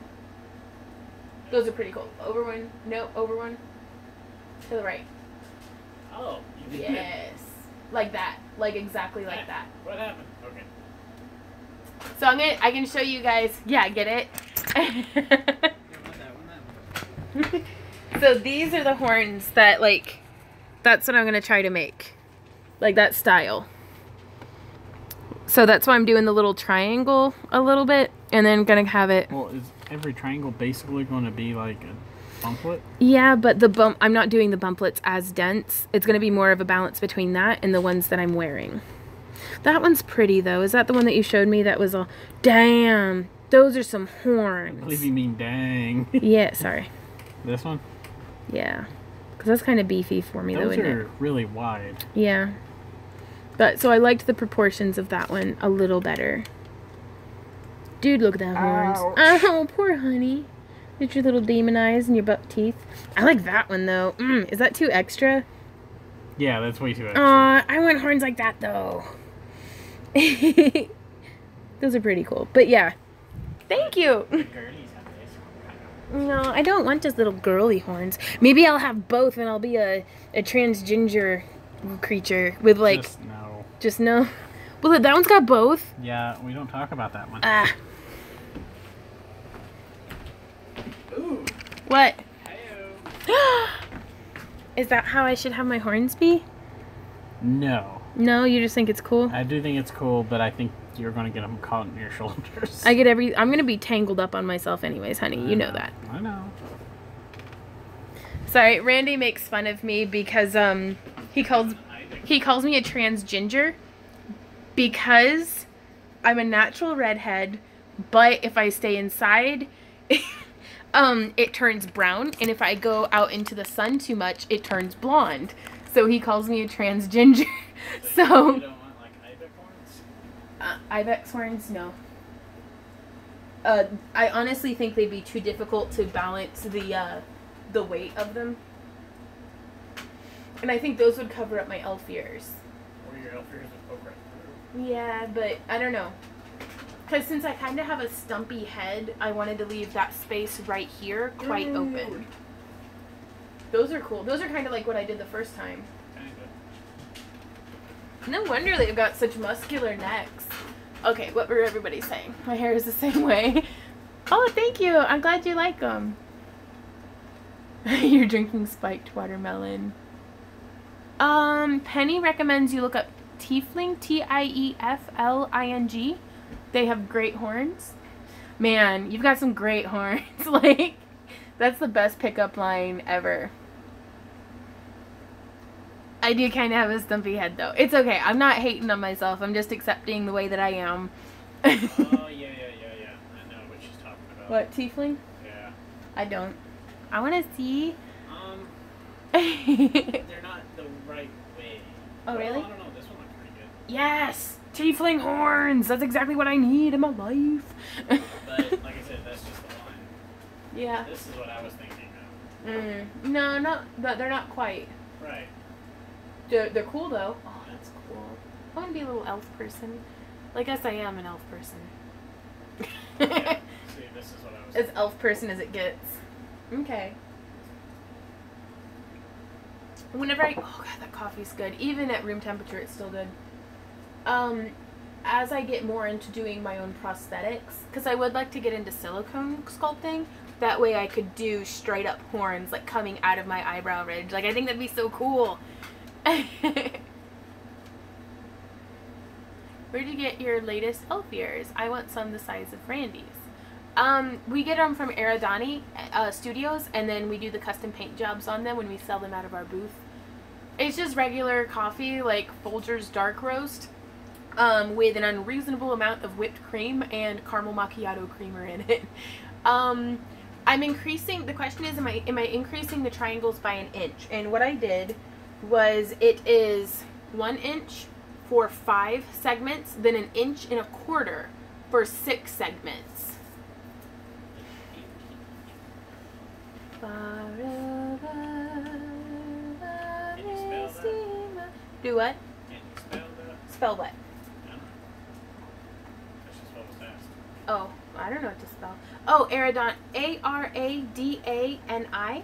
Those are pretty cool. Over one. Nope. Over one. To the right. Oh. You did. Yes. Like that. Like exactly like that. What happened? Okay. So I can show you guys. Yeah, get it? So these are the horns that, like, that's what I'm going to try to make. Like that style. So that's why I'm doing the little triangle a little bit, and then gonna have it. Well, is every triangle basically going to be like a bumplet? Yeah, but I'm not doing the bumplets as dense. It's gonna be more of a balance between that and the ones that I'm wearing. That one's pretty though. Is that the one that you showed me that was all, damn, those are some horns. I believe you mean dang. Yeah, sorry. This one? Yeah. Because that's kind of beefy for me though, Those isn't are it? really wide. Yeah. But, so I liked the proportions of that one a little better. Dude, look at that horns. Ouch. Oh, poor honey. Get your little demon eyes and your buck teeth. I like that one though. Is that too extra? Yeah, that's way too extra. Aw, I want horns like that though. Those are pretty cool. But yeah. Thank you. No, I don't want just little girly horns. Maybe I'll have both and I'll be a transgender creature with like... Just no. Just no? Well, that one's got both. Yeah, we don't talk about that one. Ah. Ooh. What? Hello. Is that how I should have my horns be? No. No, you just think it's cool? I do think it's cool, but I think you're going to get them caught in your shoulders. I'm going to be tangled up on myself anyways, honey. You know that. I know. Sorry, Randy makes fun of me because he calls me a transginger because I'm a natural redhead, but if I stay inside, it turns brown, and if I go out into the sun too much, it turns blonde. So he calls me a transginger. So you don't want like ibex horns? Ibex horns, no. I honestly think they'd be too difficult to balance the weight of them. And I think those would cover up my elf ears. Or your elf ears would poke right through. Yeah, but I don't know. Because since I kind of have a stumpy head, I wanted to leave that space right here quite open. Those are cool. Those are kind of like what I did the first time. No wonder they've got such muscular necks. Okay, what were everybody saying? My hair is the same way. Oh, thank you. I'm glad you like them. You're drinking spiked watermelon. Penny recommends you look up Tiefling, Tiefling. They have great horns. Man, you've got some great horns. Like, that's the best pickup line ever. I do kind of have a stumpy head, though. It's okay. I'm not hating on myself. I'm just accepting the way that I am. Oh, yeah. I know what she's talking about. What, Tiefling? Yeah. I don't. I want to see. They're not the right way. Oh, really? Well, I don't know. This one looks pretty good. Yes! Tiefling horns! That's exactly what I need in my life. But, like I said, that's just the line. Yeah. This is what I was thinking of. No, they're not quite. Right. They're cool, though. Oh, that's cool. I want to be a little elf person. Well, I guess I am an elf person. Yeah. See, this is what I was As elf person as it gets. Okay. Whenever oh god, that coffee's good. Even at room temperature, it's still good. As I get more into doing my own prosthetics, because I would like to get into silicone sculpting, that way I could do straight up horns, like coming out of my eyebrow ridge. Like, I think that'd be so cool. Where'd you get your latest elf ears? I want some the size of Randy's. We get them from Aradani Studios, and then we do the custom paint jobs on them when we sell them out of our booth. It's just regular coffee, like Folgers Dark Roast, with an unreasonable amount of whipped cream and caramel macchiato creamer in it. I'm increasing, the question is, am I increasing the triangles by an inch? And what I did was, it is 1 inch for 5 segments, then 1 1/4 inches for 6 segments. Do what? Can you spell that? Spell what? No. That's just what was asked. Oh, I don't know what to spell. Oh, Aradani. Aradani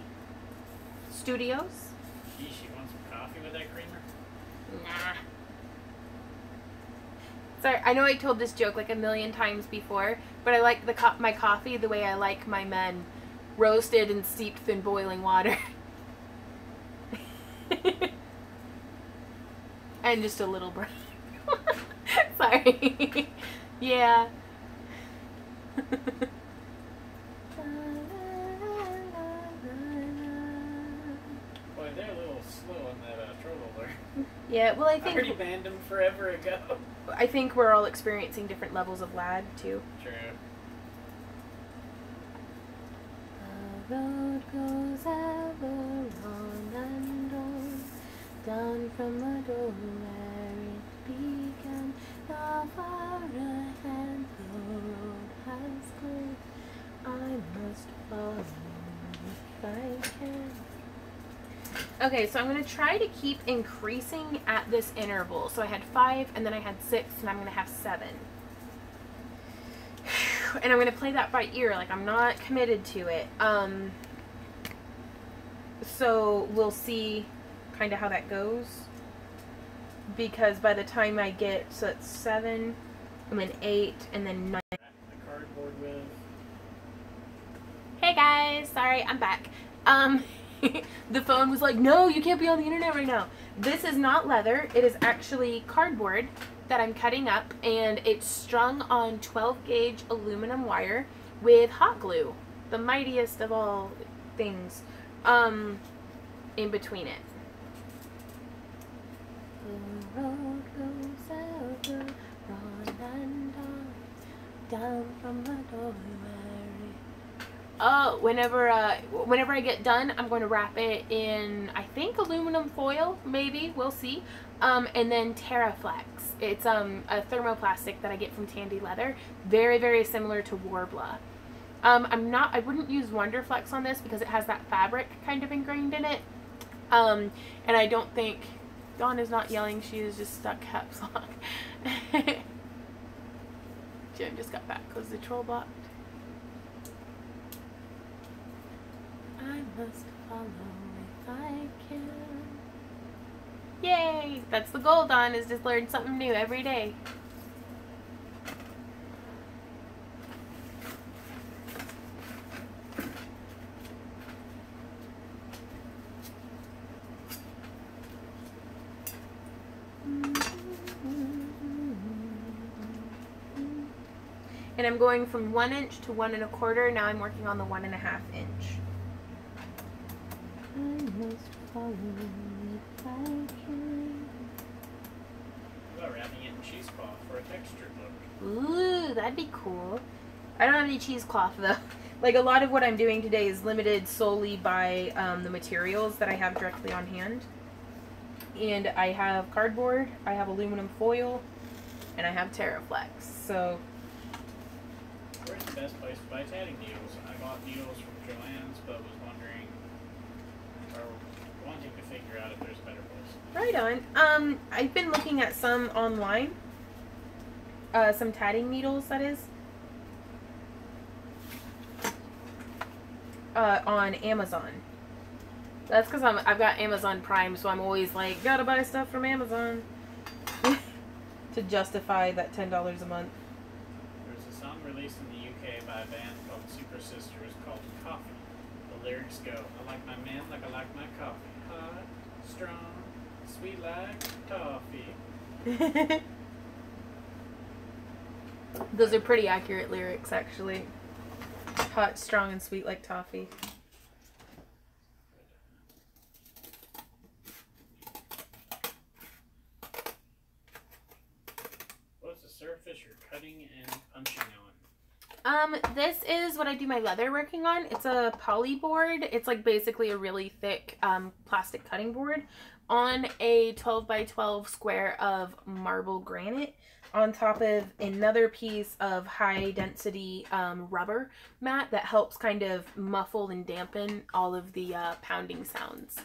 Studios. Gee, she wants some coffee with that creamer? Nah. Sorry, I know I told this joke like 1,000,000 times before, but I like my coffee the way I like my men. Roasted and steeped in boiling water. And just a little brown. Sorry. Yeah. Boy, they're a little slow on that troll alert. Yeah, well, I I think already banned them forever ago. we're all experiencing different levels of lag too. True. The road goes ever on and on, down from the door where it began. Now far ahead the road has gone. I must follow if I can. Okay, so I'm going to try to keep increasing at this interval. So I had 5, and then I had 6, and I'm going to have 7. And I'm going to play that by ear, like I'm not committed to it. So we'll see kind of how that goes. Because by the time I get, so it's 7, and then 8, and then 9. The cardboard with. Hey guys, sorry, I'm back. The phone was like, no, you can't be on the internet right now. This is not leather. It is actually cardboard that I'm cutting up, and it's strung on 12 gauge aluminum wire with hot glue, the mightiest of all things, in between it. The road goes ever on and on, down from the door. Oh, whenever I get done, I'm going to wrap it in, I think, aluminum foil, maybe, we'll see. And then Terraflex. It's a thermoplastic that I get from Tandy Leather. Very, very similar to Warbler. I wouldn't use Wonderflex on this because it has that fabric kind of ingrained in it. And I don't think, Dawn is not yelling, she is just stuck caps lock. Jim just got back because the troll blocked. I must follow if I can. Yay! That's the goal, Dawn, is just learn something new every day. And I'm going from 1 inch to 1 1/4. Now I'm working on the 1 1/2 inch. I must follow if I can. What about wrapping it in cheesecloth for a textured look? Ooh, that'd be cool. I don't have any cheesecloth though. Like a lot of what I'm doing today is limited solely by the materials that I have directly on hand. And I have cardboard, I have aluminum foil, and I have Terraflex. So. Where's the best place to buy tatting needles? I bought needles from Joann's, but was wondering, or wanting to figure out if there's a better place. Right on. I've been looking at some online. Some tatting needles, that is. On Amazon. That's because I've got Amazon Prime, so I'm always like, gotta buy stuff from Amazon. To justify that $10 a month. There's a song released in the UK by a band called Super Sisters called Coffee. The lyrics go, I like my man like I like my coffee. Hot, strong, sweet like toffee. Those are pretty accurate lyrics, actually. Hot, strong, and sweet like toffee. What's the surface you're cutting and punching on? This is what I do my leather working on. It's a poly board. It's like basically a really thick plastic cutting board on a 12 by 12 square of marble granite on top of another piece of high density rubber mat that helps kind of muffle and dampen all of the pounding sounds.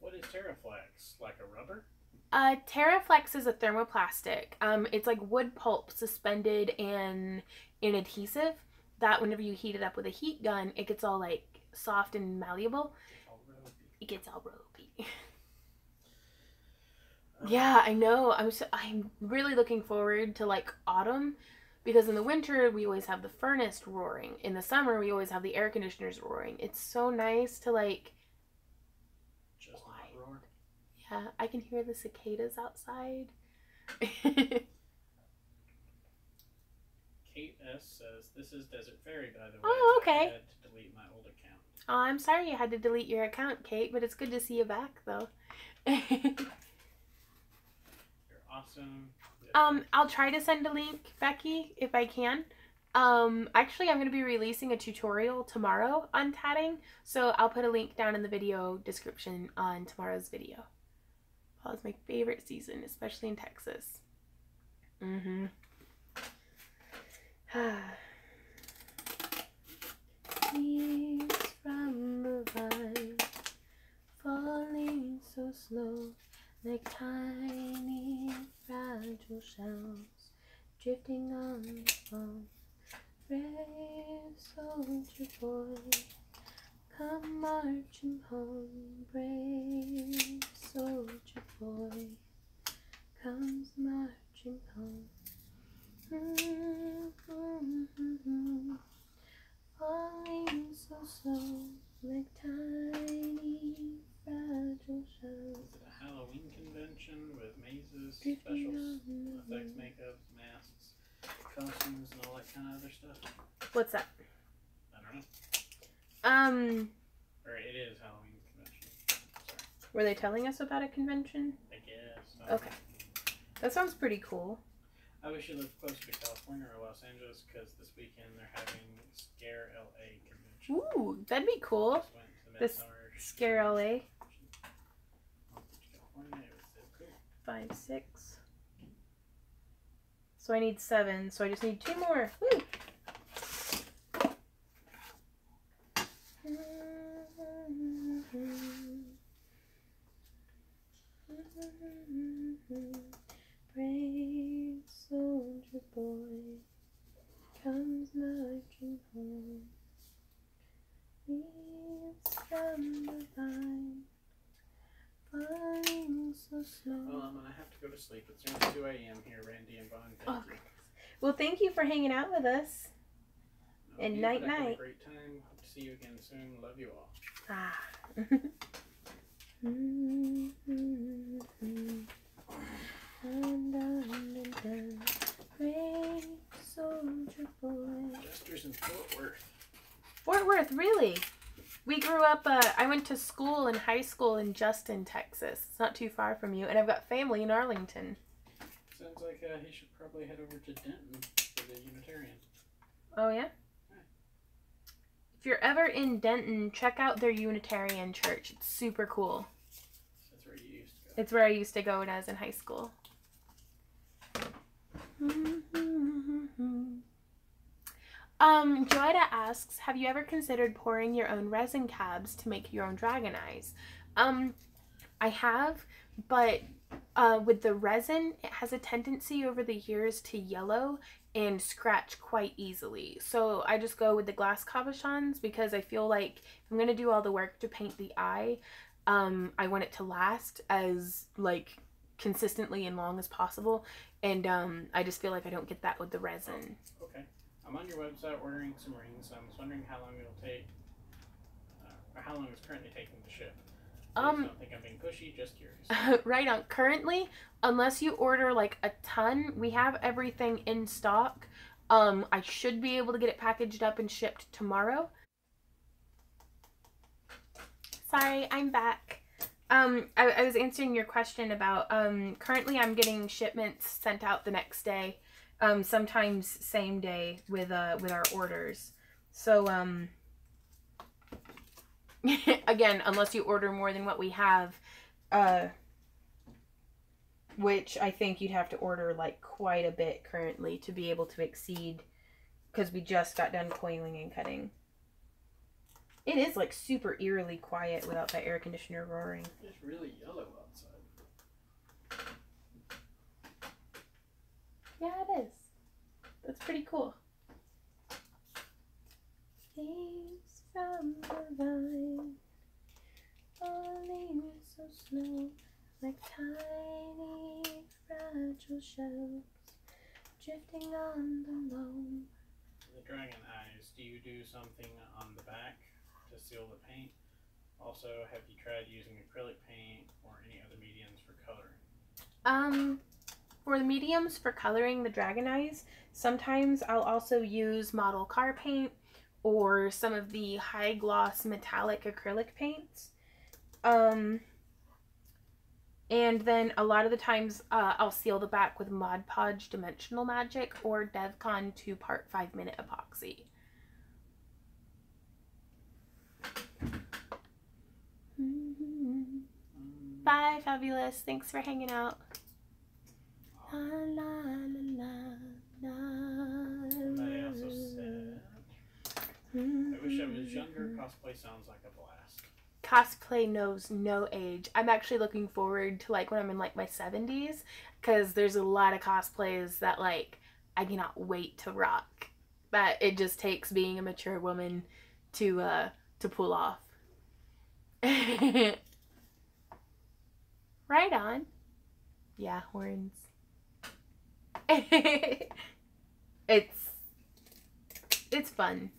What is Terraflex? Like a rubber? Terraflex is a thermoplastic. It's like wood pulp suspended in adhesive that whenever you heat it up with a heat gun, it gets all like soft and malleable. It gets all ropey. Yeah, I know. I'm really looking forward to like autumn, because in the winter we always have the furnace roaring. In the summer we always have the air conditioners roaring. It's so nice to like just not roar. Yeah, I can hear the cicadas outside. Kate S says, "This is Desert Fairy, by the way. Oh, okay. I had to delete my old account." Oh, I'm sorry you had to delete your account, Kate, but it's good to see you back, though. You're awesome. I'll try to send a link, Becky, if I can. Actually, I'm going to be releasing a tutorial tomorrow on tatting, so I'll put a link down in the video description on tomorrow's video. Fall is my favorite season, especially in Texas. Leaves from the vine, falling so slow, like tiny fragile shells, drifting on the foam. Brave soldier boy, come marching home. Brave soldier boy comes marching home. Falling so slow, like tiny fragile shells. Is it a Halloween convention with mazes, Drifting special effects, makeup, masks, costumes, and all that kind of other stuff? What's that? I don't know. Or it is Halloween convention. Sorry. Were they telling us about a convention? I guess. Okay. That sounds pretty cool. I wish you lived closer to California or Los Angeles, because this weekend they're having Scare LA convention. Ooh, that'd be cool. Just went to the This Scare LA. California, it was so cool. 5, 6. So I need 7, so I just need 2 more. Woo! Brave soldier boy comes marching home. Leaves from the vine, falling so slow. Well, I'm gonna have to go to sleep. It's nearly 2 a.m. here, Randy and Vaughn. Thank you. Well, thank you for hanging out with us. No, And you, night but I had night. a great time. Hope to see you again soon. Love you all. Ah. Brave soldier boy. Jester's in Fort Worth. Fort Worth, really? We grew up, I went to school in high school in Justin, Texas. It's not too far from you. And I've got family in Arlington. Sounds like he should probably head over to Denton for the Unitarian. Oh, yeah? If you're ever in Denton, check out their Unitarian church. It's super cool. That's where you used to go. It's where I used to go when I was in high school. Joida asks, have you ever considered pouring your own resin cabs to make your own dragon eyes? I have, but with the resin, it has a tendency over the years to yellow and scratch quite easily. So I just go with the glass cabochons because I feel like if I'm going to do all the work to paint the eye, I want it to last as like consistently and long as possible. And I just feel like I don't get that with the resin. Oh, okay. I'm on your website ordering some rings. I was wondering how long it'll take, or how long it's currently taking to ship. Please don't think I'm being pushy, just curious. Right on. Currently, unless you order like a ton, we have everything in stock. I should be able to get it packaged up and shipped tomorrow. Sorry, I'm back. I was answering your question about, currently I'm getting shipments sent out the next day. Sometimes same day with our orders. So, again, unless you order more than what we have, which I think you'd have to order like quite a bit currently to be able to exceed, because we just got done coiling and cutting. It is like super eerily quiet without that air conditioner roaring. It's really yellow outside. Yeah, it is. That's pretty cool. Leaves from the vine, falling so slow, like tiny fragile shells, drifting on the loam. The dragon eyes, do you do something on the back to seal the paint? Also, have you tried using acrylic paint or any other mediums for coloring? For the mediums for coloring the dragon eyes, sometimes I'll also use model car paint or some of the high gloss metallic acrylic paints. And then a lot of the times I'll seal the back with Mod Podge Dimensional Magic or DevCon 2 Part 5 Minute Epoxy. Bye, Fabulous. Thanks for hanging out. La, la, la, la, Somebody also said, I wish I was younger. Cosplay sounds like a blast. Cosplay knows no age. I'm actually looking forward to like when I'm in like my 70s, because there's a lot of cosplays that like I cannot wait to rock. But it just takes being a mature woman to pull off. Right on. Yeah, horns. It's fun.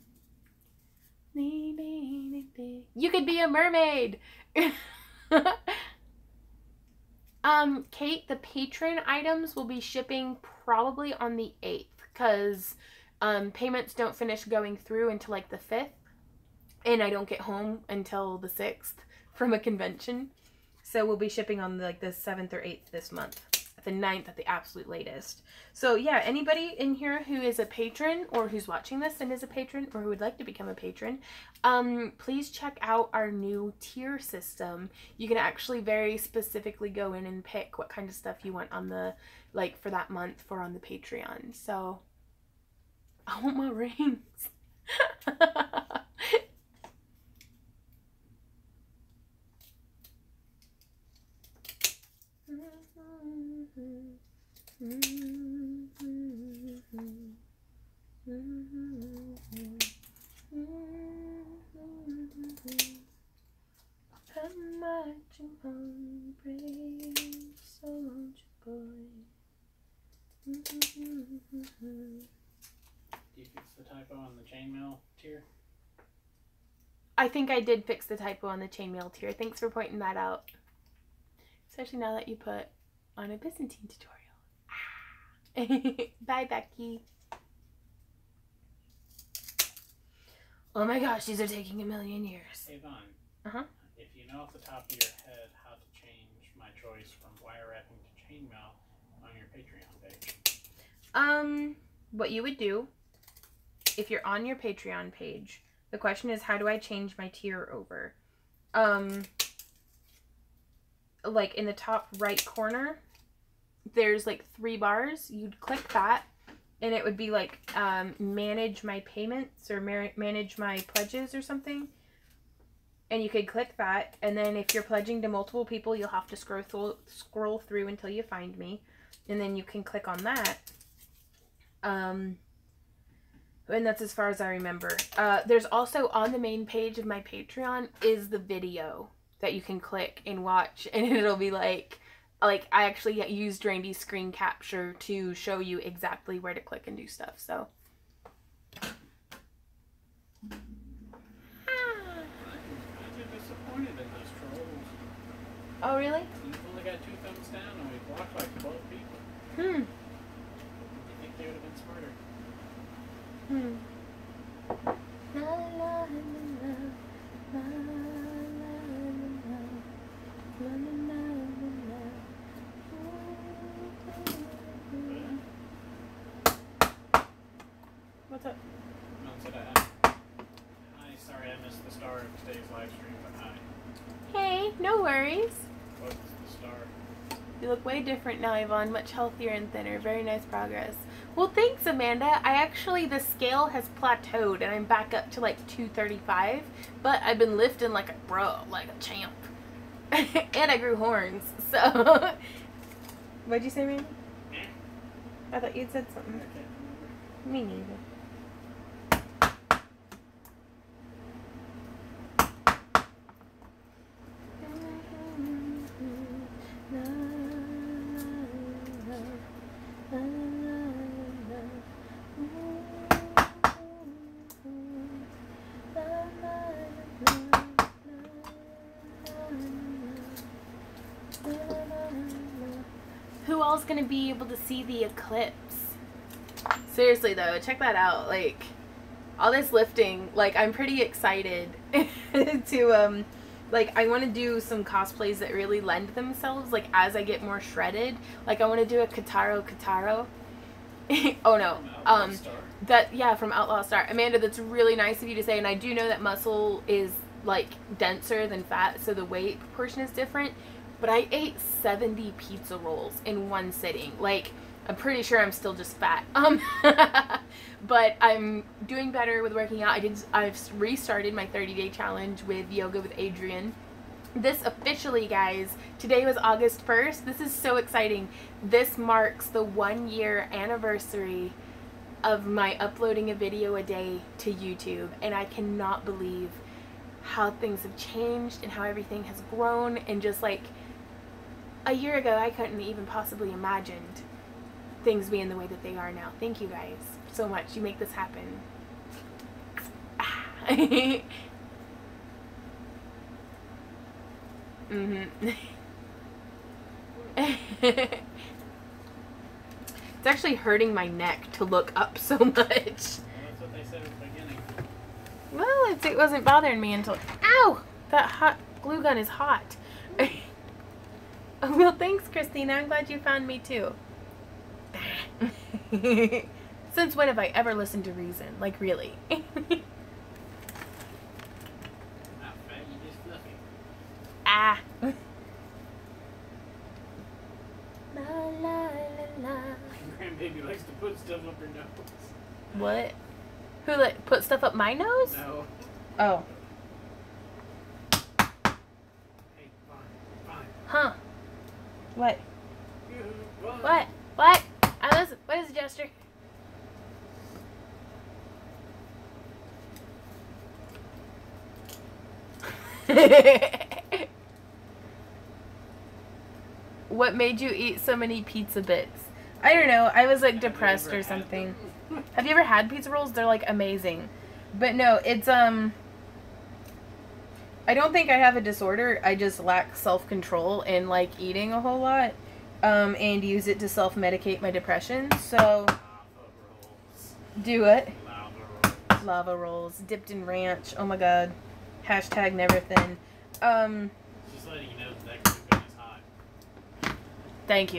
You could be a mermaid. Kate, the patron items will be shipping probably on the 8th, because payments don't finish going through until like the 5th, and I don't get home until the 6th from a convention. So we'll be shipping on like the 7th or 8th this month. The 9th at the absolute latest. So yeah, anybody in here who is a patron or who's watching this and is a patron or who would like to become a patron, please check out our new tier system. You can actually very specifically go in and pick what kind of stuff you want on the, like for that month for on the Patreon. So I want my rings. I'm marching on, brave soldier boy. Do you fix the typo on the chainmail tier? I think I did fix the typo on the chainmail tier. Thanks for pointing that out. Especially now that you put on a Byzantine tutorial. Bye, Becky. Oh my gosh, these are taking a million years. Hey, Vaughn. Uh-huh. If you know off the top of your head how to change my choice from wire wrapping to chainmail on your Patreon page. What you would do, if you're on your Patreon page, the question is, how do I change my tier over? Like in the top right corner, there's like 3 bars. You'd click that, and it would be like manage my payments or manage my pledges or something. And you could click that, and then if you're pledging to multiple people, you'll have to scroll through until you find me, and then you can click on that. And that's as far as I remember. There's also on the main page of my Patreon is the video that you can click and watch, and it'll be like I actually used Randy's screen capture to show you exactly where to click and do stuff. So. Oh, really? You've only got 2 thumbs down and we blocked like 12 people. You think they would have been smarter? La, la, la, la, la, What's up? Mom said hi. Sorry I missed the start of today's live stream, but hi. Hey, no worries. What's the star? You look way different now, Yvonne. Much healthier and thinner. Very nice progress. Well, thanks, Amanda. The scale has plateaued, and I'm back up to like 235. But I've been lifting like a champ. And I grew horns, so. What'd you say, Randy? I thought you'd said something. Me neither. all's gonna be able to see the eclipse. Seriously though, check that out. Like, all this lifting, like, I'm pretty excited to, like, I want to do some cosplays that really lend themselves, like, as I get more shredded. Like, I want to do a Kataro. Oh no, yeah, from Outlaw Star. Amanda, that's really nice of you to say, and I do know that muscle is, like, denser than fat, so the weight proportion is different, but I ate 70 pizza rolls in one sitting. Like, I'm pretty sure I'm still just fat. But I'm doing better with working out. I've restarted my 30-day challenge with Yoga with Adrian. This officially, guys, today was August 1st. This is so exciting. This marks the 1-year anniversary of my uploading a video a day to YouTube, and I cannot believe how things have changed and how everything has grown. And just like a year ago, I couldn't even possibly imagined things being the way that they are now. Thank you guys so much. You make this happen. It's actually hurting my neck to look up so much. Well, that's what they said at the beginning. Well, it wasn't bothering me until... Ow! That hot glue gun is hot. Well, thanks, Christina. I'm glad you found me, too. Since when have I ever listened to reason? Like, really? Not fat, you just fluffy. Ah. La, la, la, la. Grandbaby likes to put stuff up her nose. What? Who, like, put stuff up my nose? No. Oh. Hey, fine. Huh. What? Fine. What? What? I listen. What is the gesture? What made you eat so many pizza bits? I don't know. I was like depressed or something. Have you ever had pizza rolls? They're like amazing. But no, it's I don't think I have a disorder. I just lack self-control and like eating a whole lot. And use it to self-medicate my depression. So do it. Lava rolls dipped in ranch. Oh my god. Hashtag never thin. Just letting you know that glue gun is hot. Thank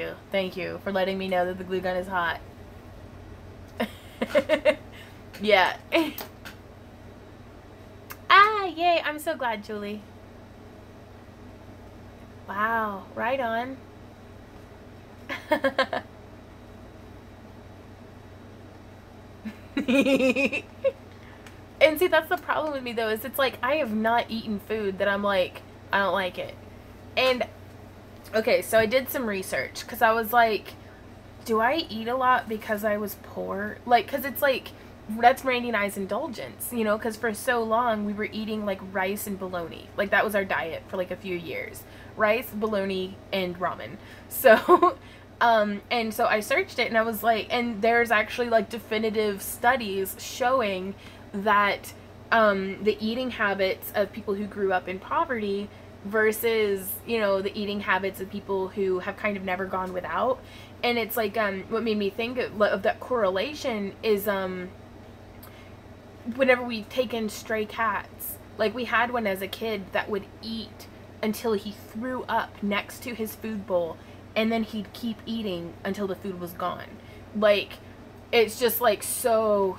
you for letting me know that the glue gun is hot. Yeah. Ah, yay! I'm so glad, Julie. Wow, right on. And see, that's the problem with me though, is it's like I have not eaten food that I'm like, I don't like it. And okay, so I did some research because I was like, do I eat a lot because I was poor? Like, because it's like, that's Randy and I's indulgence, you know, because for so long we were eating like rice and bologna. Like, that was our diet for like a few years. Rice, bologna, and ramen. So and so I searched it and I was like, and there's actually like definitive studies showing that the eating habits of people who grew up in poverty versus, you know, the eating habits of people who have kind of never gone without. And it's like, what made me think of that correlation is whenever we take in stray cats, like we had one as a kid that would eat until he threw up next to his food bowl, and then he'd keep eating until the food was gone. Like, it's just like so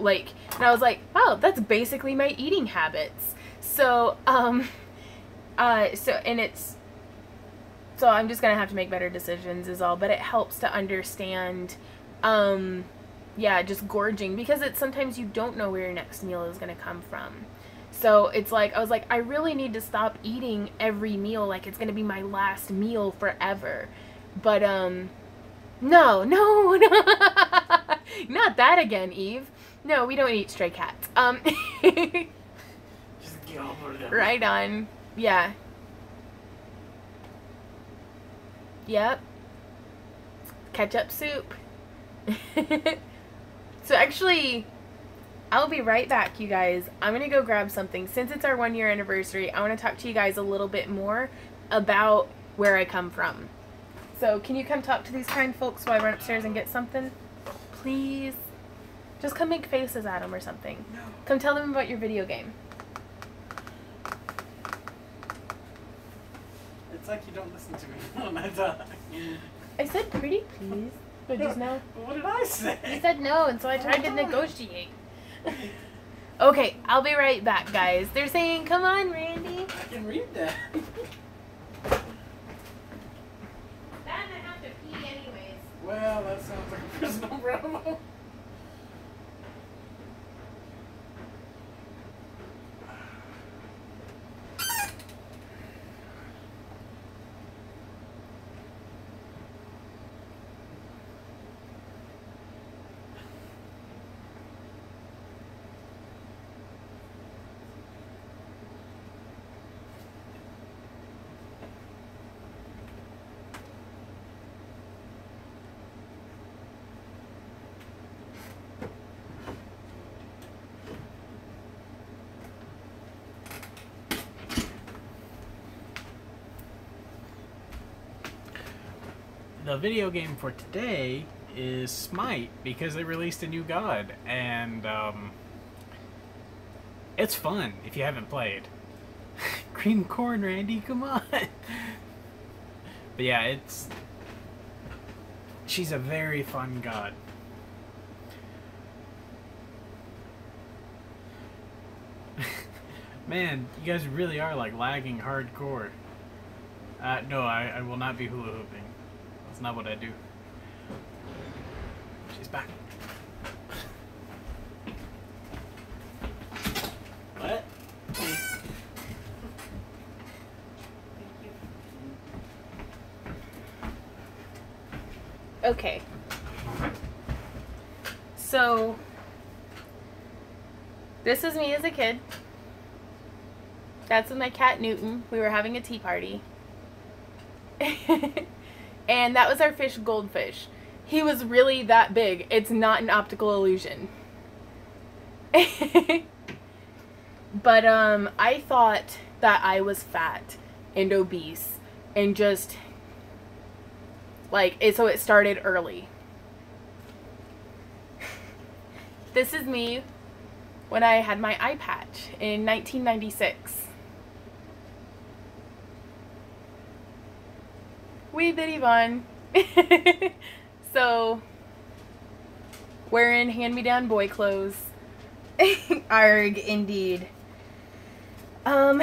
like, and I was like, oh, that's basically my eating habits. So so I'm just gonna have to make better decisions is all, but it helps to understand yeah, just gorging, because it's sometimes you don't know where your next meal is gonna come from. So it's like, I was like, I really need to stop eating every meal like it's gonna be my last meal forever. But no, not that again, Eve. No, we don't eat stray cats. Just gobble them. Right on. Yeah. Yep. Ketchup soup. So actually, I'll be right back, you guys. I'm gonna go grab something. Since it's our 1-year anniversary, I want to talk to you guys a little bit more about where I come from. So can you come talk to these kind folks while I run upstairs and get something? Please. Just come make faces at them or something. No. Come tell them about your video game. It's like you don't listen to me when I talk. I said pretty please, but just no. What did I say? You said no, and so I tried to negotiate. Okay, I'll be right back, guys. They're saying, come on, Randy. I can read that. Dad, I have to pee anyways. Well, that sounds like a personal problem. The video game for today is Smite, because they released a new god, and it's fun if you haven't played. Green corn, Randy, come on. But yeah, she's a very fun god. Man, you guys really are like lagging hardcore. No, I will not be hula hooping. That's not what I do. She's back. What? Okay. So, this is me as a kid. That's with my cat Newton. We were having a tea party. And that was our fish, Goldfish. He was really that big. It's not an optical illusion. But I thought that I was fat and obese and just like so it started early. This is me when I had my eye patch in 1996. Wee bitty bun. So, wearing hand-me-down boy clothes. Arg, indeed. And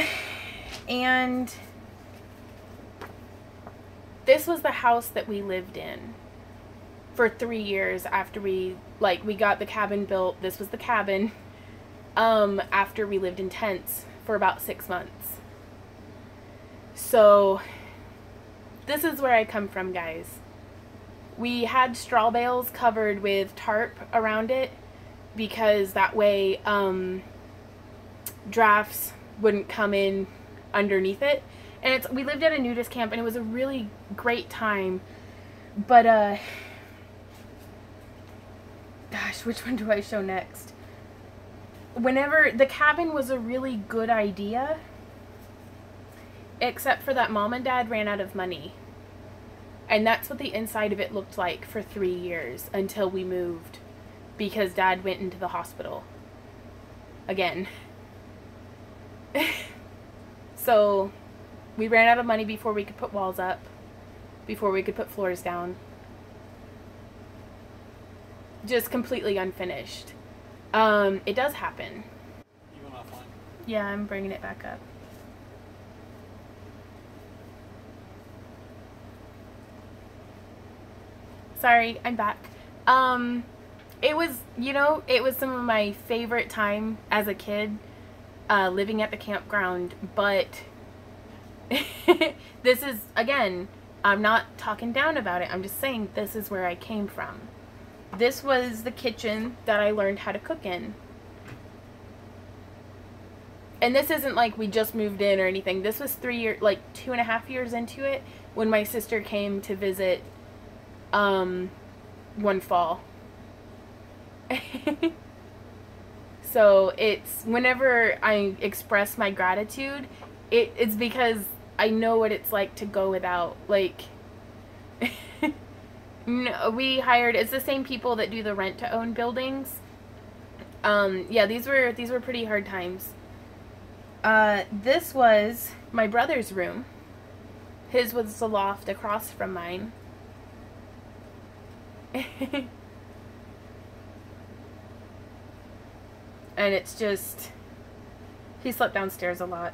this was the house that we lived in for 3 years after we got the cabin built. This was the cabin. After we lived in tents for about 6 months. So, this is where I come from, guys. We had straw bales covered with tarp around it because that way drafts wouldn't come in underneath it. And we lived at a nudist camp and it was a really great time. But gosh, which one do I show next? Whenever the cabin was a really good idea, except for that mom and dad ran out of money. And that's what the inside of it looked like for 3 years until we moved because dad went into the hospital again. So we ran out of money before we could put walls up, before we could put floors down. Just completely unfinished. It does happen. You went offline? Yeah, I'm bringing it back up. Sorry, I'm back. It was, it was some of my favorite time as a kid, living at the campground, but this is, again, I'm not talking down about it. I'm just saying this is where I came from. This was the kitchen that I learned how to cook in. And this isn't like we just moved in or anything. This was 2.5 years into it when my sister came to visit one fall. So it's whenever I express my gratitude, it's because I know what it's like to go without. Like No, we hired, it's the same people that do the rent to own buildings. Yeah, these were pretty hard times. This was my brother's room. His was the loft across from mine. And it's just, he slept downstairs a lot.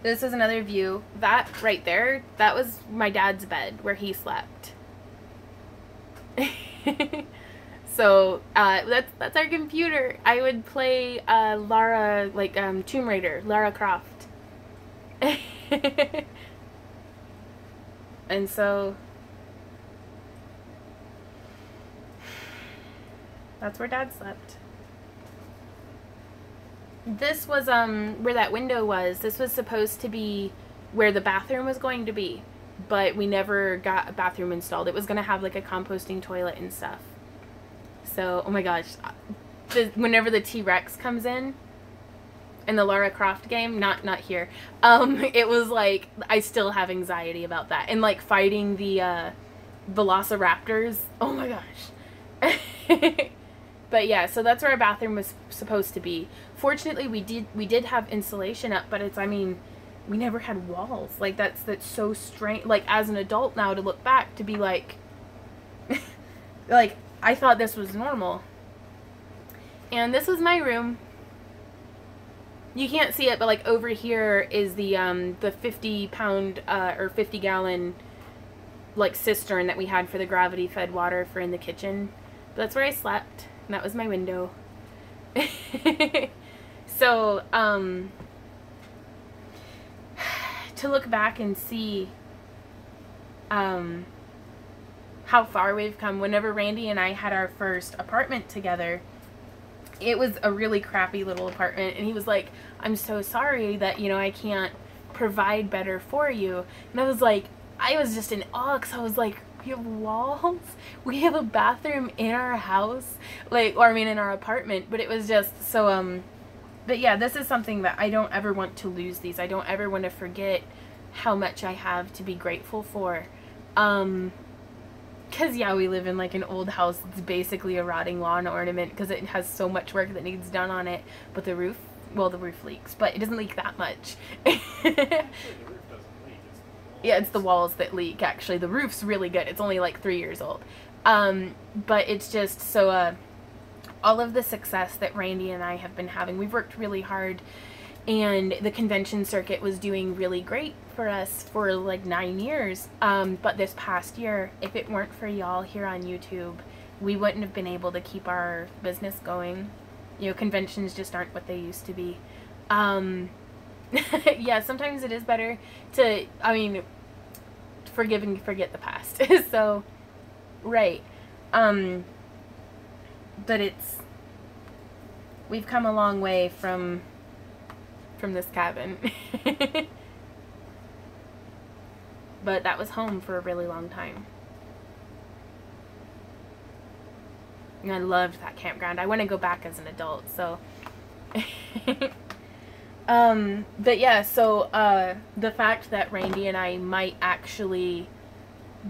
This is another view. That right there, that was my dad's bed where he slept. So, that's our computer. I would play Lara, like Tomb Raider, Lara Croft. And so that's where Dad slept. This was where that window was. This was supposed to be where the bathroom was going to be, but we never got a bathroom installed. It was going to have like a composting toilet and stuff. So, oh my gosh, whenever the T-Rex comes in the Lara Croft game, not here, it was like, I still have anxiety about that. And like fighting the Velociraptors, oh my gosh. But yeah, so that's where our bathroom was supposed to be. Fortunately, we did have insulation up, but it's, I mean, we never had walls. Like, that's so strange. Like, as an adult now, to look back, to be like, like, I thought this was normal. And this was my room. You can't see it, but like over here is the 50-pound or 50-gallon like cistern that we had for the gravity-fed water for in the kitchen. But that's where I slept, and that was my window. So, to look back and see how far we've come. Whenever Randy and I had our first apartment together, it was a really crappy little apartment, and he was like, I'm so sorry that, you know, I can't provide better for you. And I was like, I was just in awe, because I was like, we have walls? We have a bathroom in our house? Like, or I mean in our apartment. But it was just so, but yeah, this is something that I don't ever want to lose these. I don't ever want to forget how much I have to be grateful for. Because, yeah, we live in, like, an old house that's basically a rotting lawn ornament because it has so much work that needs done on it. But the roof, well, the roof leaks, but it doesn't leak that much. Actually, the roof doesn't leak. It's the walls. Yeah, it's the walls that leak, actually. The roof's really good. It's only, like, 3 years old. But it's just so, all of the success that Randy and I have been having, we've worked really hard. And the convention circuit was doing really great for us for like 9 years. But this past year, if it weren't for y'all here on YouTube, we wouldn't have been able to keep our business going. You know, conventions just aren't what they used to be. Yeah, sometimes it is better to, I mean, forgive and forget the past. So, right. But we've come a long way from this cabin. But that was home for a really long time. And I loved that campground. I want to go back as an adult, so. But yeah, so the fact that Randy and I might actually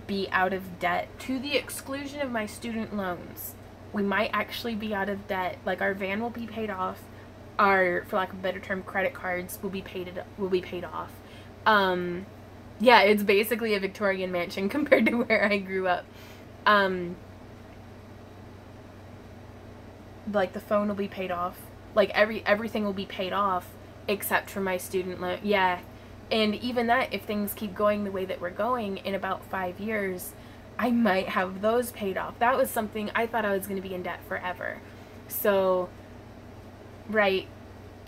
be out of debt to the exclusion of my student loans. We might actually be out of debt. Like, our van will be paid off. Our, for lack of a better term, credit cards will be paid off. Yeah, it's basically a Victorian mansion compared to where I grew up. Like, the phone will be paid off. Like, everything will be paid off except for my student loan. Yeah. And even that, if things keep going the way that we're going, in about 5 years, I might have those paid off. That was something I thought I was going to be in debt forever. So, right.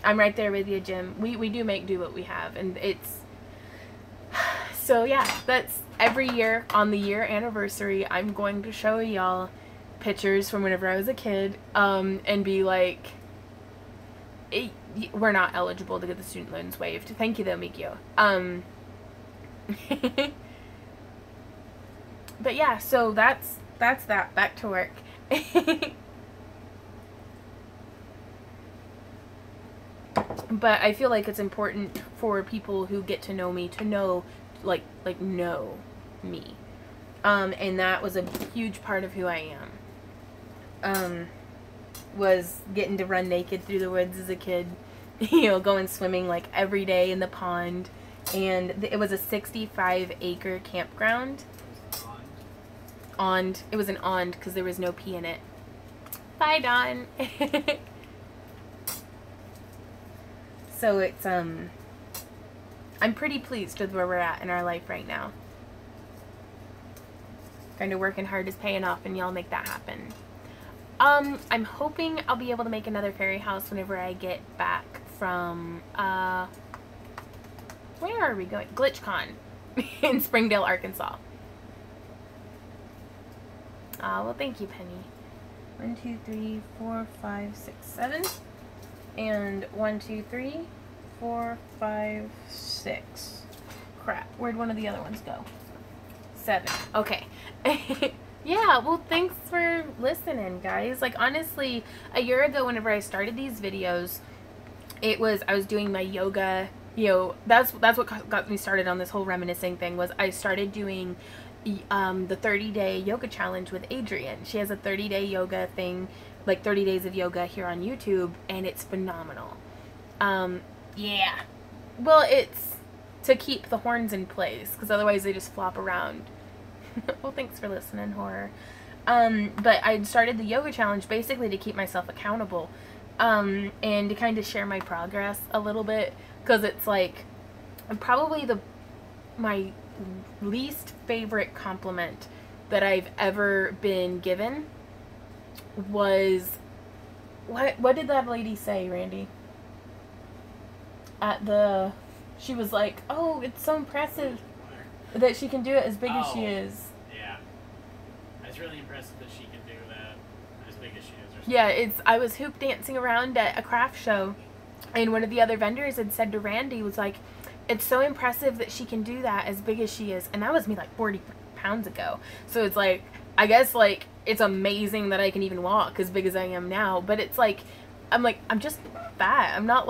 I'm right there with you, Jim. We do make do what we have. And it's... So, yeah. That's every year on the year anniversary, I'm going to show y'all pictures from whenever I was a kid. And be like... we're not eligible to get the student loans waived. Thank you, though, Mikio. But yeah, so that's that. Back to work. But I feel like it's important for people who get to know me to know, like know me. And that was a huge part of who I am. Was getting to run naked through the woods as a kid, you know, going swimming like every day in the pond. And it was a 65-acre campground. Ond. It was an ond because there was no P in it. Bye, Dawn. So it's, I'm pretty pleased with where we're at in our life right now. Kind of working hard is paying off, and y'all make that happen. I'm hoping I'll be able to make another fairy house whenever I get back from, where are we going? GlitchCon in Springdale, Arkansas. Well, thank you, Penny. 1, 2, 3, 4, 5, 6, 7. And 1, 2, 3, 4, 5, 6. Crap. Where'd one of the other ones go? 7. Okay. Yeah, well, thanks for listening, guys. Like, honestly, a year ago, whenever I started these videos, I was doing my yoga, you know, that's what got me started on this whole reminiscing thing, was I started doing the 30-day yoga challenge with Adrienne. She has a 30-day yoga thing, like 30 days of yoga here on YouTube, and it's phenomenal. Yeah. Well, it's to keep the horns in place, because otherwise they just flop around. Well, thanks for listening, horror. But I started the yoga challenge basically to keep myself accountable, and to kind of share my progress a little bit, because it's like probably my least favorite compliment that I've ever been given was, what did that lady say, Randy? She was like, oh, it's so impressive that she can do it as big as she is. Yeah. It's really impressive that she can do that as big as she is. Yeah, I was hoop dancing around at a craft show, and one of the other vendors had said to Randy, was like, it's so impressive that she can do that as big as she is. And that was me like 40 pounds ago. So it's like, I guess like, it's amazing that I can even walk as big as I am now. But it's like, I'm just fat. I'm not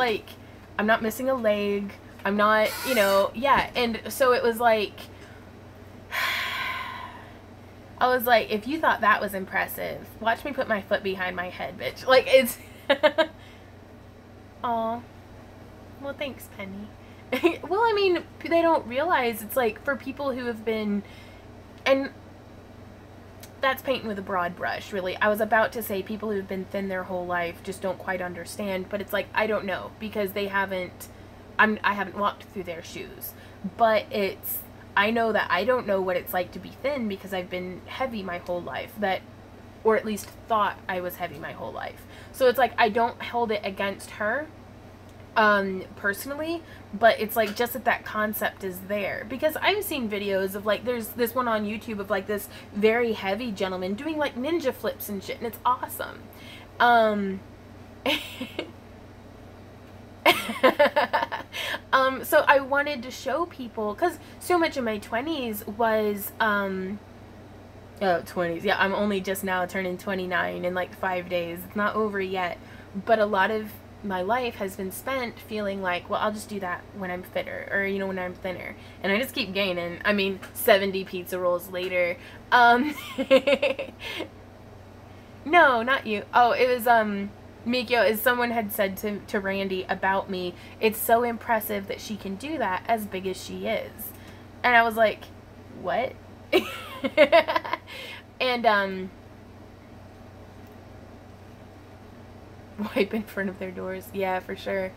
missing a leg. I'm not, you know, yeah. And so it was like, I was like, if you thought that was impressive, watch me put my foot behind my head, bitch. Like, it's, aw. Well, thanks, Penny. Well, I mean, they don't realize it's like for people who have been, and that's painting with a broad brush, really. I was about to say people who've been thin their whole life just don't quite understand, but it's like, I don't know, because I haven't walked through their shoes. But I know that I don't know what it's like to be thin because I've been heavy my whole life, or at least thought I was heavy my whole life. So it's like, I don't hold it against her, personally, but it's like just that concept is there, because I've seen videos of like, there's this one on YouTube of like this very heavy gentleman doing like ninja flips and shit, and it's awesome. So I wanted to show people, because so much of my 20s was 20s, yeah, I'm only just now turning 29 in like 5 days. It's not over yet, but a lot of my life has been spent feeling like, well, I'll just do that when I'm fitter, or, you know, when I'm thinner. And I just keep gaining. I mean, 70 pizza rolls later. No, not you. Oh, it was, Mikio, as someone had said to Randy about me, it's so impressive that she can do that as big as she is. And I was like, what? And, wipe in front of their doors. Yeah, for sure.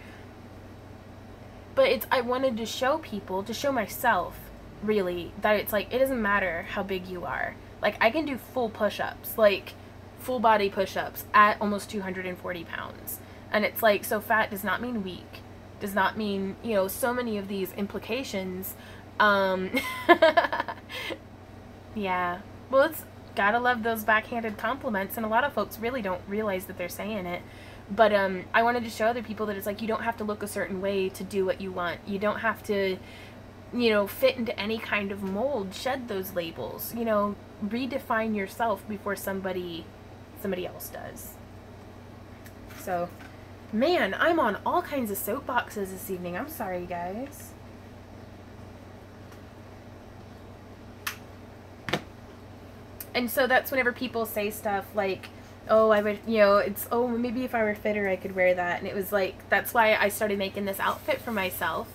But I wanted to show people, to show myself, really, that it's like, it doesn't matter how big you are. Like, I can do full push-ups, like, full body push-ups at almost 240 pounds. And it's like, so fat does not mean weak. Does not mean, you know, so many of these implications. Yeah. Well, it's gotta love those backhanded compliments, and a lot of folks really don't realize that they're saying it. But I wanted to show other people that it's like, you don't have to look a certain way to do what you want. You don't have to, you know, fit into any kind of mold. Shed those labels. You know, redefine yourself before somebody else does. So, man, I'm on all kinds of soapboxes this evening. I'm sorry, guys. And so that's whenever people say stuff like, oh, I would, you know, it's, oh, maybe if I were fitter, I could wear that. And it was like, that's why I started making this outfit for myself.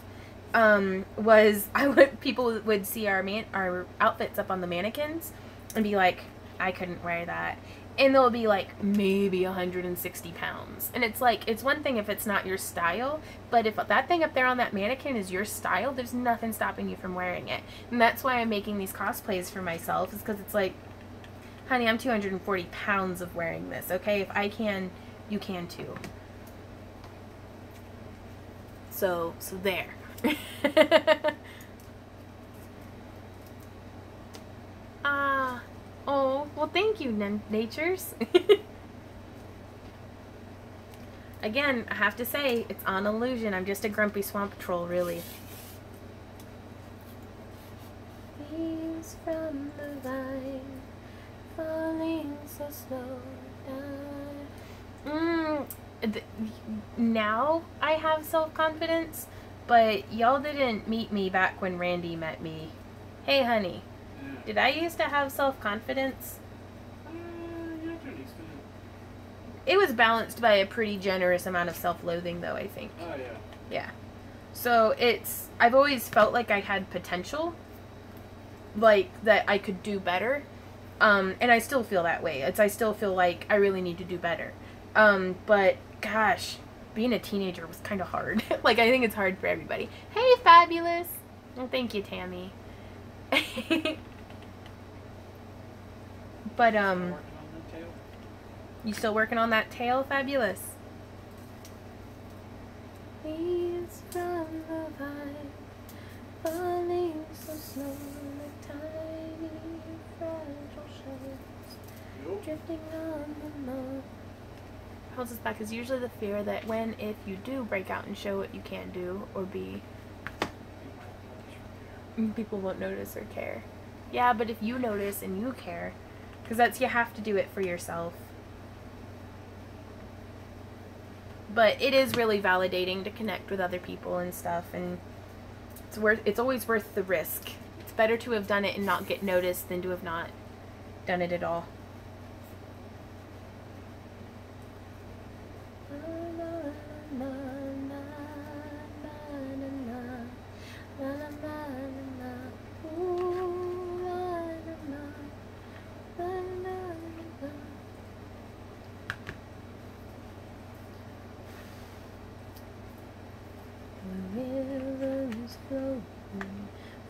People would see our outfits up on the mannequins and be like, I couldn't wear that. And they'll be like, maybe 160 pounds. And it's like, it's one thing if it's not your style, but if that thing up there on that mannequin is your style, there's nothing stopping you from wearing it. And that's why I'm making these cosplays for myself, is because it's like, honey, I'm 240 pounds of wearing this, okay? If I can, you can too. So there. Oh, well, thank you, Natures. Again, I have to say, it's on illusion. I'm just a grumpy swamp troll, really. Leaves from the vine, falling so slow down. Now I have self-confidence, but y'all didn't meet me back when Randy met me. Hey, honey. Did I used to have self-confidence? Yeah, to an extent. It was balanced by a pretty generous amount of self-loathing, though, I think. Oh, yeah. Yeah. So I've always felt like I had potential. Like, that I could do better. And I still feel that way. I still feel like I really need to do better. But, gosh, being a teenager was kind of hard. Like, I think it's hard for everybody. Hey, Fabulous! Well, thank you, Tammy. But, you still working on that tail? Fabulous. Leaves from the vine, falling so slow, like tiny fragile shells, drifting on the moon. Holds us back is usually the fear that if you do break out and show what you can do or be, people won't notice or care. Yeah, but if you notice and you care, because you have to do it for yourself. But it is really validating to connect with other people and stuff, and it's always worth the risk. It's better to have done it and not get noticed than to have not done it at all.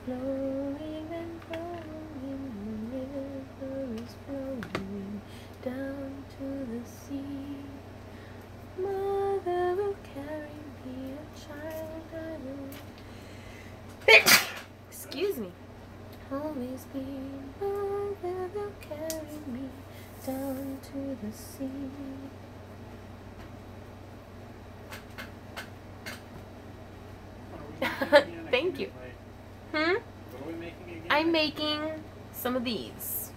Flowing and flowing, the river is flowing down to the sea. Mother will carry me, a child I will. Excuse me. Always be. Mother will carry me down to the sea. Thank you. What are we making again? I'm making some of these.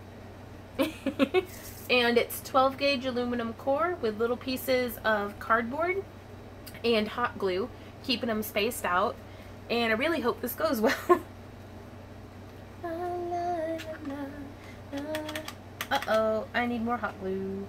And it's 12 gauge aluminum core with little pieces of cardboard and hot glue, keeping them spaced out. And I really hope this goes well. Uh-oh, I need more hot glue.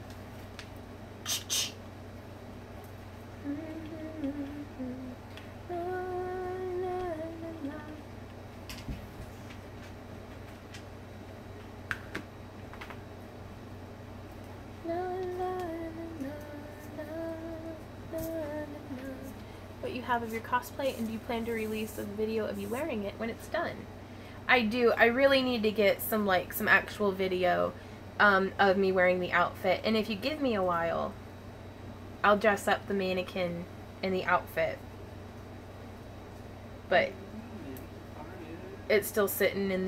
What you have of your cosplay, and do you plan to release a video of you wearing it when it's done? I do. I really need to get some actual video of me wearing the outfit, and if you give me a while, I'll dress up the mannequin in the outfit. But it's still sitting in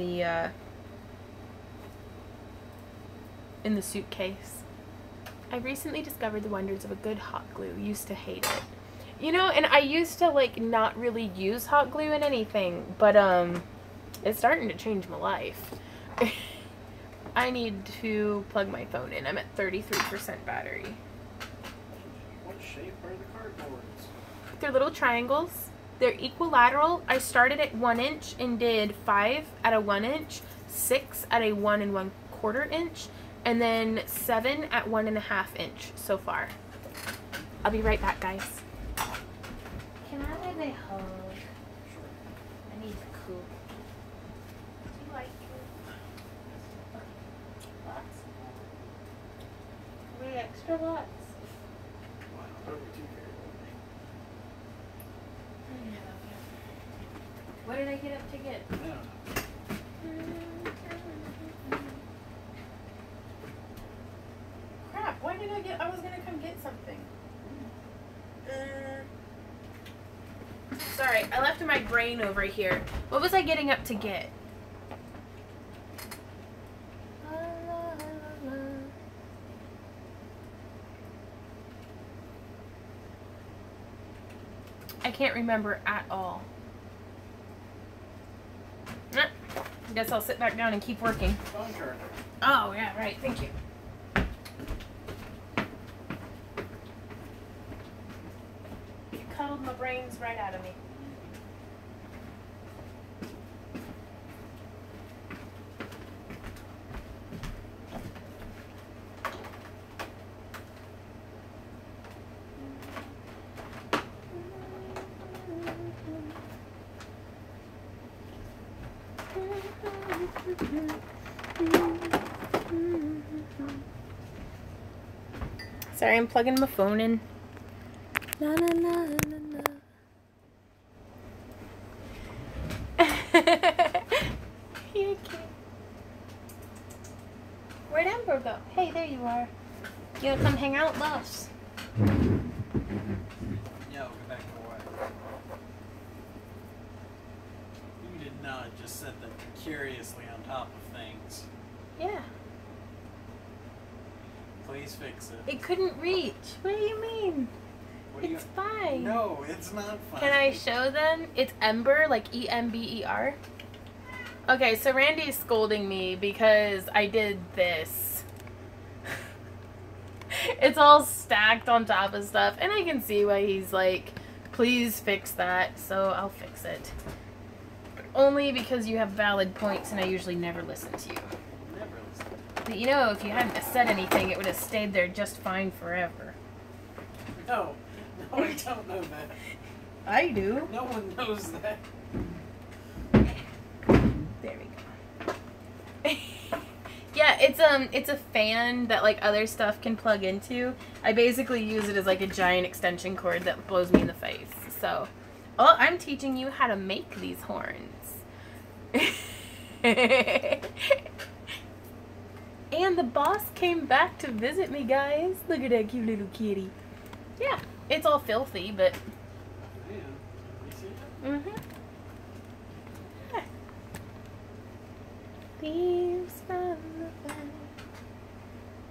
the suitcase. I recently discovered the wonders of a good hot glue. Used to hate it. You know, and I used to not really use hot glue in anything, but it's starting to change my life. I need to plug my phone in. I'm at 33% battery. What shape are the cardboards? They're little triangles. They're equilateral. I started at 1 inch and did 5 at a 1 inch, 6 at a 1 1/4 1/4 inch, and then 7 at 1.5 inch so far. I'll be right back, guys. Can I have a hug? I need to cool. Do you like it? Lots? Way extra lots? What did I get up to get? I don't know. Crap, why did I get? I was gonna come get something. Sorry, I left my brain over here. What was I getting up to get? I can't remember at all. I guess I'll sit back down and keep working. Phone charger. Oh, yeah, right. Thank you. You cuddled my brains right out of me. Sorry, I'm plugging my phone in. Na, na, na, na, na. You're cute. Where'd Amber go? Hey, there you are. You wanna come hang out with us? Yeah, we'll go back to work. You did not just set them curiously on top of things. Yeah. Please fix it. It couldn't reach. What do you mean? What do you... It's fine. No, it's not fine. Can I show them? It's Ember, like E-M-B-E-R. Okay, so Randy's scolding me because I did this. It's all stacked on top of stuff, and I can see why he's like, please fix that, so I'll fix it. But only because you have valid points, and I usually never listen to you. Never listen. But you know, if you hadn't said anything, it would have stayed there just fine forever. No, I don't know that. I do. No one knows that. There we go. Yeah, it's a fan that like other stuff can plug into. I basically use it as like a giant extension cord that blows me in the face. So, oh, I'm teaching you how to make these horns. And the boss came back to visit me, guys. Look at that cute little kitty. Yeah, it's all filthy, but... Man, you see that? Mm-hmm. Yeah. Leaves from the valley,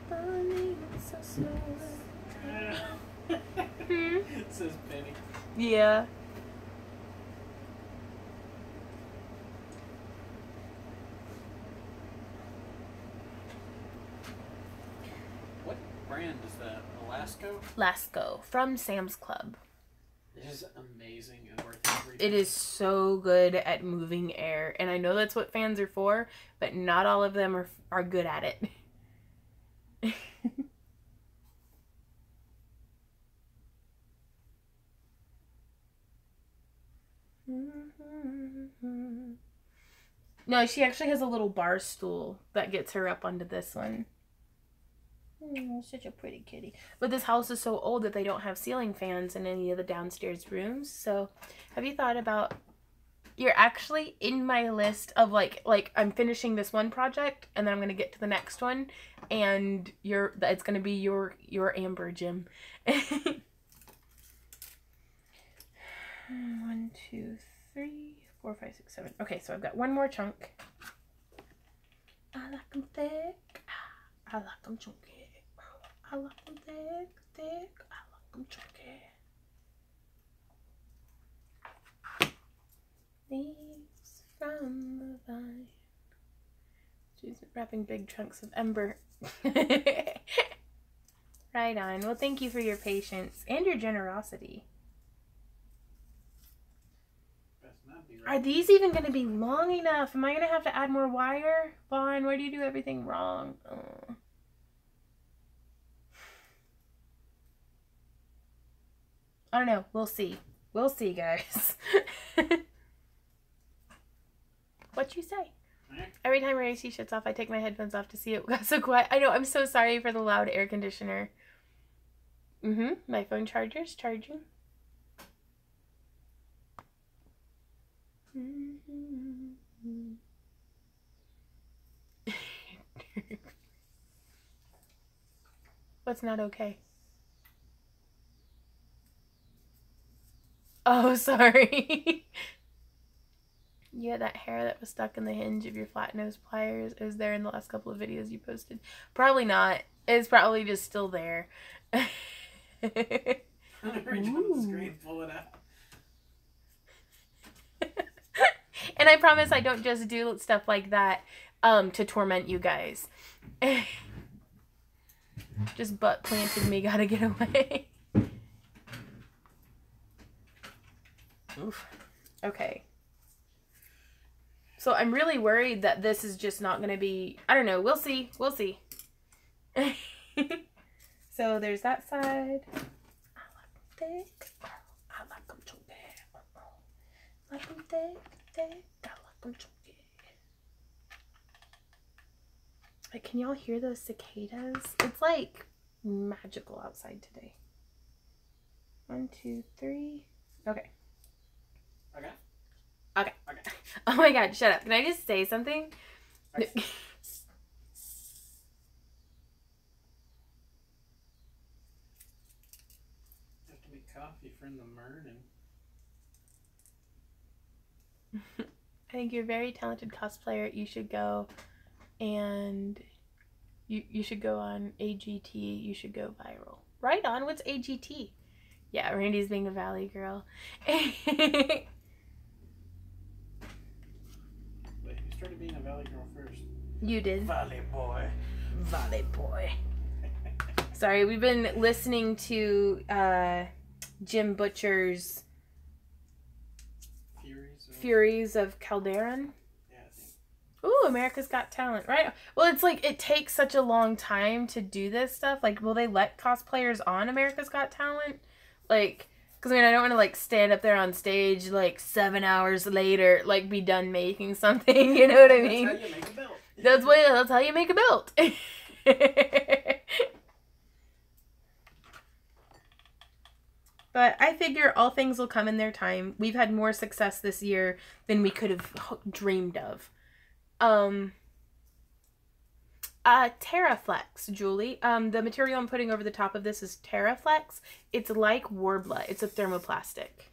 falling so slowly. Hmm? It says Penny. Yeah. What brand is that? Alaska? Lasco from Sam's Club. It is amazing and worth everything. It is so good at moving air, and I know that's what fans are for, but not all of them are good at it. No, she actually has a little bar stool that gets her up onto this one. Oh, such a pretty kitty. But this house is so old that they don't have ceiling fans in any of the downstairs rooms. So have you thought about... You're actually in my list of like I'm finishing this one project and then I'm going to get to the next one. And it's going to be your Amber Gym. 1, 2, 3, 4, 5, 6, 7. Okay, so I've got one more chunk. I like them thick. I like them chunky. I like them thick, thick. I like them chunky. Leaves from the vine. She's wrapping big chunks of ember. Right on. Well, thank you for your patience and your generosity. Best not be Are right. these even going to be long enough? Am I going to have to add more wire? Vaughn, why do you do everything wrong? Oh. I don't know. We'll see. We'll see, guys. What you say? Every time our AC shuts off, I take my headphones off to see it got so quiet. I know. I'm so sorry for the loud air conditioner. My phone charger's charging. What's not okay? Oh, sorry. You had that hair that was stuck in the hinge of your flat nose pliers. It was there in the last couple of videos you posted. Probably not. It's probably just still there. Whenever you're on the screen, pull it out. And I promise I don't just do stuff like that to torment you guys. Just butt planted me, gotta get away. Oof. Okay. So I'm really worried that this is just not gonna be, I don't know, we'll see. We'll see. So there's that side. I like them thick. I like them chunky. I like them thick. I like them chunky. Like, can y'all hear those cicadas? It's like magical outside today. 1, 2, 3. Okay. Okay. Okay. Oh my god, shut up. Can I just say something? Okay. Have to make coffee for in the morning. I think you're a very talented cosplayer. You should go and you should go on AGT. You should go viral. Right on. What's AGT? Yeah, Randy's being a Valley girl. Wait, who started being a Valley girl first? You did. Valley boy. Valley boy. Sorry, we've been listening to Jim Butcher's Furies of Calderon. Yeah, I think. Ooh, America's Got Talent, right? Well, it's like it takes such a long time to do this stuff. Like, will they let cosplayers on America's Got Talent? Like, because I mean, I don't want to like stand up there on stage like 7 hours later, like be done making something. You know what I mean? That's how you make a belt. That's how you make a belt. But I figure all things will come in their time. We've had more success this year than we could have dreamed of. Terraflex, Julie. The material I'm putting over the top of this is Terraflex. It's like Warbla. It's a thermoplastic.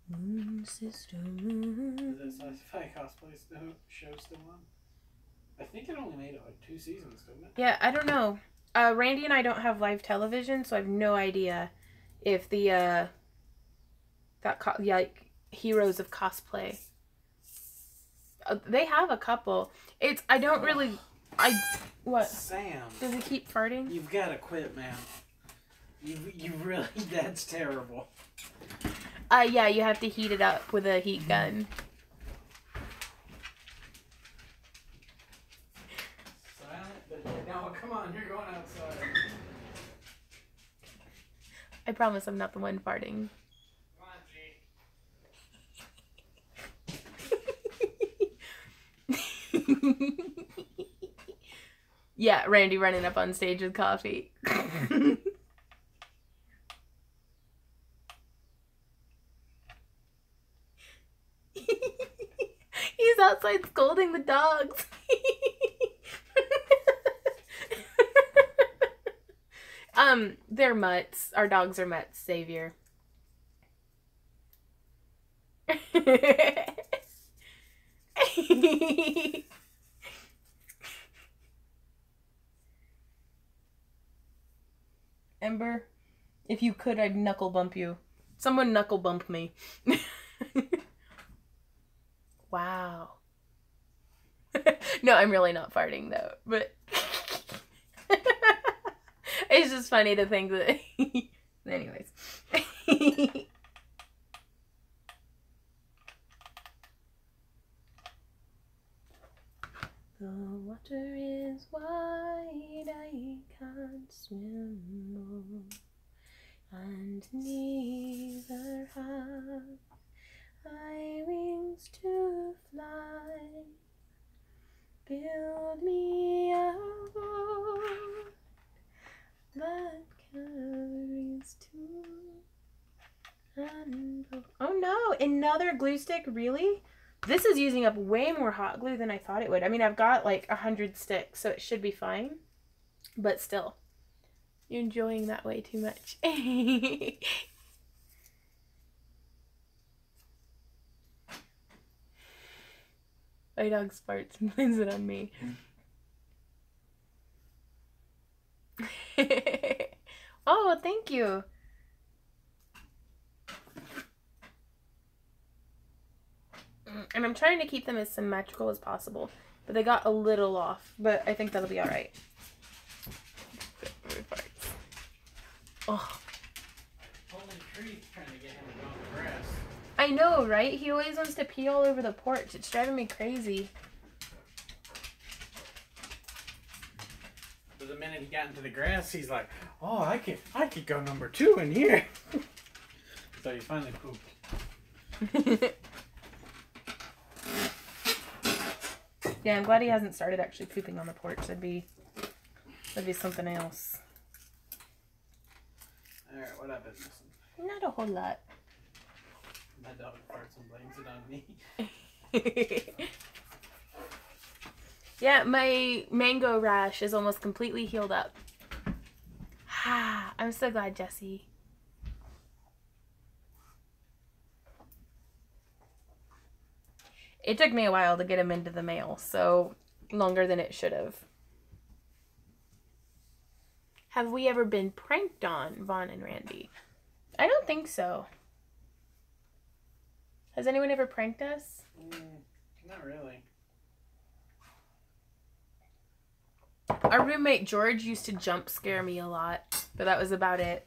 Moon sister moon. Is that sci-fi cosplay show still on? I think it only made it like 2 seasons, didn't it? Yeah, I don't know. Randy and I don't have live television, so I have no idea if the like Heroes of Cosplay. They have a couple. I don't really. What? Sam. Does he keep farting? You've got to quit, man. You really. That's terrible. Yeah, you have to heat it up with a heat gun. No, come on, you're going outside. I promise I'm not the one farting. Come on, G. Yeah, Randy running up on stage with coffee. He's outside scolding the dogs. They're mutts. Our dogs are mutts, Savior. Ember, if you could, I'd knuckle bump you. Someone knuckle bump me. Wow. No, I'm really not farting though, but it's just funny to think that. Anyways. The water is wide, I can't swim, and neither have I wings to fly. Build me a boat that carries two and oh no, another glue stick, really? This is using up way more hot glue than I thought it would. I mean, I've got like 100 sticks, so it should be fine. But still, you're enjoying that way too much. My dog farts and blames it on me. Oh, thank you. And I'm trying to keep them as symmetrical as possible. But they got a little off. But I think that'll be alright. Oh. Holy tree's trying to get him to go on the grass. I know, right? He always wants to pee all over the porch. It's driving me crazy. But the minute he got into the grass, he's like, oh, I could go number 2 in here. So he finally pooped. Yeah, I'm glad he hasn't started actually pooping on the porch. That'd be something else. Alright, what I've been missing? Not a whole lot. My dog farts and blames it on me. Yeah, my mango rash is almost completely healed up. I'm so glad, Jessie. It took me a while to get him into the mail, so longer than it should have. Have we ever been pranked on, Vaughn and Randy? I don't think so. Has anyone ever pranked us? Not really. Our roommate George used to jump scare me a lot, but that was about it.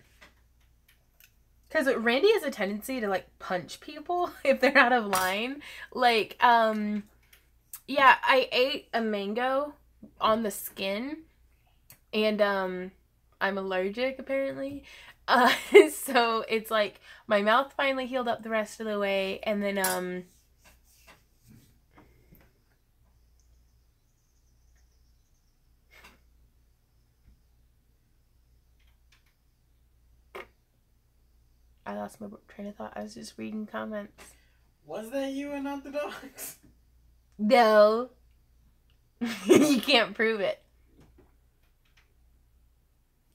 Because Randy has a tendency to, like, punch people if they're out of line. Like, yeah, I ate a mango on the skin, and, I'm allergic, apparently. So it's like, my mouth finally healed up the rest of the way, and then, I lost my train of thought. I was just reading comments. Was that you and not the dogs? No. You can't prove it.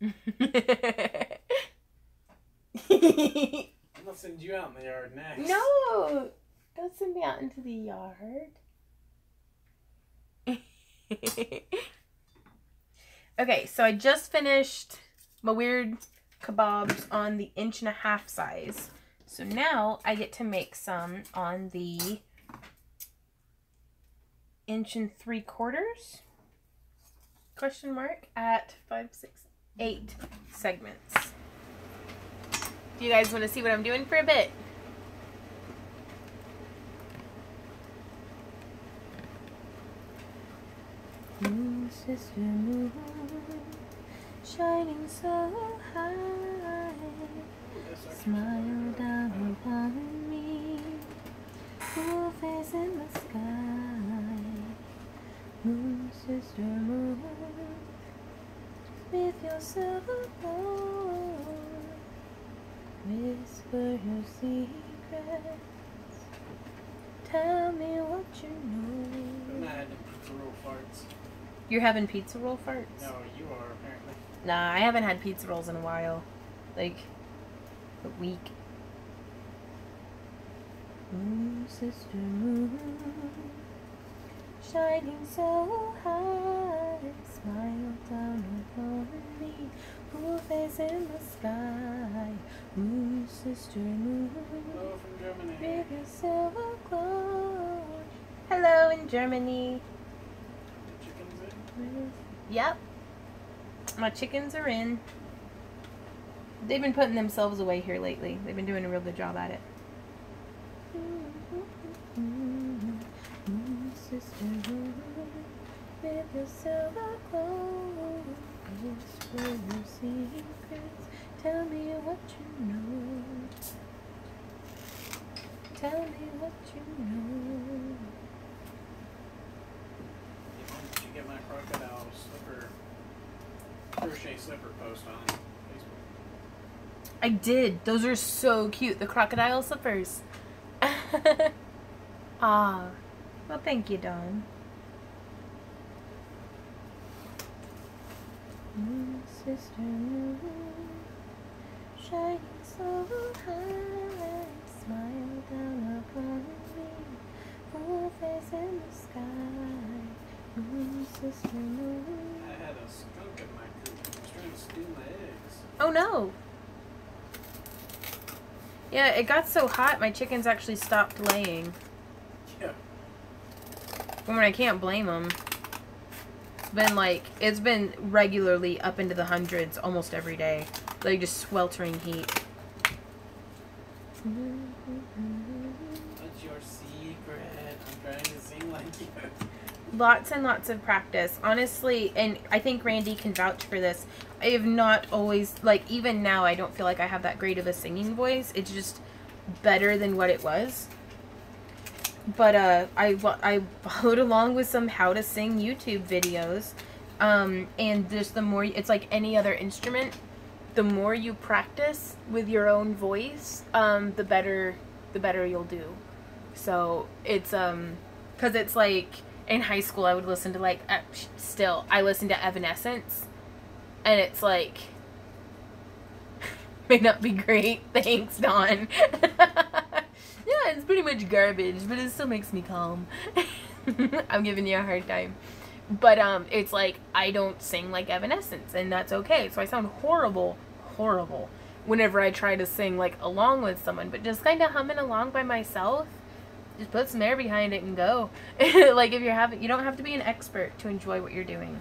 I'm gonna send you out in the yard next. No! Don't send me out into the yard. Okay, so I just finished my weird kebabs on the 1.5" size. So now I get to make some on the 1 3/4 question mark at 5, 6, 8 segments. Do you guys want to see what I'm doing for a bit? Moon, sister moon, shining so high, smile down upon me, cool face in the sky. Moon, sister moon, with your silver glow, whisper your secrets, tell me what you know. I'm not having pizza roll farts. You're having pizza roll farts? No, you are apparently. Nah, I haven't had pizza rolls in a while. Like, a week. Moon, sister moon, shining so high, smile down upon me, cool face in the sky. Moon, sister moon, Hello from Germany. with your silver glow. Hello in Germany. The chickens in? Yep. My chickens are in. They've been putting themselves away here lately. They've been doing a real good job at it. Sisterhood with the silver glow, whisper your secrets. Tell me what you know. Tell me what you know. Did you get my crocodile slipper, crochet slipper post on Facebook? I did. Those are so cute. The crocodile slippers. Ah. Well, thank you, Dawn. Sister moon, shining so high, smile down upon me, full face in the sky. Sister moon. I had a skunk in my coop. It was trying to steal my eggs. Oh no! Yeah, it got so hot, my chickens actually stopped laying. Yeah. I mean, I can't blame them. It's been regularly up into the hundreds almost every day. Like, just sweltering heat. What's your secret? I'm trying to sing like you. Lots and lots of practice. Honestly, and I think Randy can vouch for this, I have not always, like, even now, I don't feel like I have that great of a singing voice. It's just better than what it was. But I followed along with some how to sing YouTube videos, and just the more, it's like any other instrument, the more you practice with your own voice, the better you'll do. So it's because it's like in high school I would listen to like I listen to Evanescence, and it's like may not be great. Thanks, Dawn. Yeah, it's pretty much garbage, but it still makes me calm. I'm giving you a hard time. But it's like, I don't sing like Evanescence, and that's okay. So I sound horrible whenever I try to sing like along with someone, but just kind of humming along by myself, just put some air behind it and go. Like, if you don't have to be an expert to enjoy what you're doing.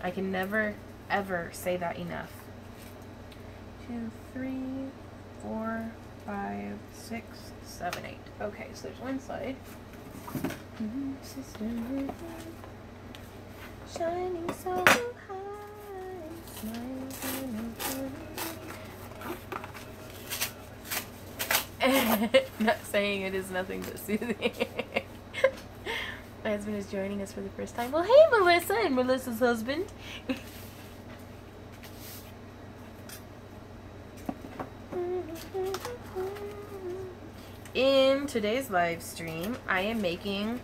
I can never, ever say that enough. 2, 3, 4, 5, 6, 7, 8. Okay, so there's one side. Sister, shining so high, smiling upon me. Not saying it is nothing but soothing. My husband is joining us for the first time. Well, hey, Melissa and Melissa's husband. In today's live stream, I am making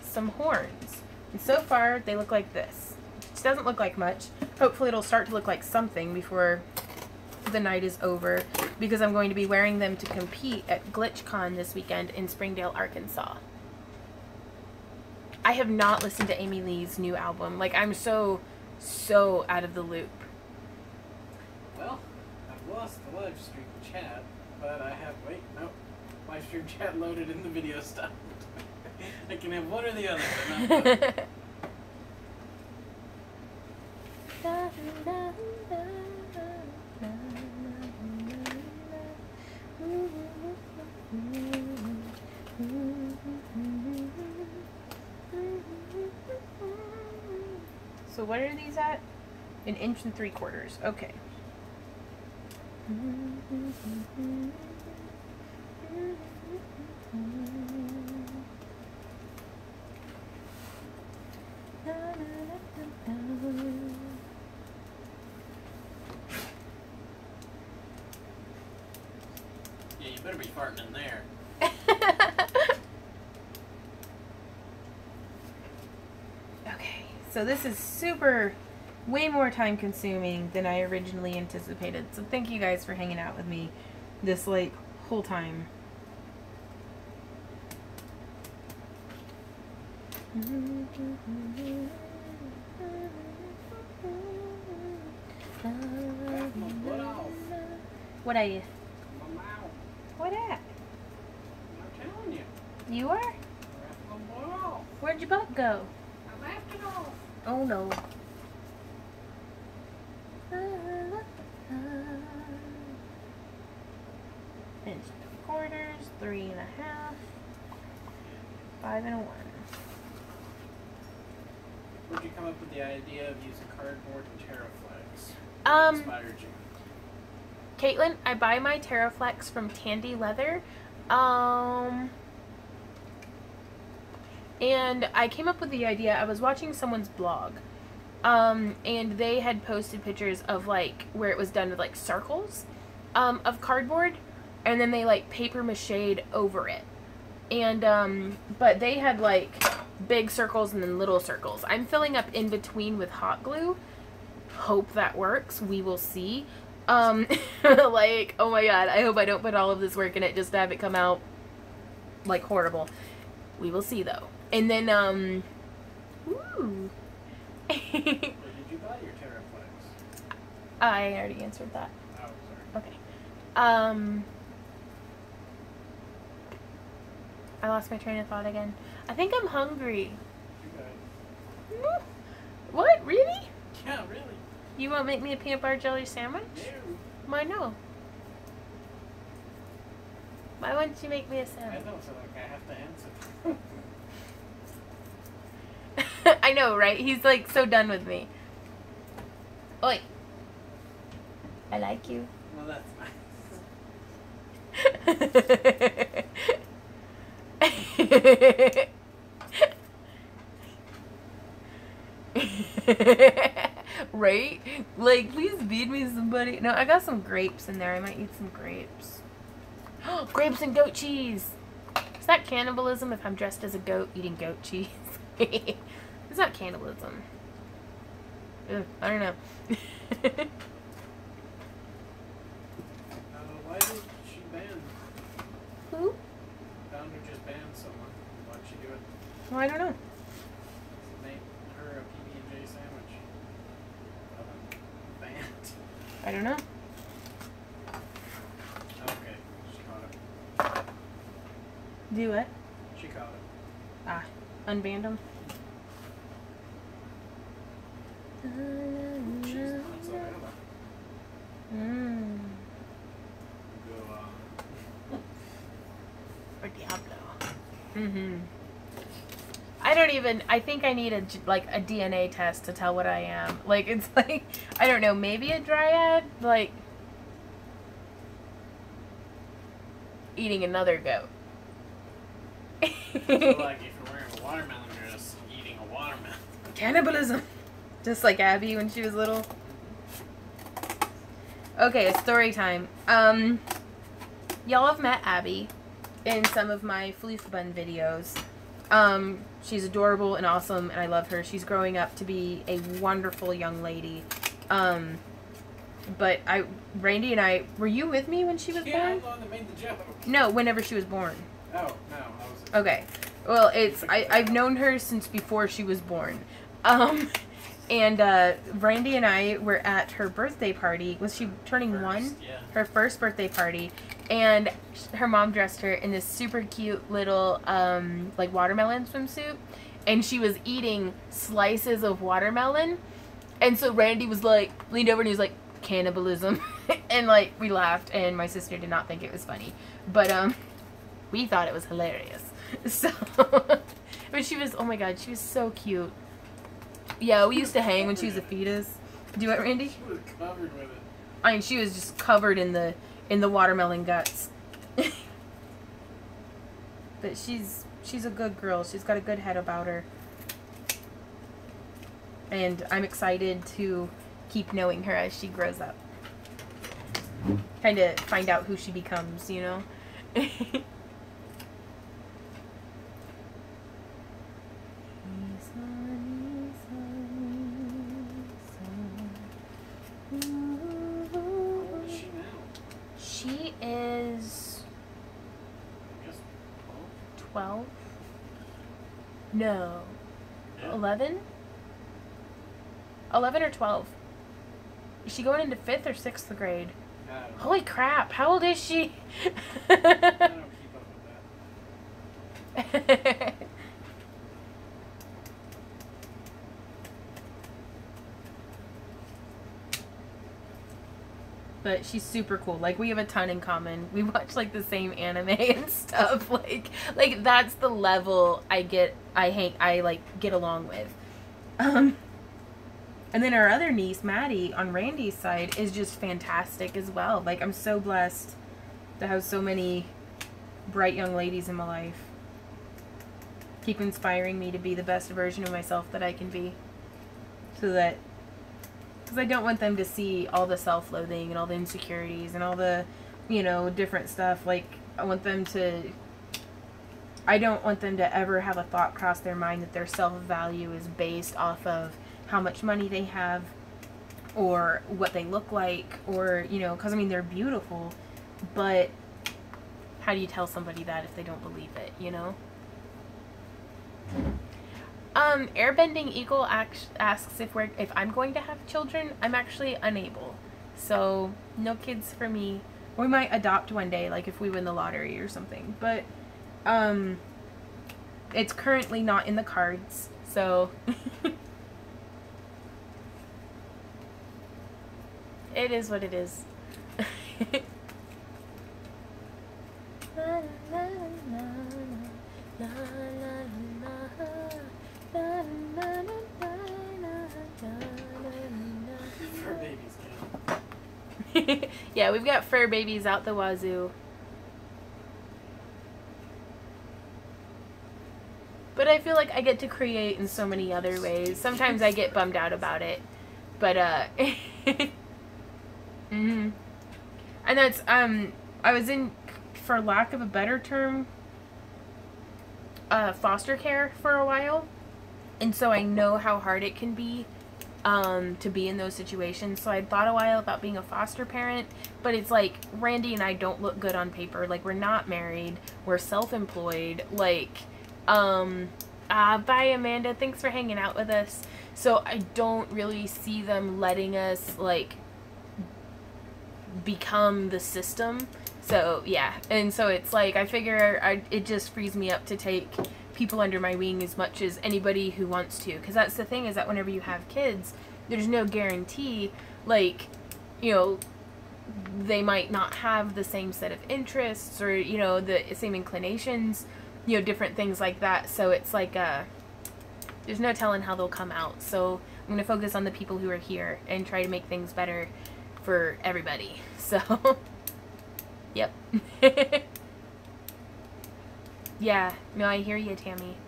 some horns. And so far, they look like this. It doesn't look like much. Hopefully, it'll start to look like something before the night is over, because I'm going to be wearing them to compete at GlitchCon this weekend in Springdale, Arkansas. I have not listened to Amy Lee's new album. Like, I'm so out of the loop. Well, I've lost the live stream chat, but I have, wait, no. Live stream chat loaded and the video stopped. I can have one or the other, but not both. So what are these at? 1 3/4 inches. Okay. Yeah, you better be farting in there. Okay, so this is way more time consuming than I originally anticipated. So thank you guys for hanging out with me this like whole time. What are you? What at? I'm telling you. You are? Where'd your butt go? I laughed it off. Oh no. half. 5 and a 1. Where'd you come up with the idea of using cardboard and Terraflex? What inspired you? Caitlin, I buy my Terraflex from Tandy Leather. And I came up with the idea, I was watching someone's blog. And they had posted pictures of, like, where it was done with, like, circles of cardboard. And then they, like, paper maché'd over it. And, but they had, like, big circles and then little circles. I'm filling up in between with hot glue. Hope that works. We will see. Like, oh my god, I hope I don't put all of this work in it just to have it come out, like, horrible. We will see, though. And then, woo. Where did you buy your Terraflex? I already answered that. Oh, sorry. Okay. I lost my train of thought again. I think I'm hungry. You got it. What? Really? Yeah, really. You want to make me a peanut butter jelly sandwich? No. Why no? Why wouldn't you make me a I sandwich? know, so like I have to answer. I know, right? He's like so done with me. Oi. I like you. Well, that's nice. Right? Like, please feed me somebody. No, I got some grapes in there. I might eat some grapes. Grapes and goat cheese. Is that cannibalism if I'm dressed as a goat eating goat cheese? It's not cannibalism. Ugh, I don't know. Why did she ban? Who? Founder just banned someone. Why'd she do it? Well, I don't know. Make her a PB&J sandwich. Banned. I don't know. Okay, she caught it. Do what? She caught it. Ah, unbanned them. She's mozzarella. Mmm. Go Or Diablo. Mm-hmm. I don't even, I think I need a DNA test to tell what I am. Like, it's like, I don't know, maybe a dryad? Like, eating another goat. So like if you're wearing a watermelon dress, eating a watermelon. Cannibalism. Just like Abby when she was little. Okay, story time. Y'all have met Abby in some of my floof bun videos. She's adorable and awesome, and I love her. She's growing up to be a wonderful young lady. But Randy and I, were you with me when she was Yeah, born? I'm the one that made the joke. No, whenever she was born. Oh, no, I was. Okay. Well, I've known her since before she was born. And Randy and I were at her birthday party. Was she turning 1? Yeah. Her first birthday party. And her mom dressed her in this super cute little, like, watermelon swimsuit. And she was eating slices of watermelon. And so Randy was like, leaned over and he was like, cannibalism. And, like, we laughed. And my sister did not think it was funny. But, we thought it was hilarious. So, but she was, oh my god, she was so cute. Yeah, we used to hang when she was a fetus. Do what, Randy? She was covered with it. I mean, she was just covered in the watermelon guts. But she's a good girl. She's got a good head about her. And I'm excited to keep knowing her as she grows up. Kind of find out who she becomes, you know? She is 12? No. Yeah. 11? 11 or 12. Is she going into 5th or 6th grade? Holy crap, how old is she? I don't keep up with that. But she's super cool. Like, we have a ton in common. We watch, like, the same anime and stuff. Like that's the level I get along with. And then our other niece, Maddie, on Randy's side, is just fantastic as well. Like, I'm so blessed to have so many bright young ladies in my life. Keep inspiring me to be the best version of myself that I can be. So that... Because I don't want them to see all the self-loathing and all the insecurities and all the, you know, different stuff. Like, I don't want them to ever have a thought cross their mind that their self-value is based off of how much money they have or what they look like or, you know, because, I mean, they're beautiful, but how do you tell somebody that if they don't believe it, you know? Airbending Eagle asks if I'm going to have children. I'm actually unable. So, no kids for me. We might adopt one day, like if we win the lottery or something. But, it's currently not in the cards. So, it is what it is. Fur babies count. Yeah, we've got fur babies out the wazoo. But I feel like I get to create in so many other ways. Sometimes I get bummed out about it. But, And that's, I was in, for lack of a better term, foster care for a while. And so I know how hard it can be to be in those situations. So I thought a while about being a foster parent, but it's like Randy and I don't look good on paper. Like, we're not married, we're self-employed. Like, bye Amanda, thanks for hanging out with us. So I don't really see them letting us like become the system. So yeah, and so it's like I figure it just frees me up to take people under my wing as much as anybody who wants to, because that's the thing, is that whenever you have kids, there's no guarantee, like, you know, they might not have the same set of interests or, you know, the same inclinations, you know, different things like that. So it's like there's no telling how they'll come out. So I'm gonna focus on the people who are here and try to make things better for everybody. So yep. Yeah, no, I hear you, Tammy.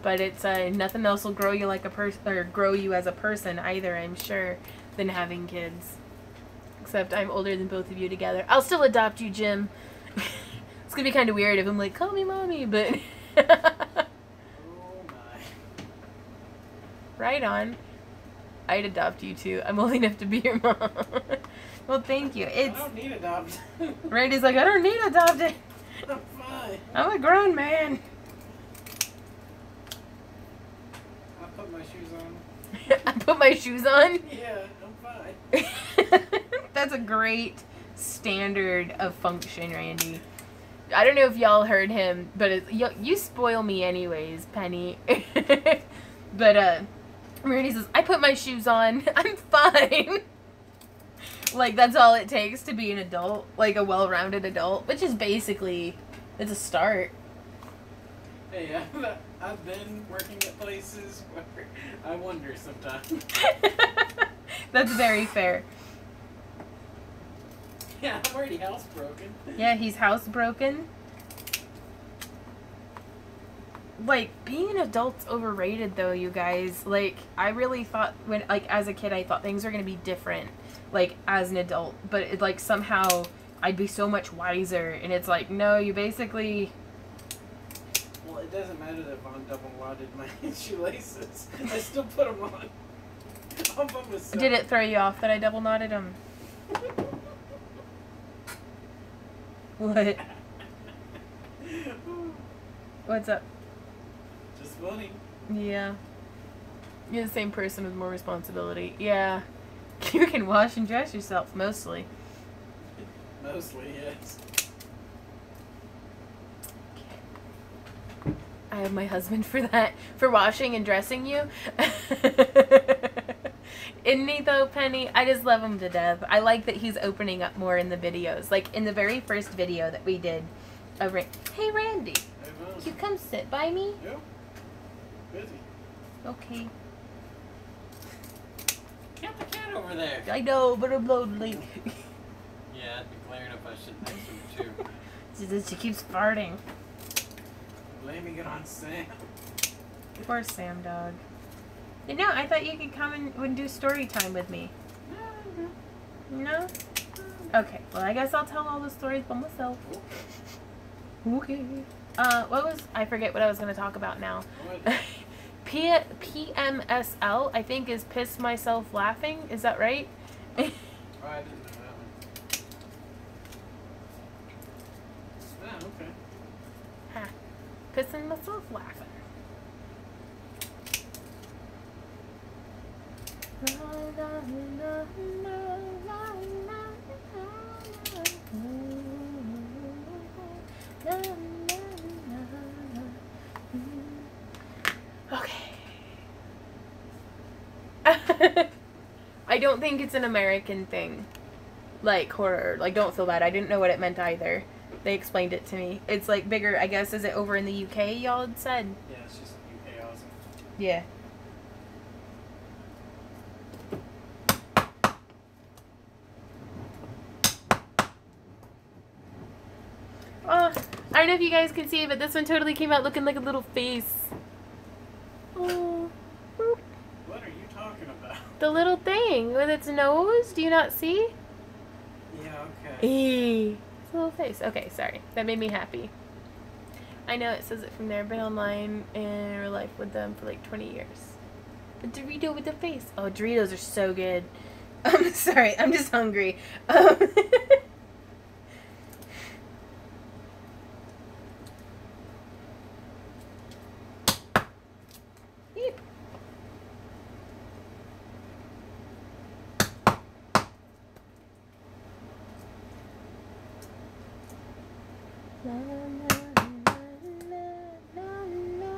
But it's nothing else will grow you like a person, or grow you as a person either, I'm sure, than having kids. Except I'm older than both of you together. I'll still adopt you, Jim. It's gonna be kind of weird if I'm like, call me mommy, but Oh my. right on. I'd adopt you too. I'm old enough to be your mom. Well, thank you. I don't need adoption. Randy's like, I don't need adopted. I'm fine. I'm a grown man. I'll put my shoes on. I put my shoes on? Yeah, I'm fine. That's a great standard of function, Randy. I don't know if y'all heard him, but you spoil me anyways, Penny. But, Randy says, I put my shoes on. I'm fine. Like, that's all it takes to be an adult. Like, a well-rounded adult. Which is basically, it's a start. Hey, I've been working at places where I wonder sometimes. That's very fair. Yeah, I'm already housebroken. Yeah, he's housebroken. Like, being an adult's overrated, though, you guys. Like, I really thought, as a kid, I thought things were going to be different, like, as an adult. But, it, like, somehow, I'd be so much wiser. And it's like, no, you basically... Well, it doesn't matter that Von double wadded my shoelaces. I still put them on. All by myself. Did it throw you off that I double knotted them? What? What's up? Just funny. Yeah. You're the same person with more responsibility. Yeah. You can wash and dress yourself, mostly. Mostly, yes. I have my husband for that. For washing and dressing you. Isn't he though, Penny? I just love him to death. I like that he's opening up more in the videos. Like in the very first video that we did. Hey, Randy. Hey, Mom. You come sit by me? Yep. Busy. Okay. Get the cat over there. I know, but I'm lonely. Yeah, I'd be glaring if I sit next to her too. She keeps farting. Blaming it on Sam. Poor Sam dog. You know, I thought you could come and do story time with me. No? Okay, well I guess I'll tell all the stories by myself. Okay. I forget what I was going to talk about now. PMSL, I think, is piss myself laughing. Is that right? Oh, I didn't know that one. Ah, okay. Huh. Pissing myself laughing. Okay. I don't think it's an American thing. Like horror. Like, don't feel bad. I didn't know what it meant either. They explained it to me. It's like bigger, I guess. Is it over in the UK, y'all had said? Yeah, it's just UK Aussie. Yeah. Oh, I don't know if you guys can see it, but this one totally came out looking like a little face. Oh. Boop. What are you talking about? The little thing with its nose. Do you not see? Yeah, okay. It's a little face. Okay, sorry. That made me happy. I know it says it from there. Been online in real life with them for like 20 years. The Dorito with the face. Oh, Doritos are so good. I'm sorry. I'm just hungry. Yep. La, la, la, la, la, la, la.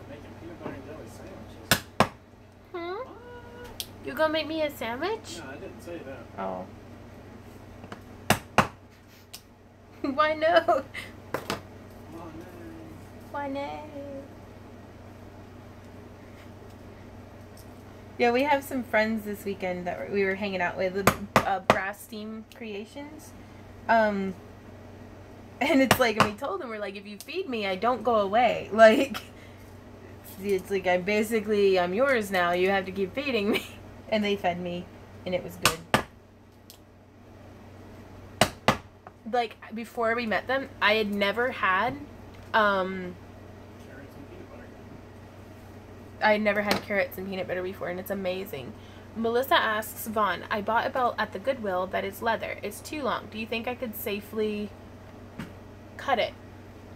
Making peanut butter and jelly sandwiches. Hmm? What? You gonna make me a sandwich? No, I didn't say that. Oh. Why no? Oh, no. Why no? Yeah, we have some friends this weekend that we were hanging out with Brass Team Creations. And it's like, and we told them, we're like, if you feed me, I don't go away. Like, it's like, I'm yours now. You have to keep feeding me. And they fed me, and it was good. Like, before we met them, I had never had, Carrots and peanut butter. I had never had carrots and peanut butter before, and it's amazing. Melissa asks, Vaughn, I bought a belt at the Goodwill that is leather. It's too long. Do you think I could safely cut it?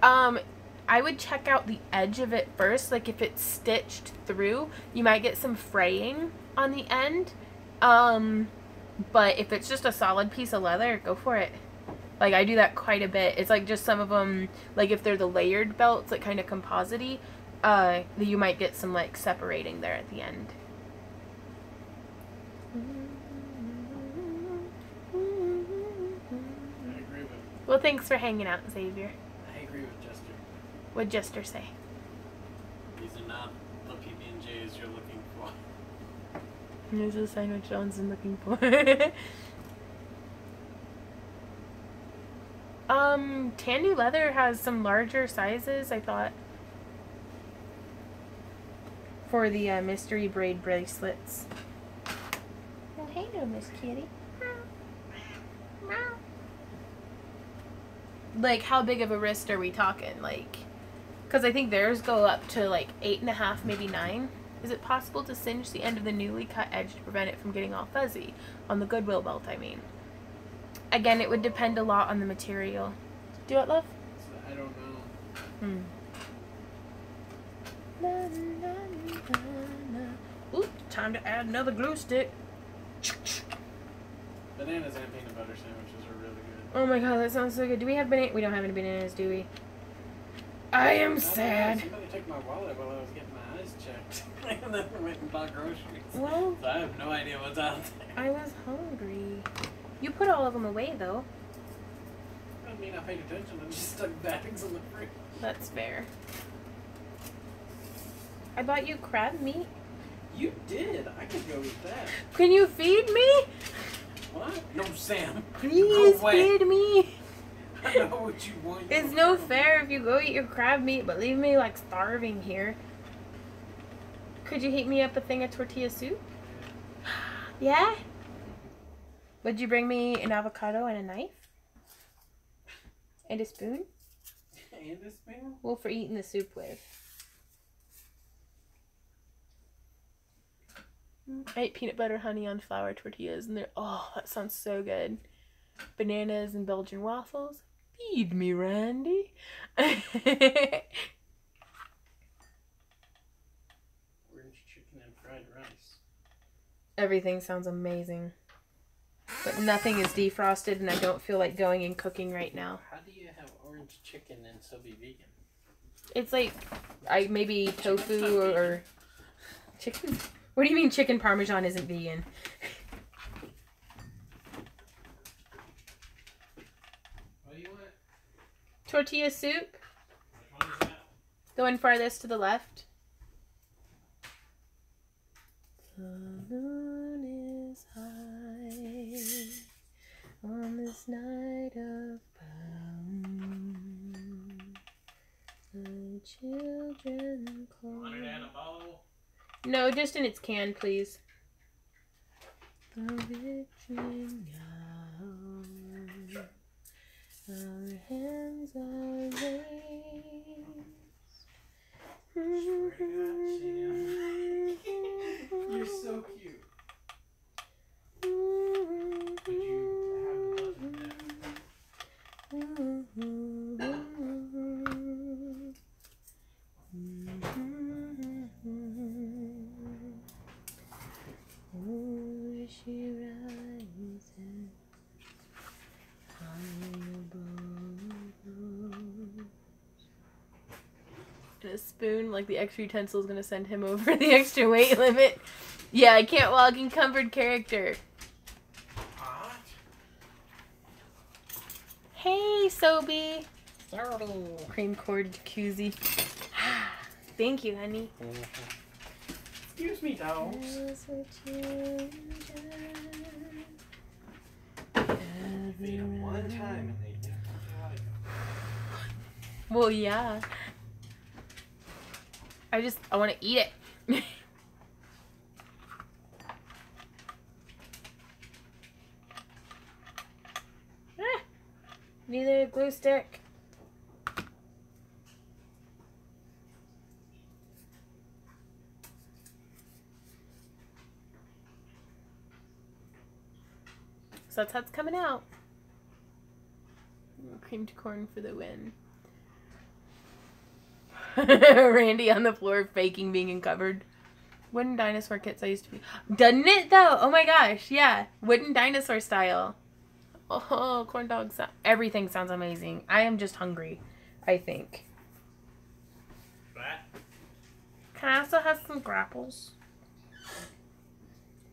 I would check out the edge of it first. Like, if it's stitched through, you might get some fraying on the end. But if it's just a solid piece of leather, go for it. Like, I do that quite a bit. It's like just some of them, like if they're the layered belts, like kind of composite-y, you might get some like separating there at the end. I agree with. Well, thanks for hanging out, Xavier. I agree with Jester. What'd Jester say? These are not the PB&Js you're looking for. Here's the sandwich Johnson looking for. Tandy Leather has some larger sizes, I thought, for the mystery braid bracelets. Oh, hey there, Miss Kitty. Like, how big of a wrist are we talking? Like, because I think theirs go up to like 8.5, maybe 9. Is it possible to singe the end of the newly cut edge to prevent it from getting all fuzzy? On the Goodwill belt, I mean. Again, it would depend a lot on the material. Do what, love? I don't know. Ooh, time to add another glue stick. Bananas and peanut butter sandwiches are really good. Oh my god, that sounds so good. Do we have bananas? We don't have any bananas, do we? I am sad. Somebody took my wallet while I was getting my eyes checked. And then went and bought groceries. Well, so I have no idea what's out there. I was hungry. You put all of them away, though. I mean, I paid attention. I just stuck bags in the fridge. That's fair. I bought you crab meat. You did. I could go with that. Can you feed me? What? No, Sam. Please Go away. feed me. I know what you want. It's no fair if you go eat your crab meat, but leave me like starving here. Could you heat me up a thing of tortilla soup? Yeah? Would you bring me an avocado and a knife? And a spoon? And a spoon? Well, for eating the soup with. I ate peanut butter, honey on flour tortillas, and they're, oh, that sounds so good. Bananas and Belgian waffles. Feed me, Randy. Orange chicken and fried rice. Everything sounds amazing. But nothing is defrosted, and I don't feel like going and cooking right now. How do you have orange chicken and still be vegan? It's like, maybe tofu or chicken. What do you mean chicken parmesan isn't vegan? What do you want? Tortilla soup. Which one is that? The one farthest to the left. The moon is high on this night of bound. The children call. Want it in a bowl? No, just in its can, please. The witching hour, our hands are raised. You're so cute. Could you have she rises and a spoon, like the extra utensil is gonna send him over the extra weight limit. Yeah, I can't walk encumbered character. hot? Hey, Sobe. Cream cord jacuzzi. Thank you, honey. Excuse me, dogs. Feed them one time and they get out of here. Well, yeah. I want to eat it. Neither a glue stick. So that's how it's coming out. Creamed corn for the win. Randy on the floor faking being uncovered. Wooden dinosaur kits I used to be. Doesn't it though? Oh my gosh, yeah. Wooden dinosaur style. Oh, corn dogs. Everything sounds amazing. I am just hungry, I think. What? Can I also have some grapples?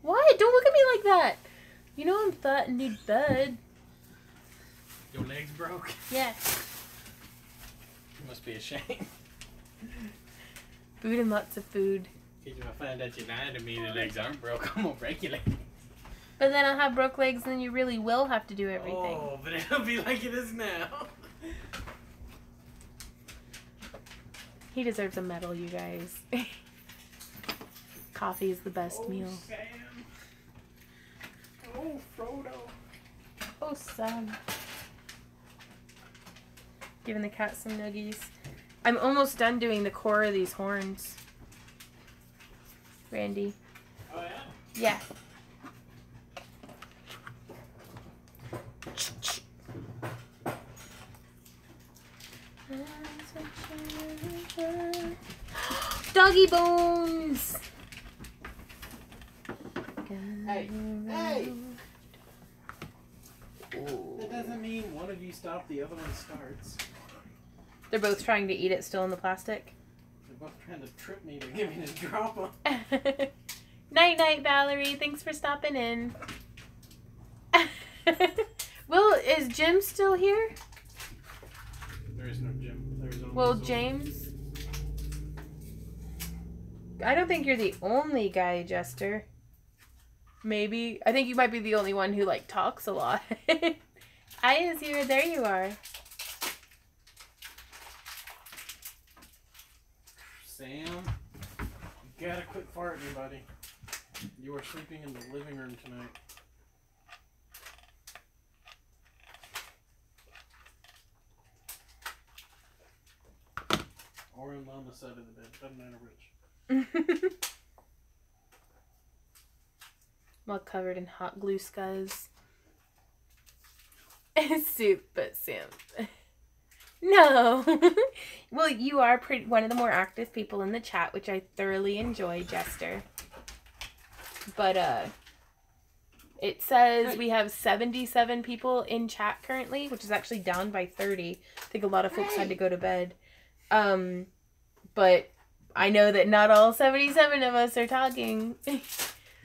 What? Don't look at me like that. You know I'm fat and need bed. Your legs broke? Yeah. You must be ashamed. Food and lots of food. Because if I find out you're lying to me and your legs aren't broke, I'm going to break your legs. But then I'll have broke legs and then you really will have to do everything. Oh, but it'll be like it is now. He deserves a medal, you guys. Coffee is the best meal. Sam. Oh, Frodo. Oh, Sam. Giving the cat some nuggies. I'm almost done doing the core of these horns. Randy. Oh, yeah? Yeah. Doggy bones! Hey, hey! That doesn't mean one of you stop, the other one starts. They're both trying to eat it still in the plastic. They're both trying to trip me to get me to drop them. Night night, Valerie. Thanks for stopping in. Well, is Jim still here? There is no Jim. There is only Well, Zoe. James. I don't think you're the only guy, Jester. Maybe. I think you might be the only one who, like, talks a lot. Aya's here. There you are. Sam, you gotta quit farting, buddy. You are sleeping in the living room tonight. Or on Mama's side of the bed. Doesn't matter which. All covered in hot glue scuzz. Soup, but Sam. No. Well, you are one of the more active people in the chat, which I thoroughly enjoy, Jester. But, it says we have 77 people in chat currently, which is actually down by 30. I think a lot of folks had to go to bed. But I know that not all 77 of us are talking.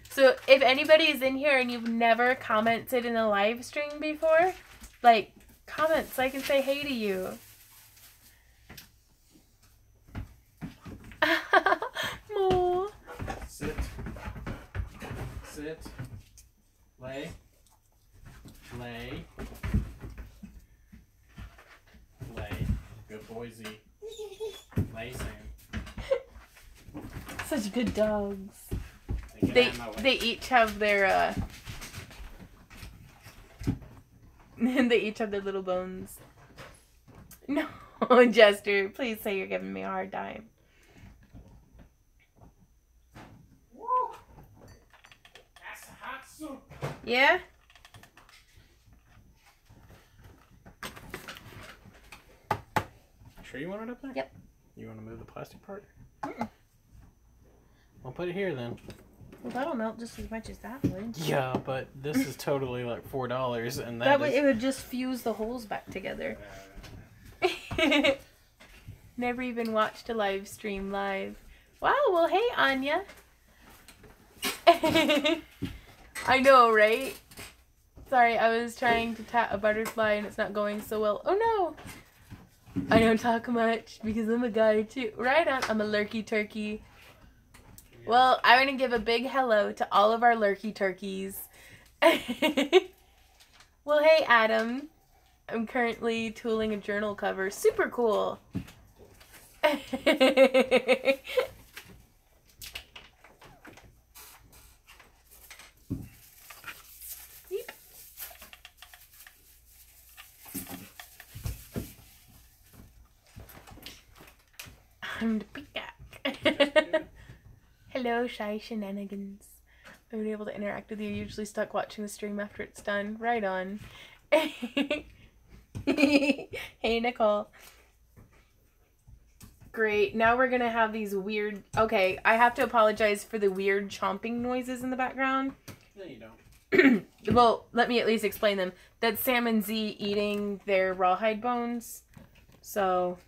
So if anybody is in here and you've never commented in a live stream before, like, comment so I can say hey to you. Mo. Sit. Sit. Lay. Lay. Lay. Good boy, Z. Lay, Sam. Such good dogs. They each have their they each have their little bones. No, Jester, please say you're giving me a hard time. Woo! That's a hot soup. Yeah? Sure you want it up there? Yep. You want to move the plastic part? I'll put it here then. Well, that'll melt just as much as that would. Yeah, but this is totally like $4, and That way it would just fuse the holes back together. Never even watched a live stream live. Wow, well, hey, Anya. I know, right? Sorry, I was trying to tap a butterfly and it's not going so well. Oh, no. I don't talk much because I'm a guy, too. Right on. I'm a lurky turkey. Well, I want to give a big hello to all of our lurky turkeys. Well, hey, Adam. I'm currently tooling a journal cover. Super cool. Beep. I'm the peacock. Hello, Shy Shenanigans. I've been able to interact with you. Usually stuck watching the stream after it's done. Right on. Hey, Nicole. Great. Now we're going to have these weird... Okay, I have to apologize for the weird chomping noises in the background. No, you don't. Well, let me at least explain them. That's Sam and Z eating their rawhide bones. So,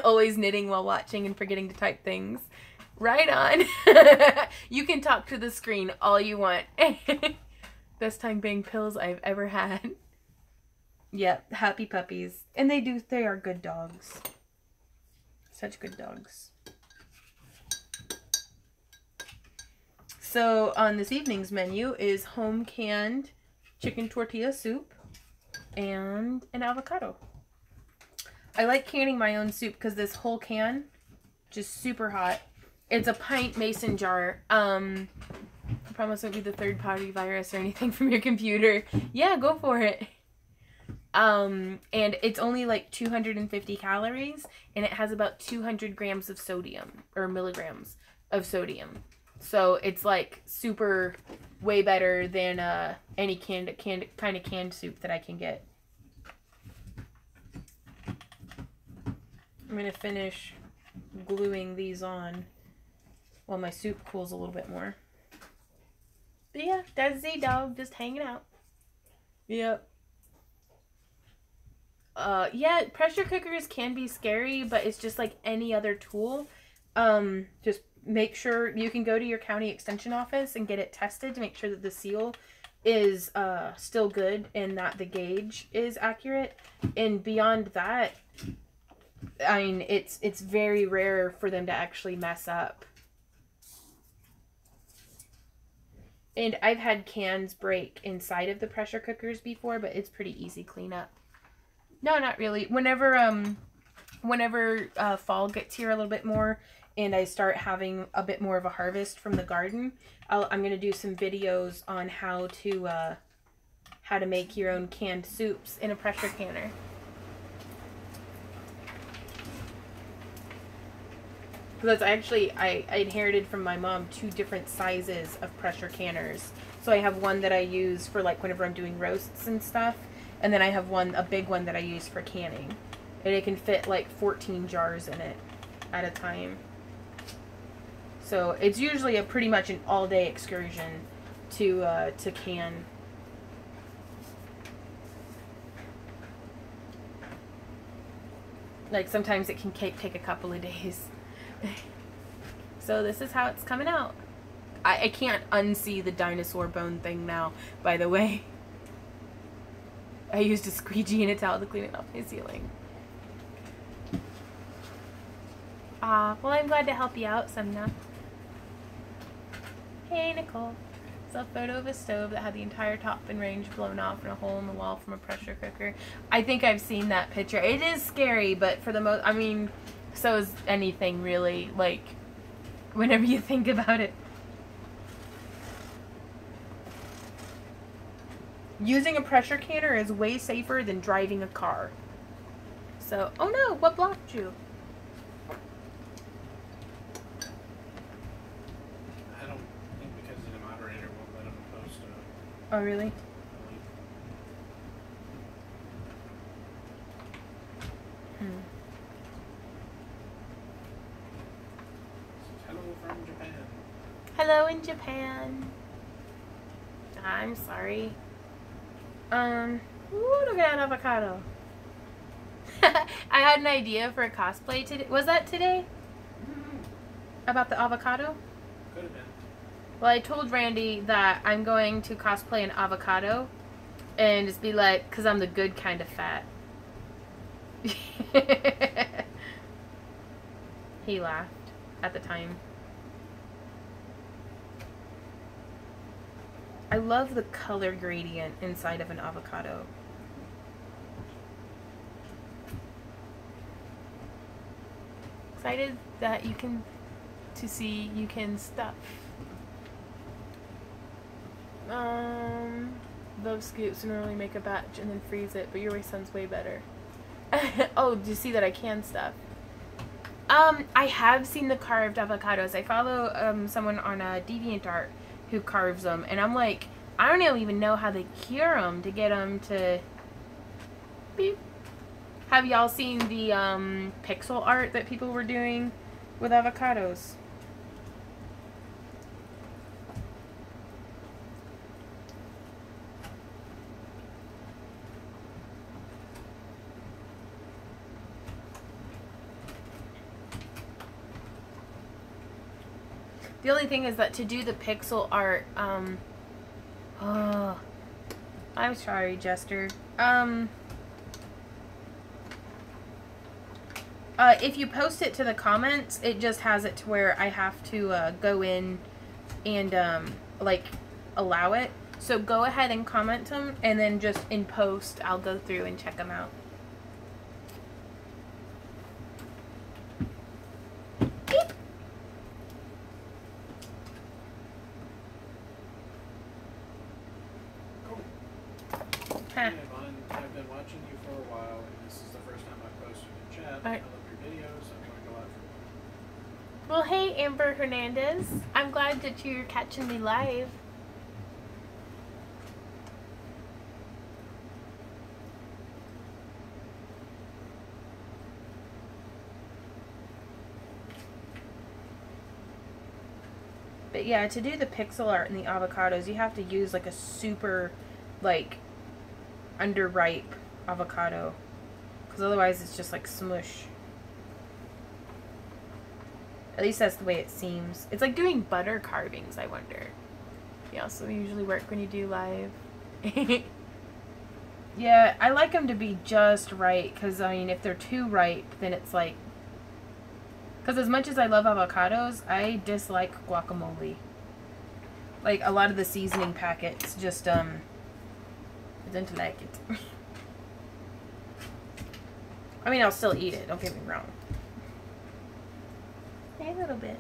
always knitting while watching and forgetting to type things. Right on. You can talk to the screen all you want. Best time bang pills I've ever had. Yep, happy puppies. And they are good dogs. Such good dogs. So on this evening's menu is home canned chicken tortilla soup and an avocado. I like canning my own soup because this whole can, just super hot. It's a pint mason jar. I promise it won't be the third-party virus or anything from your computer. Yeah, go for it. And it's only like 250 calories, and it has about 200 grams of sodium, or milligrams of sodium. So it's like super, way better than any kind of canned soup that I can get. I'm gonna finish gluing these on while my soup cools a little bit more. But yeah, that's Z-Dog just hanging out. Yep. Yeah, pressure cookers can be scary, but it's just like any other tool. Just make sure you can go to your county extension office and get it tested to make sure that the seal is still good and that the gauge is accurate. And beyond that, I mean, it's very rare for them to actually mess up. And I've had cans break inside of the pressure cookers before, but it's pretty easy cleanup. No, not really. Whenever fall gets here a little bit more and I start having a bit more of a harvest from the garden, I'm going to do some videos on how to make your own canned soups in a pressure canner. Because I inherited from my mom 2 different sizes of pressure canners. So I have one that I use for like whenever I'm doing roasts and stuff. And then I have a big one that I use for canning. And it can fit like 14 jars in it at a time. So it's usually pretty much an all-day excursion to can. Like sometimes it can take a couple of days. So this is how it's coming out. I can't unsee the dinosaur bone thing now, by the way. I used a squeegee and a towel to clean it off my ceiling. Well, I'm glad to help you out, Sumna. Hey, Nicole. It's a photo of a stove that had the entire top and range blown off and a hole in the wall from a pressure cooker. I think I've seen that picture. It is scary, but for the most, I mean, so is anything really, like, whenever you think about it. Using a pressure canner is way safer than driving a car. So, oh no, what blocked you? I don't think because the moderator won't let him post it. Oh, really? Hello from Japan. Hello in Japan. I'm sorry. Ooh, look at that avocado. I had an idea for a cosplay today. Was that today? About the avocado? Could have been. Well, I told Randy that I'm going to cosplay an avocado and just be like, because I'm the good kind of fat. He laughed at the time. I love the color gradient inside of an avocado. Excited that you can stuff. Love scoops and really make a batch and then freeze it, but your way sounds way better. Oh, do you see that I can stuff? I have seen the carved avocados. I follow someone on DeviantArt who carves them, and I'm like, I don't even know how they cure them to get them to beep. Have y'all seen the pixel art that people were doing with avocados? The only thing is that to do the pixel art, oh, I'm sorry, Jester. If you post it to the comments, it just has it to where I have to go in and like allow it. So go ahead and comment them, and then just in post, I'll go through and check them out. Huh. I've been watching you for a while, and this is the first time I've posted in chat. I love your videos. I'm going to go out for Well, hey, Amber Hernandez. I'm glad that you're catching me live. But yeah, to do the pixel art in the avocados, you have to use like a super, like, underripe avocado. Because otherwise it's just like smush. At least that's the way it seems. It's like doing butter carvings, I wonder. Yeah, so they usually work when you do live. Yeah, I like them to be just right. Because, I mean, if they're too ripe, then it's like... Because as much as I love avocados, I dislike guacamole. Like, a lot of the seasoning packets just, I don't like it. I mean, I'll still eat it, don't get me wrong. A little bit.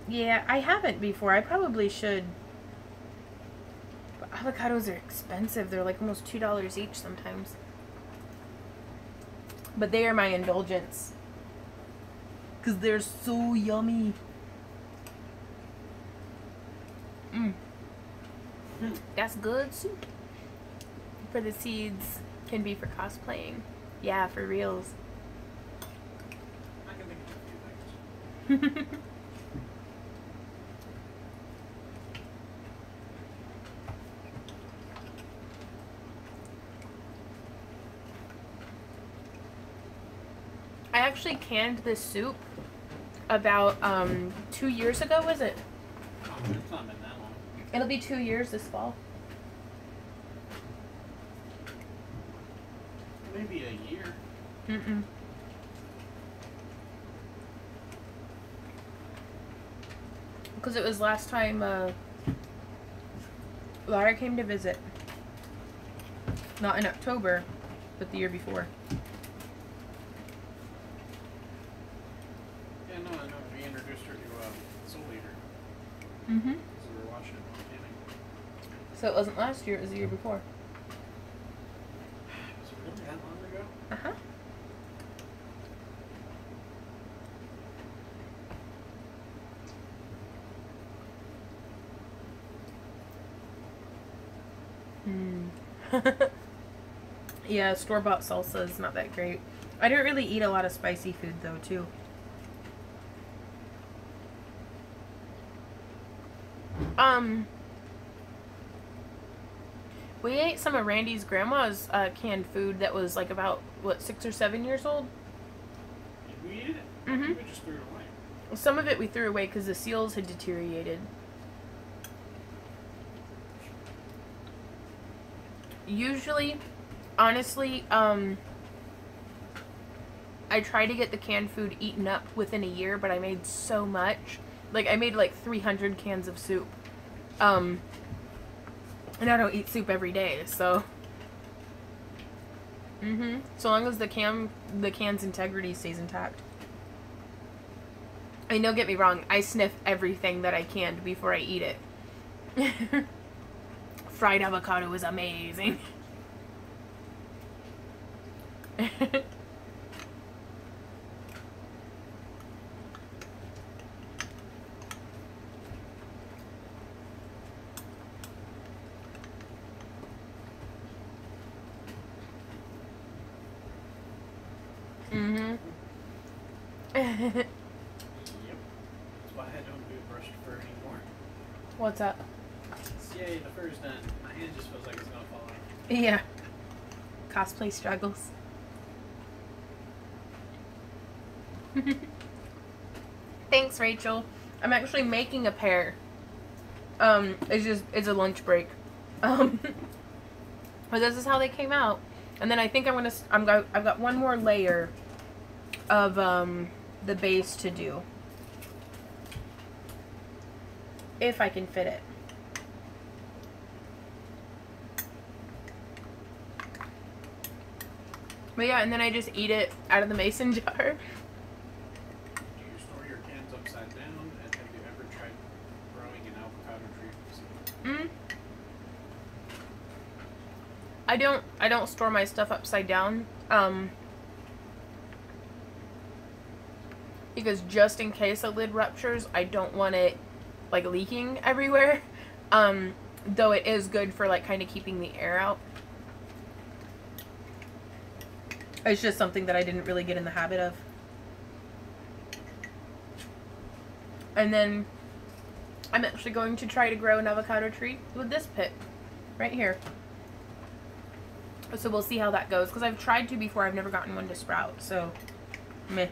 Yeah, I haven't before. I probably should. But avocados are expensive. They're like almost $2 each sometimes. But they are my indulgence. Because they're so yummy. That's good soup. For the seeds can be for cosplaying. Yeah, for reals. I can think of a few things. I actually canned this soup about 2 years ago, was it? Oh, it's not been that long. It'll be 2 years this fall. Maybe a year. Mm-mm. Because it was last time Lara came to visit. Not in October, but the year before. Yeah, no, I know. We introduced her to Soul Eater. Mm-hmm. Because we were watching it on beginning. So it wasn't last year, it was the year before. Was it really that long ago? Uh-huh. Yeah, store-bought salsa is not that great. I don't really eat a lot of spicy food, though, too. We ate some of Randy's grandma's canned food that was, like, about, what, 6 or 7 years old? Did we eat it? Mm-hmm. We just threw it away. Some of it we threw away because the seals had deteriorated. Usually, honestly, I try to get the canned food eaten up within a year, but I made so much. Like, I made like 300 cans of soup. And I don't eat soup every day, so. So long as the can's integrity stays intact. I mean, don't get me wrong, I sniff everything that I canned before I eat it. Fried avocado is amazing. Yep. That's why I don't do brushed fur anymore. What's up? Yay, the fur's done. My hand just feels like it's gonna fall out. Yeah. Cosplay struggles. Thanks, Rachel. I'm actually making a pair. It's a lunch break. But this is how they came out. And then I think I've got one more layer of the base to do. If I can fit it. But yeah, and then I just eat it out of the mason jar. Do you store your cans upside down? And have you ever tried growing an avocado tree? I don't store my stuff upside down. Because just in case a lid ruptures, I don't want it like leaking everywhere. Though it is good for like kind of keeping the air out. It's just something that I didn't really get in the habit of. And then I'm actually going to try to grow an avocado tree with this pit right here. So we'll see how that goes, because I've tried to before. I've never gotten one to sprout, so meh.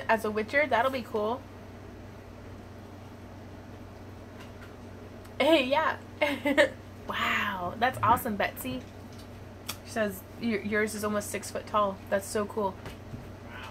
As a witcher, that'll be cool. Hey, yeah. Wow, that's awesome, Betsy. She says yours is almost 6 foot tall. That's so cool. Wow.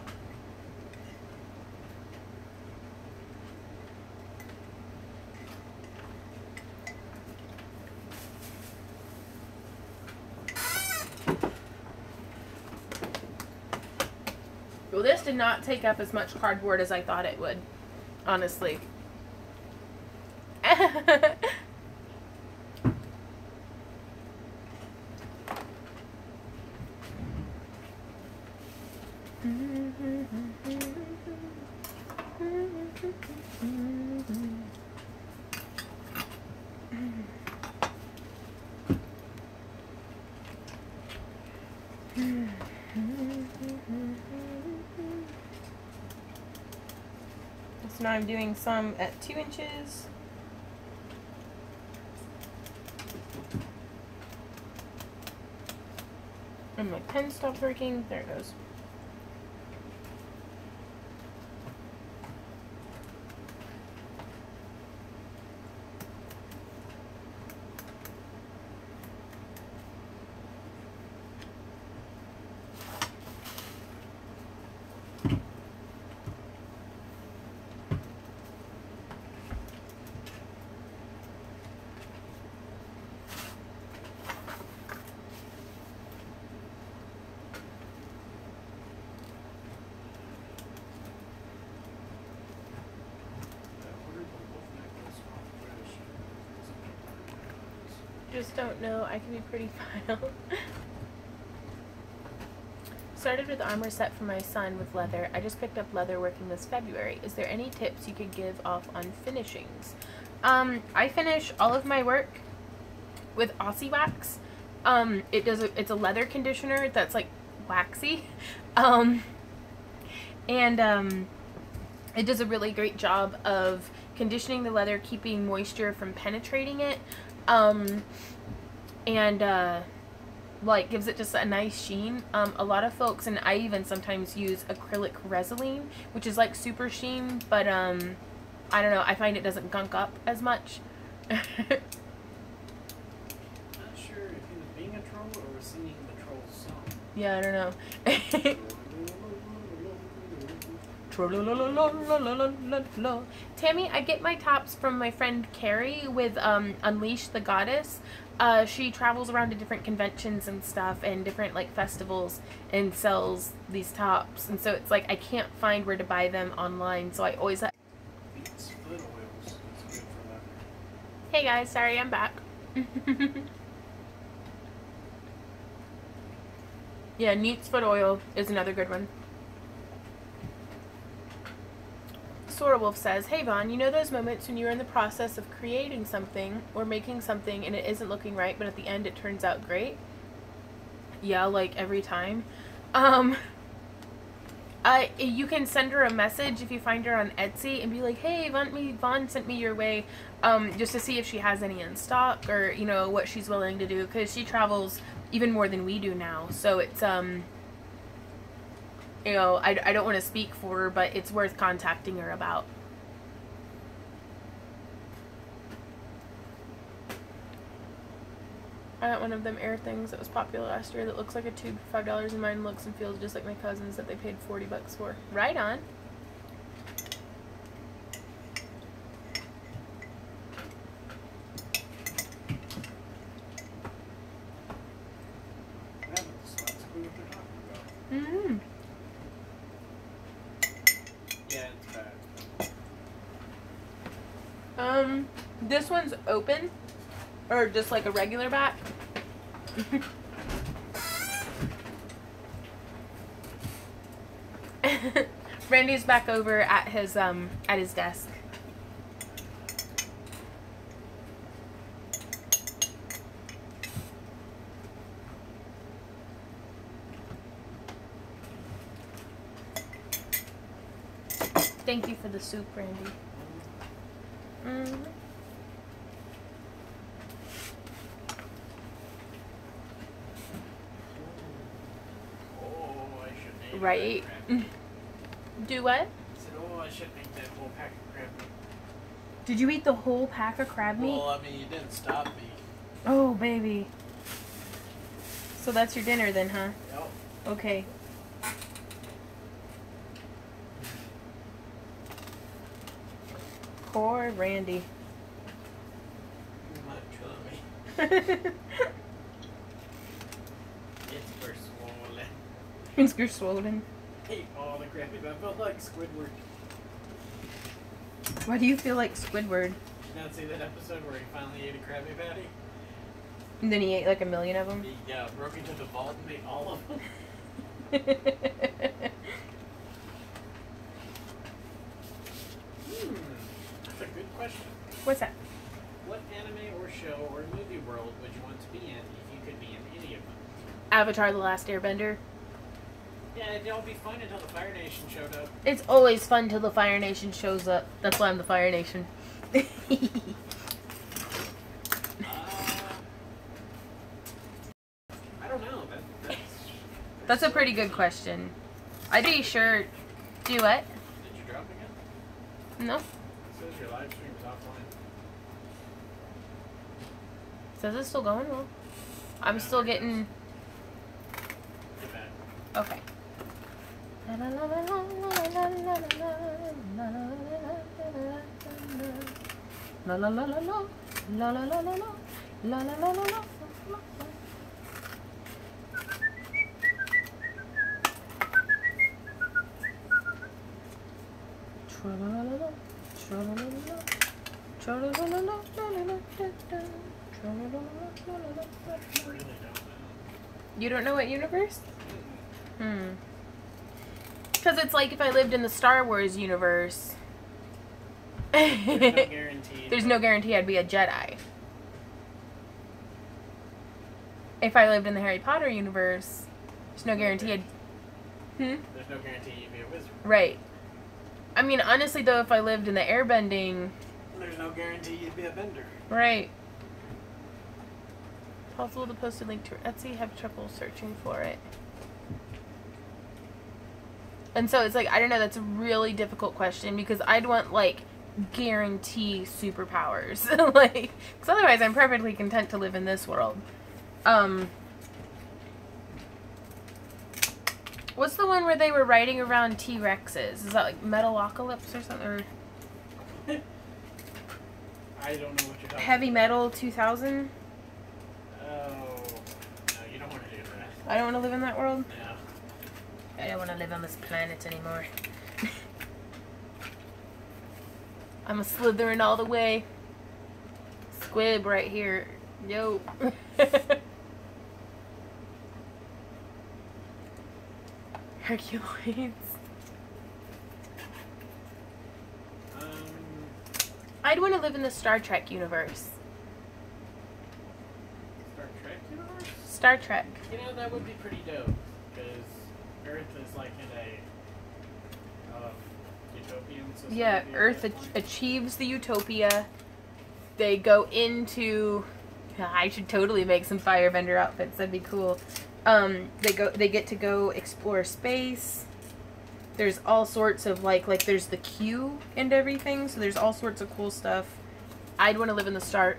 Well, this did not take up as much cardboard as I thought it would, honestly. So now I'm doing some at 2 inches. And my pen stopped working. There it goes. Just don't know. I can be pretty vile. Started with armor set for my son with leather. I just picked up leather working this February. Is there any tips you could give off on finishings? I finish all of my work with Aussie Wax. It's a leather conditioner that's like waxy. It does a really great job of conditioning the leather, keeping moisture from penetrating it. Like gives it just a nice sheen. A lot of folks, and I even sometimes use acrylic resin, which is like super sheen, but I don't know, I find it doesn't gunk up as much. Not sure if he was being a troll or was singing the troll's song. Yeah, I don't know. Tammy, I get my tops from my friend Carrie with Unleash the Goddess. She travels around to different conventions and stuff and different like festivals and sells these tops, and so it's like I can't find where to buy them online, so I always Beats foot oils. It's good for leather. Hey guys, sorry, I'm back. Yeah, Neat's foot oil is another good one. Sorrowolf says, hey Vaughn, you know those moments when you're in the process of creating something or making something and it isn't looking right, but at the end it turns out great? Yeah, like every time. You can send her a message if you find her on Etsy and be like, hey, Vaughn sent me your way, just to see if she has any in stock or, you know, what she's willing to do, because she travels even more than we do now, so it's, you know, I don't want to speak for her, but it's worth contacting her about. I got one of them air things that was popular last year that looks like a tube for $5, and mine looks and feels just like my cousin's that they paid $40 for. Right on. Mm-hmm. Yeah, it's bad. This one's open, or just like a regular back. Randy's back over at his desk. Thank you for the soup, Randy. Mm-hmm. Right. Do what? I said, oh, I should make that whole pack of crab meat. Did you eat the whole pack of crab meat? Well, I mean, you didn't stop me. Oh, baby. So that's your dinner then, huh? Yep. Okay. Poor Randy. You might kill me. It's swollen. It's swollen. Ate all the crab meat. I felt like Squidward. Why do you feel like Squidward? Did you not see that episode where he finally ate a Krabby Patty? And then he ate like a million of them? He broke into the vault and ate all of them. That's a good question. What's that? What anime or show or movie world would you want to be in if you could be in any of them? Avatar: The Last Airbender. Yeah, it'd all be fun until the Fire Nation showed up. It's always fun till the Fire Nation shows up. That's why I'm the Fire Nation. I don't know. That's a pretty good question. I'd be sure. Do what? Did you drop again? No. It says your live stream is offline. Says it's still going well. I'm still getting. Get back. Okay. La la la la la la la la la la la la la la la. You don't know what universe? Because it's like if I lived in the Star Wars universe. There's no guarantee. There's no guarantee I'd be a Jedi. If I lived in the Harry Potter universe, there's no guarantee I'd... There's no guarantee you'd be a wizard. Right. I mean, honestly, though, if I lived in the airbending... There's no guarantee you'd be a bender. Right. Possible to post a link to Etsy, have trouble searching for it. And so it's like, I don't know, that's a really difficult question because I'd want, like, guarantee superpowers. Like, because otherwise I'm perfectly content to live in this world. What's the one where they were riding around T-Rexes? Is that like Metalocalypse or something? Or I don't know what you're talking Heavy Metal 2000? Oh, no, you don't want to do that. I don't want to live in that world? No. I don't want to live on this planet anymore. I'm a Slytherin all the way. Squib right here. Yo. Herculoids. I'd want to live in the Star Trek universe. Star Trek universe? Star Trek. You know, that would be pretty dope. Because Earth is like in a utopian society. Yeah, Earth achieves the utopia. They go into... I should totally make some firebender outfits. That'd be cool. They get to go explore space. There's all sorts of like there's the queue and everything. So there's all sorts of cool stuff. I'd want to live in the Star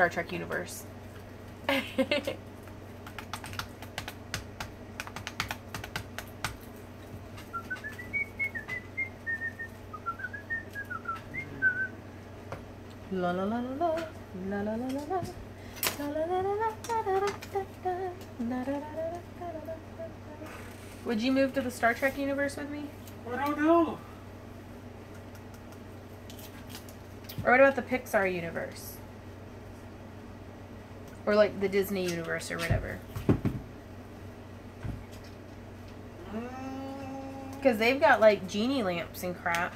Trek universe. La la la la la la la la la la. Would you move to the Star Trek universe with me? I don't know. Or what about the Pixar universe? Or like the Disney universe or whatever. Because they've got, like, genie lamps and crap.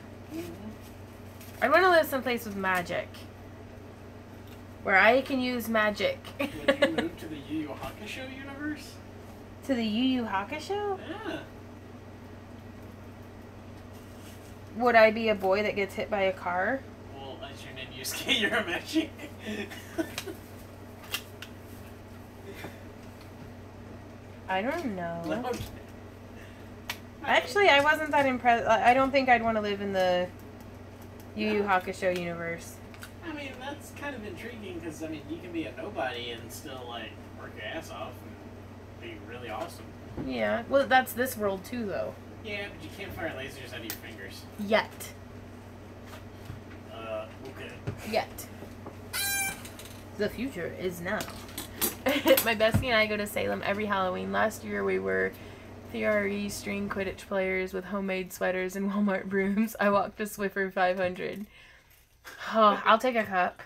I want to live someplace with magic. Where I can use magic. Would you move to the Yu Yu Hakusho universe? To the Yu Yu Hakusho? Yeah. Would I be a boy that gets hit by a car? Well, as your name Yusuke, you're a magic. I don't know. Okay. Actually, I wasn't that impressed. I don't think I'd want to live in the Yu Yu Hakusho universe. I mean, that's kind of intriguing because, I mean, you can be a nobody and still, like, work your ass off and be really awesome. Yeah. Well, that's this world, too, though. Yeah, but you can't fire lasers out of your fingers. Yet. Okay. Yet. The future is now. My bestie and I go to Salem every Halloween. Last year we were 3RE string Quidditch players with homemade sweaters and Walmart brooms. I walked a Swiffer 500. Oh, I'll take a cup.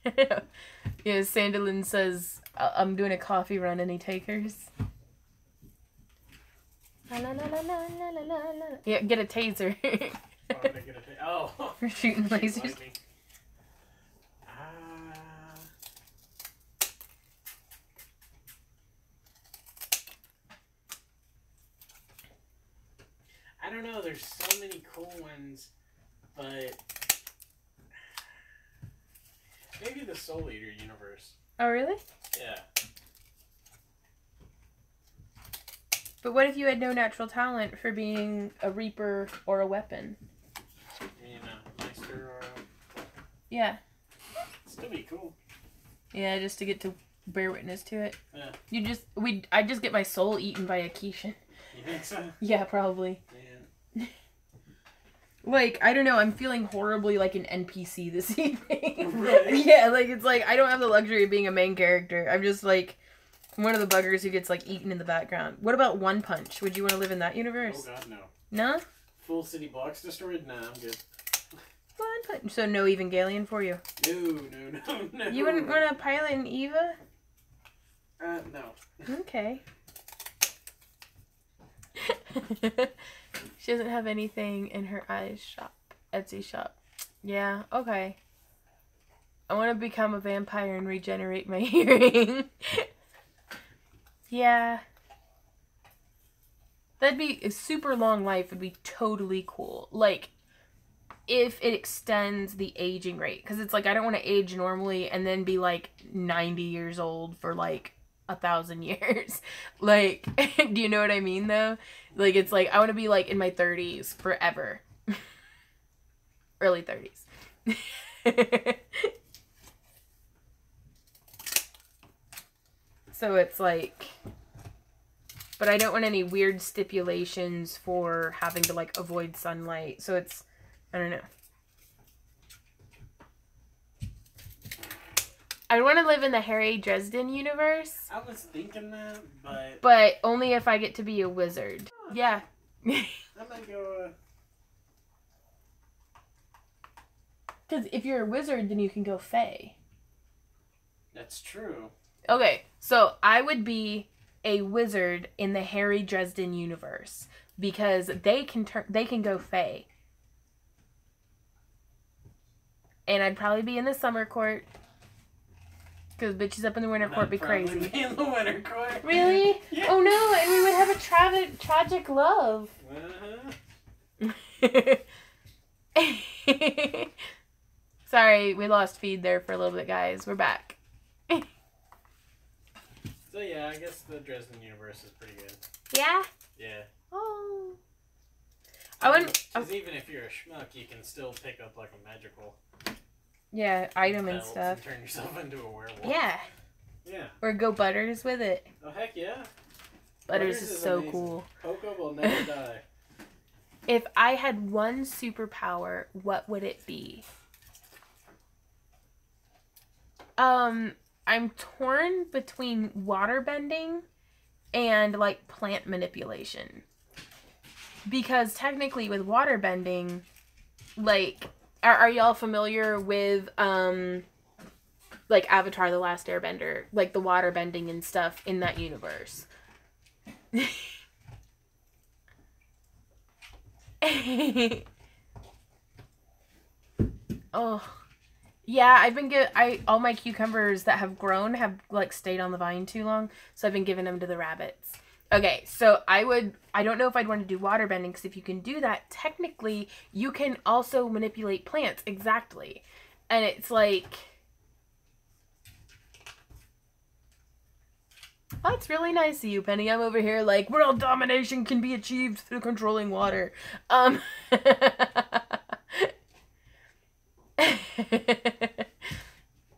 Yeah, Sandalin says, I'm doing a coffee run. Any takers? La, la, la, la, la, la, la, la. Yeah, get a taser. Oh. For shooting lasers. I don't know, there's so many cool ones, but maybe the Soul Eater universe. Oh, really? Yeah. But what if you had no natural talent for being a reaper or a weapon? You know, Meister or Yeah. still be cool. Yeah, just to get to bear witness to it. Yeah. I'd just get my soul eaten by a Kishin. You think so? Yeah, probably. Yeah. Like, I don't know, I'm feeling horribly like an NPC this evening. Right. Yeah, like, it's like, I don't have the luxury of being a main character. I'm just, like, one of the buggers who gets, like, eaten in the background. What about One Punch? Would you want to live in that universe? Oh god, no. No? Full city blocks destroyed? Nah, I'm good. One Punch. So no Evangelion for you? No. You wouldn't want to pilot an Eva? No. Okay. She doesn't have anything in her eyes shop. Etsy shop. Yeah, okay. I want to become a vampire and regenerate my hearing. Yeah. That'd be a super long life would be totally cool. Like, if it extends the aging rate. Because it's like, I don't want to age normally and then be like 90 years old for like 1,000 years. Like, do you know what I mean though? Like, it's like, I want to be like in my 30s forever. Early 30s. So it's like, but I don't want any weird stipulations for having to like avoid sunlight. So it's, I don't know. I want to live in the Harry Dresden universe. I was thinking that, but... But only if I get to be a wizard. Huh. Yeah. I might go, Because if you're a wizard, then you can go Fae. That's true. Okay, so I would be a wizard in the Harry Dresden universe. Because they can go Fae. And I'd probably be in the summer court. Because bitches up in the winter court be crazy. Be in the winter court. Really? Yeah. Oh no, and we would have a tragic love. Uh-huh. Sorry, we lost feed there for a little bit, guys. We're back. So yeah, I guess the Dresden universe is pretty good. Yeah? Yeah. Oh. Because even if you're a schmuck, you can still pick up like a magical item and belt stuff. and turn yourself into a werewolf. Yeah. Yeah. Or go Butters with it. Oh heck yeah. Butters is so amazing. cool. Poco will never die. If I had one superpower, what would it be? I'm torn between waterbending and like plant manipulation. Because technically with waterbending, like, are y'all familiar with like Avatar: The Last Airbender, like the waterbending and stuff in that universe? Oh. Yeah, I've been all my cucumbers that have grown have like stayed on the vine too long, so I've been giving them to the rabbits. Okay, so I don't know if I'd want to do water bending, because if you can do that, technically you can also manipulate plants. Exactly. And it's like, oh, it's really nice of you, Penny. I'm over here like, world domination can be achieved through controlling water.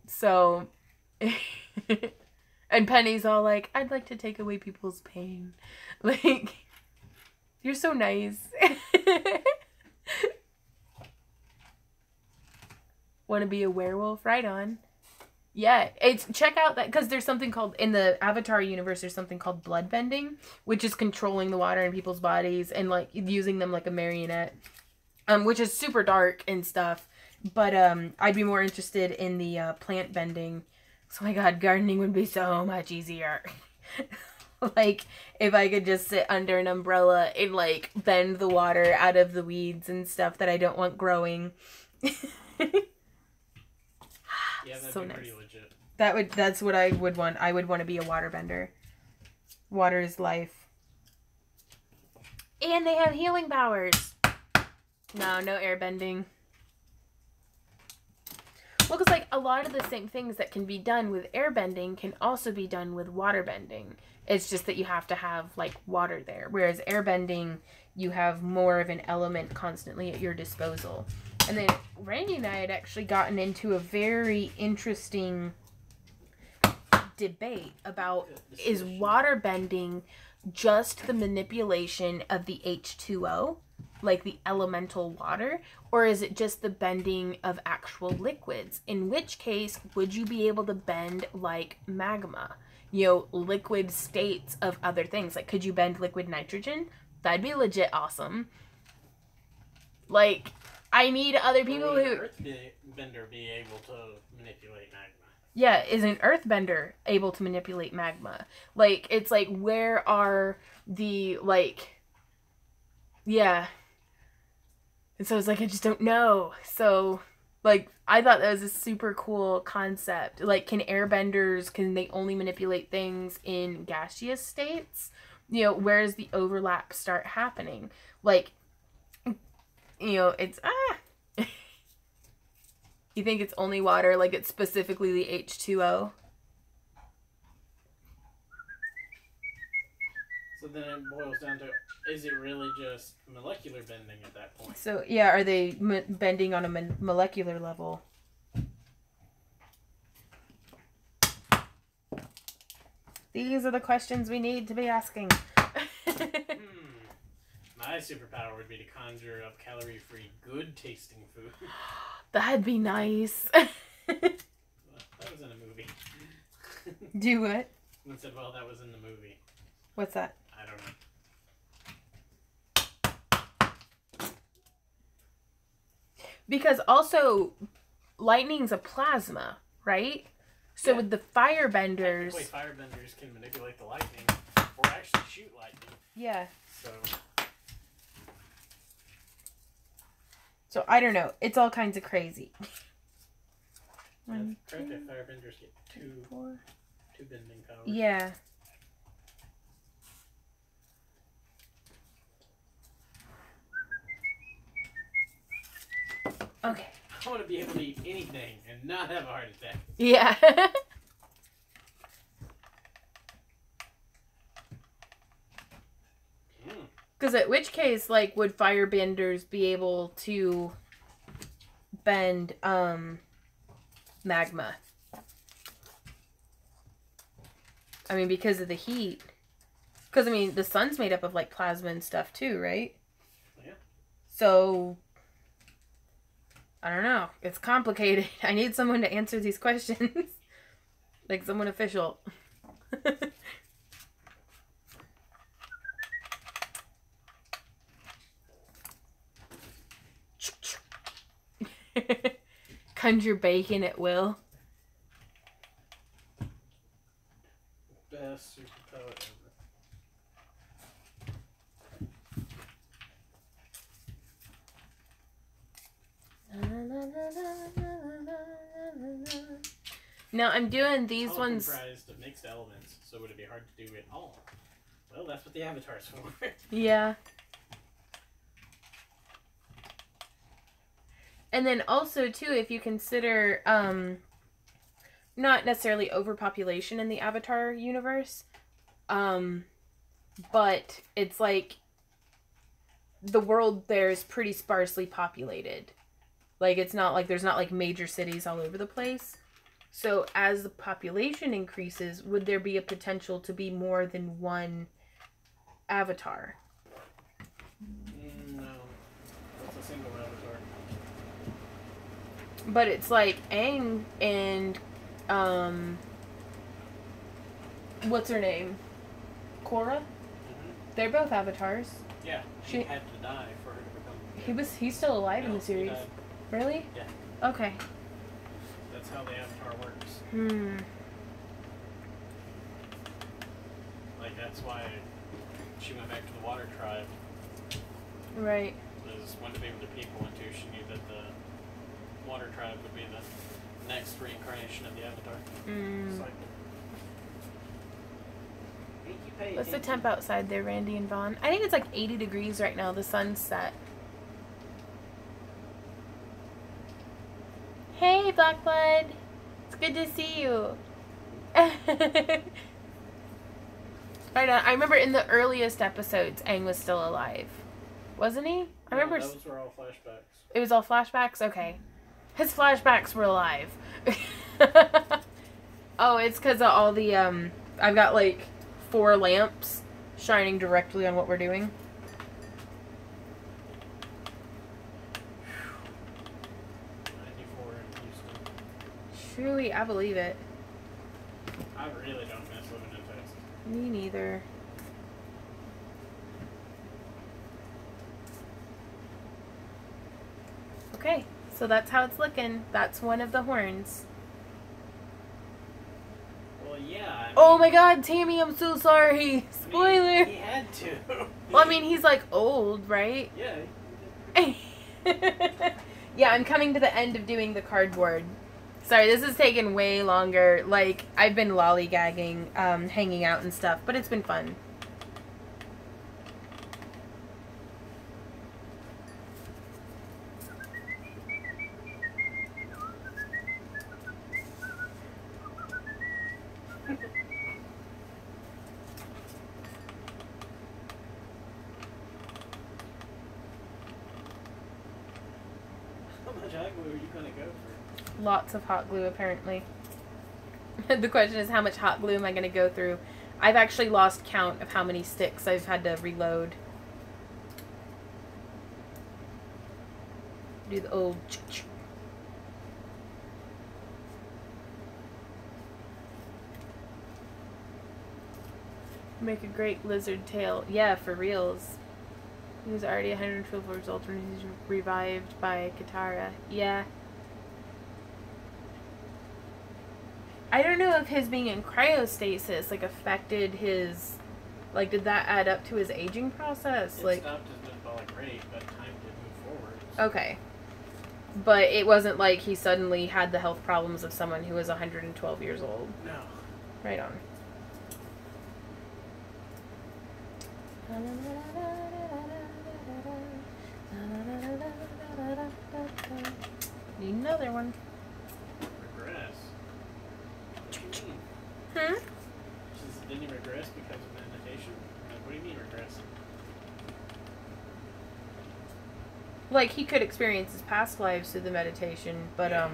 So, and Penny's all like, I'd like to take away people's pain. Like, you're so nice. Want to be a werewolf? Right on. Yeah, check out that, because there's something called, in the Avatar universe, there's something called blood bending, which is controlling the water in people's bodies and like using them like a marionette, which is super dark and stuff. But I'd be more interested in the plant bending. So my God, gardening would be so much easier. Like if I could just sit under an umbrella and like bend the water out of the weeds and stuff that I don't want growing. Yeah, that'd so be nice. pretty legit. That's what I would want. I would want to be a water bender. Water is life. And they have healing powers. No air bending. Well, because like a lot of the same things that can be done with air bending can also be done with water bending. It's just that you have to have like water there. Whereas air bending, you have more of an element constantly at your disposal. And then Randy and I had actually gotten into a very interesting debate about, is water bending just the manipulation of the H2O, like the elemental water, or is it just the bending of actual liquids? In which case, would you be able to bend like magma? You know, liquid states of other things. Like, could you bend liquid nitrogen? That'd be legit awesome. Like, I need other people who... Would an earthbender be able to manipulate magma? Yeah, is an earthbender able to manipulate magma? Like, it's like, where are the, like... Yeah. And so it's like, I just don't know. So, like, I thought that was a super cool concept. Like, can airbenders, can they only manipulate things in gaseous states? You know, where does the overlap start happening? Like, you know, it's, You think it's only water, like it's specifically the H2O? So then it boils down to, is it really just molecular bending at that point? So, yeah, are they bending on a molecular level? These are the questions we need to be asking. My superpower would be to conjure up calorie-free, good-tasting food. That'd be nice. Well, that was in a movie. Do what? Someone said, well, that was in the movie. What's that? I don't know. Because also, lightning's a plasma, right? So Yeah. with the firebenders... Technically, firebenders can manipulate the lightning, or actually shoot lightning. Yeah. So I don't know. It's all kinds of crazy. That's correct. Firebenders get two bending powers. Yeah. Okay. I want to be able to eat anything and not have a heart attack. Yeah. Because at which case, like, would firebenders be able to bend magma? I mean, because of the heat. Because, I mean, the sun's made up of, like, plasma and stuff, too, right? Yeah. So, I don't know. It's complicated. I need someone to answer these questions. Like, someone official. Conjure bacon at will. Best superpower ever. Now I'm doing these all ones. comprised of mixed elements, so would it be hard to do it all? Well, that's what the avatar's for. Yeah. And then also too, if you consider not necessarily overpopulation in the Avatar universe, but it's like the world there is pretty sparsely populated. Like it's not like there's not like major cities all over the place. So as the population increases, would there be a potential to be more than one Avatar? No. That's a single avatar. But it's like Aang and what's her name? Korra? They're both avatars. Yeah, she had to die for her to become... He's still alive in the series. Really? Yeah. Okay. That's how the avatar works. Like, that's why she went back to the water tribe. Right. Because one to be with the people, and two, she knew that the water tribe would be the next reincarnation of the avatar. What's the temp outside there, Randy and Vaughn? I think it's like 80 degrees right now. The sun's set. Hey, Blackblood. It's good to see you. Right on. I remember in the earliest episodes, Aang was still alive. Wasn't he? I remember. Those were all flashbacks. It was all flashbacks? Okay. His flashbacks were alive. Oh, it's because of all the, I've got like 4 lamps shining directly on what we're doing. Truly, I believe it. I really don't miss living in Texas. Me neither. Okay, so that's how it's looking. That's one of the horns. Well, yeah. I mean, oh my god, Tammy, I'm so sorry. Spoiler. I mean, he had to. Well, I mean, he's like old, right? Yeah. Yeah, I'm coming to the end of doing the cardboard. Sorry, this has taken way longer. Like, I've been lollygagging, hanging out and stuff, but it's been fun. How much hot glue are you going to go for? Lots of hot glue, apparently. The question is, how much hot glue am I going to go through? I've actually lost count of how many sticks I've had to reload. Do the old... Make a great lizard tail. Yeah, for reals. He was already 112 years old when he was revived by Katara. Yeah. I don't know if his being in cryostasis, like, affected his... Like, did that add up to his aging process? It like, stopped his metabolic rate, but time did move forward. So. Okay. But it wasn't like he suddenly had the health problems of someone who was 112 years old. No. Right on. Need another one. Regress? What do you mean? Hmm? Didn't he regress because of meditation? Like, what do you mean regress? Like, he could experience his past lives through the meditation, but, Yeah.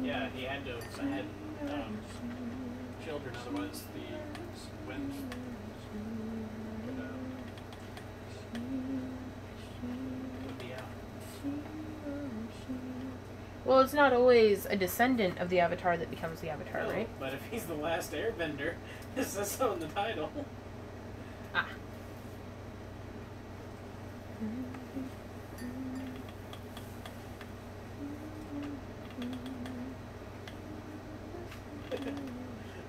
Yeah, he had to have had children, otherwise the wind would be out. Well, it's not always a descendant of the Avatar that becomes the Avatar, No, right? but if he's the last airbender, it says so in the title. Ah.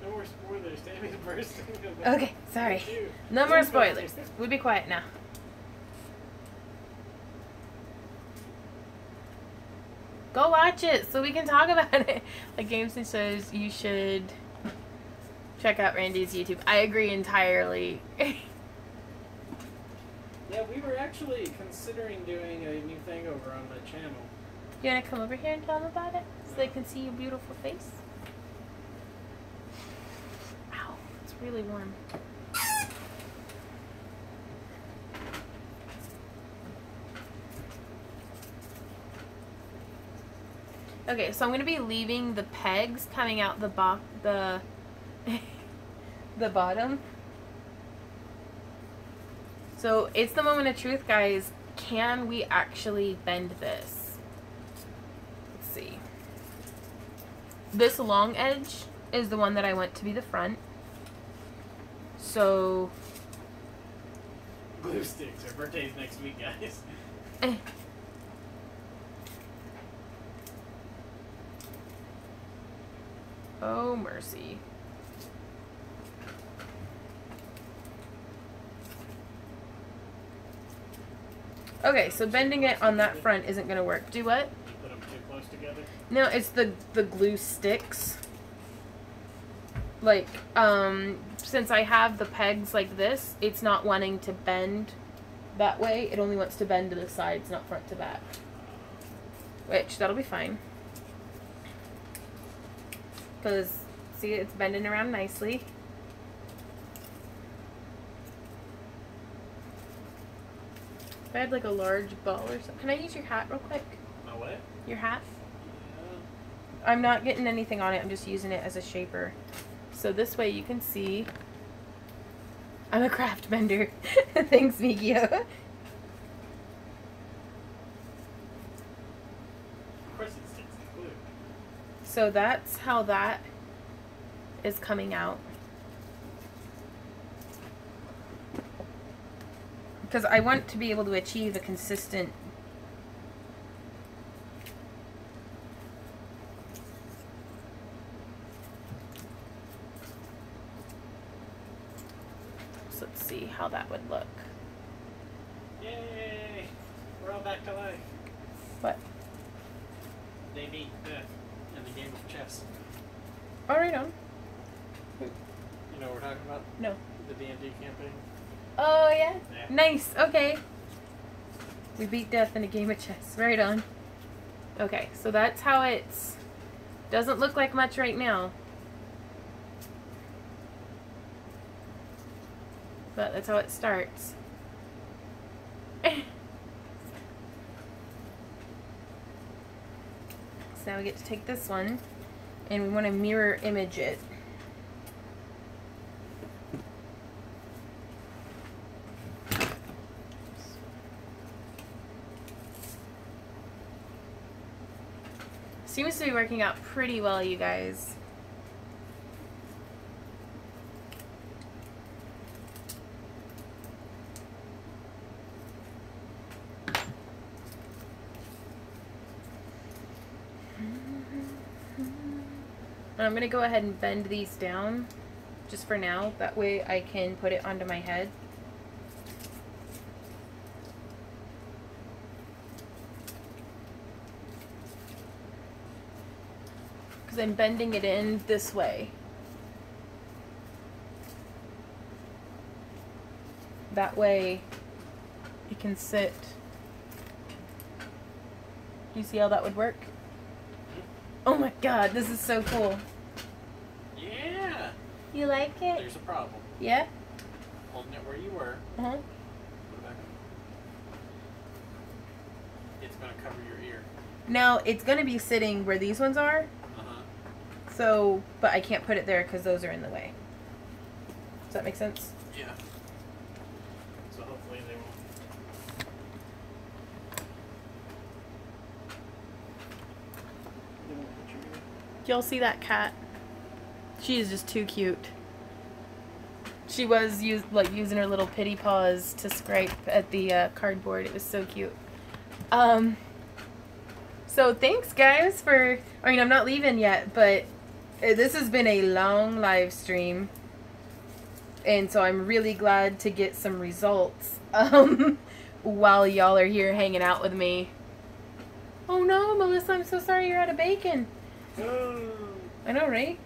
No more spoilers, Tammy's bursting. Okay, sorry. No more spoilers. We'll be quiet now. Go watch it so we can talk about it. Like Gameson says, you should check out Randy's YouTube. I agree entirely. Yeah, we were actually considering doing a new thing over on my channel. You want to come over here and tell them about it so they can see your beautiful face? Ow, it's really warm. Okay, so I'm going to be leaving the pegs coming out the the bottom. So it's the moment of truth, guys. Can we actually bend this? Let's see. This long edge is the one that I want to be the front. So Glue sticks. Her birthday's next week, guys. Oh, mercy. Okay, so bending it on that front isn't going to work. Do what? You put them too close together? No, it's the glue sticks. Like, since I have the pegs like this, it's not wanting to bend that way. It only wants to bend to the sides, not front to back. Which, that'll be fine. Because, see, it's bending around nicely. If I had like a large ball or something. Can I use your hat real quick? My what? Your hat? Yeah. I'm not getting anything on it. I'm just using it as a shaper. So this way you can see I'm a craft bender. Thanks, Mikio. Of course it sticks to glue. So that's how that is coming out. Because I want to be able to achieve a consistent so let's see how that would look. Yay! We're all back to life. What? They beat death in the game of chess. Oh, right on. You know what we're talking about? No. The D&D campaign? Oh, yeah? Yeah. Nice. Okay. We beat death in a game of chess. Right on. Okay, so that's how it's... Doesn't look like much right now. But that's how it starts. So now we get to take this one, and we want to mirror image it. Seems to be working out pretty well, you guys. I'm going to go ahead and bend these down just for now. That way I can put it onto my head. Because I'm bending it in this way. That way it can sit. Do you see how that would work? Oh my god, this is so cool. Yeah! You like it? There's a problem. Yeah? Holding it where you were. Uh-huh. Put it back up. It's going to cover your ear. Now, it's going to be sitting where these ones are. Uh-huh. So, but I can't put it there because those are in the way. Does that make sense? Yeah. So hopefully they won't. They won't hit your ear. Y'all see that cat? She is just too cute. She was using her little pity paws to scrape at the cardboard. It was so cute. So thanks guys for, I mean, I'm not leaving yet, but this has been a long live stream. And so I'm really glad to get some results while y'all are here hanging out with me. Oh no, Melissa, I'm so sorry you're out of bacon. Oh. I know, right?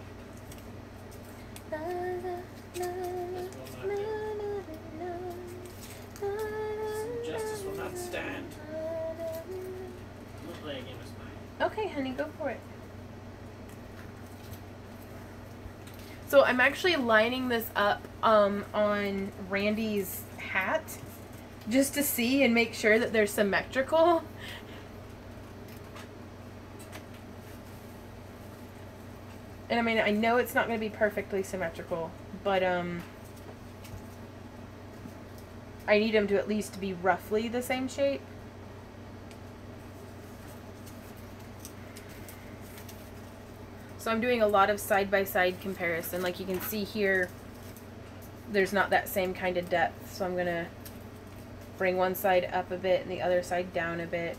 Justice will not stand. We'll play a game of Smite. Okay, honey, go for it. So I'm actually lining this up on Randy's hat just to see and make sure that they're symmetrical. And I mean, I know it's not going to be perfectly symmetrical, but I need them to at least be roughly the same shape. So I'm doing a lot of side-by-side comparison. Like you can see here, there's not that same kind of depth. So I'm going to bring one side up a bit and the other side down a bit.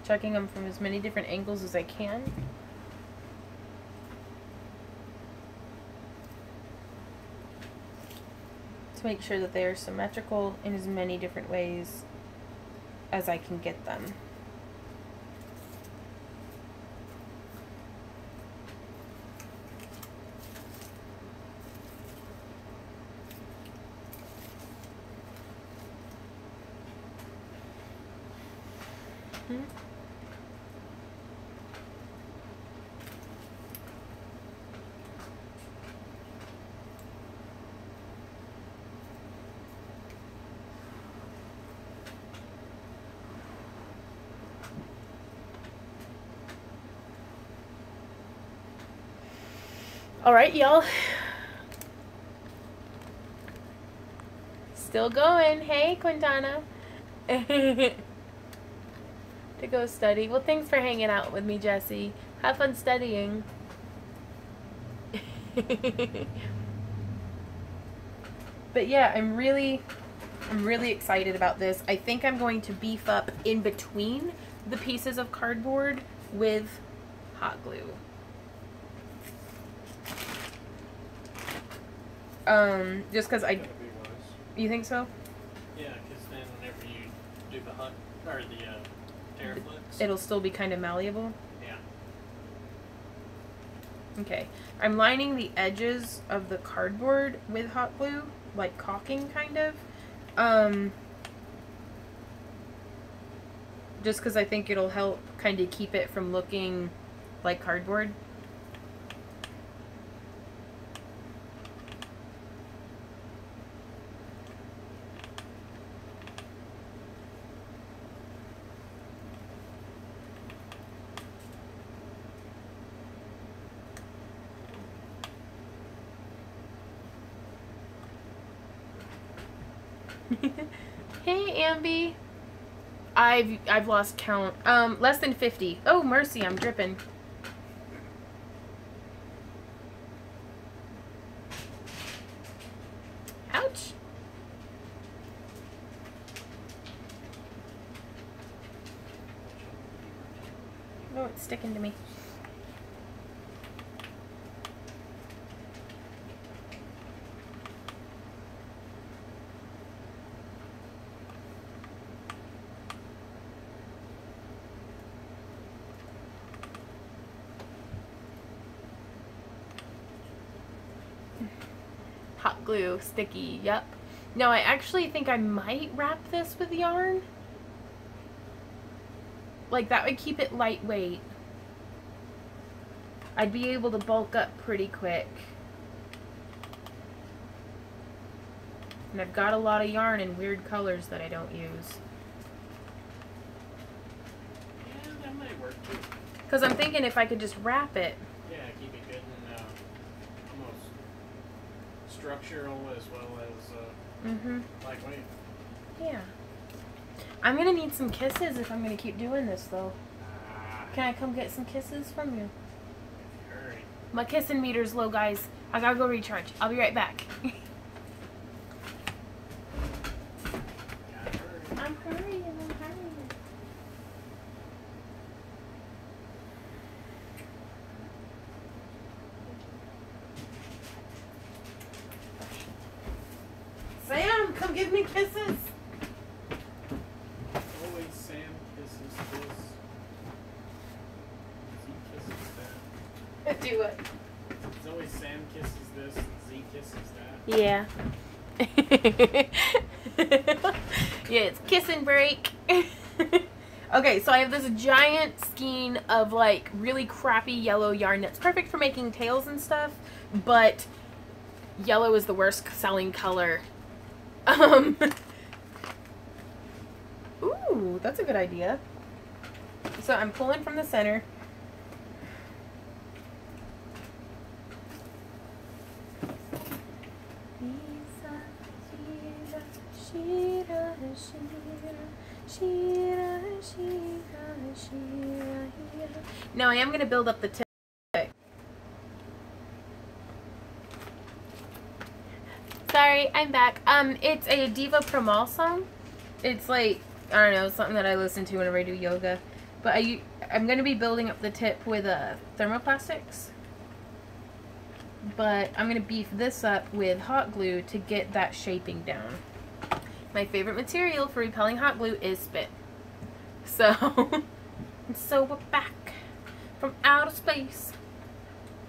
Checking them from as many different angles as I can. To make sure that they are symmetrical in as many different ways as I can get them. All right, y'all. Still going. Hey, Quintana. To go study. Well, thanks for hanging out with me, Jessie. Have fun studying. But yeah, I'm really excited about this. I think I'm going to beef up in between the pieces of cardboard with hot glue. Just because You think so? Yeah, because then whenever you do the hot, or the Terraflex, it'll still be kind of malleable? Yeah. Okay. I'm lining the edges of the cardboard with hot glue, like caulking kind of. Just because I think it'll help kind of keep it from looking like cardboard. Hey, Ambi. I've lost count. Less than 50. Oh, mercy, I'm dripping. Ouch. Oh, it's sticking to me. Hot glue, sticky, yep. No, I actually think I might wrap this with yarn. Like, that would keep it lightweight. I'd be able to bulk up pretty quick. And I've got a lot of yarn in weird colors that I don't use. Yeah, that might work too. Because I'm thinking if I could just wrap it. Yeah, keep it good and almost structural as well as lightweight. Yeah. I'm gonna need some kisses if I'm gonna keep doing this though. Can I come get some kisses from you? Hurry. My kissing meter's low, guys. I gotta go recharge. I'll be right back. I'm hurrying, I'm hurrying. Sam, come give me kisses. Always Sam kisses this. Z kisses that. Do it. It's always Sam kisses this and Z kisses that. Yeah. Yeah, it's kissing break. Okay, so I have this giant skein of like really crappy yellow yarn that's perfect for making tails and stuff, but yellow is the worst selling color. Ooh, that's a good idea. So I'm pulling from the center. Now I am going to build up the tip. Sorry, I'm back. It's a Diva Promal song. It's like, I don't know, something that I listen to whenever I do yoga. But I'm going to be building up the tip with thermoplastics. But I'm going to beef this up with hot glue to get that shaping down. My favorite material for repelling hot glue is spit. So, so we're back from outer space.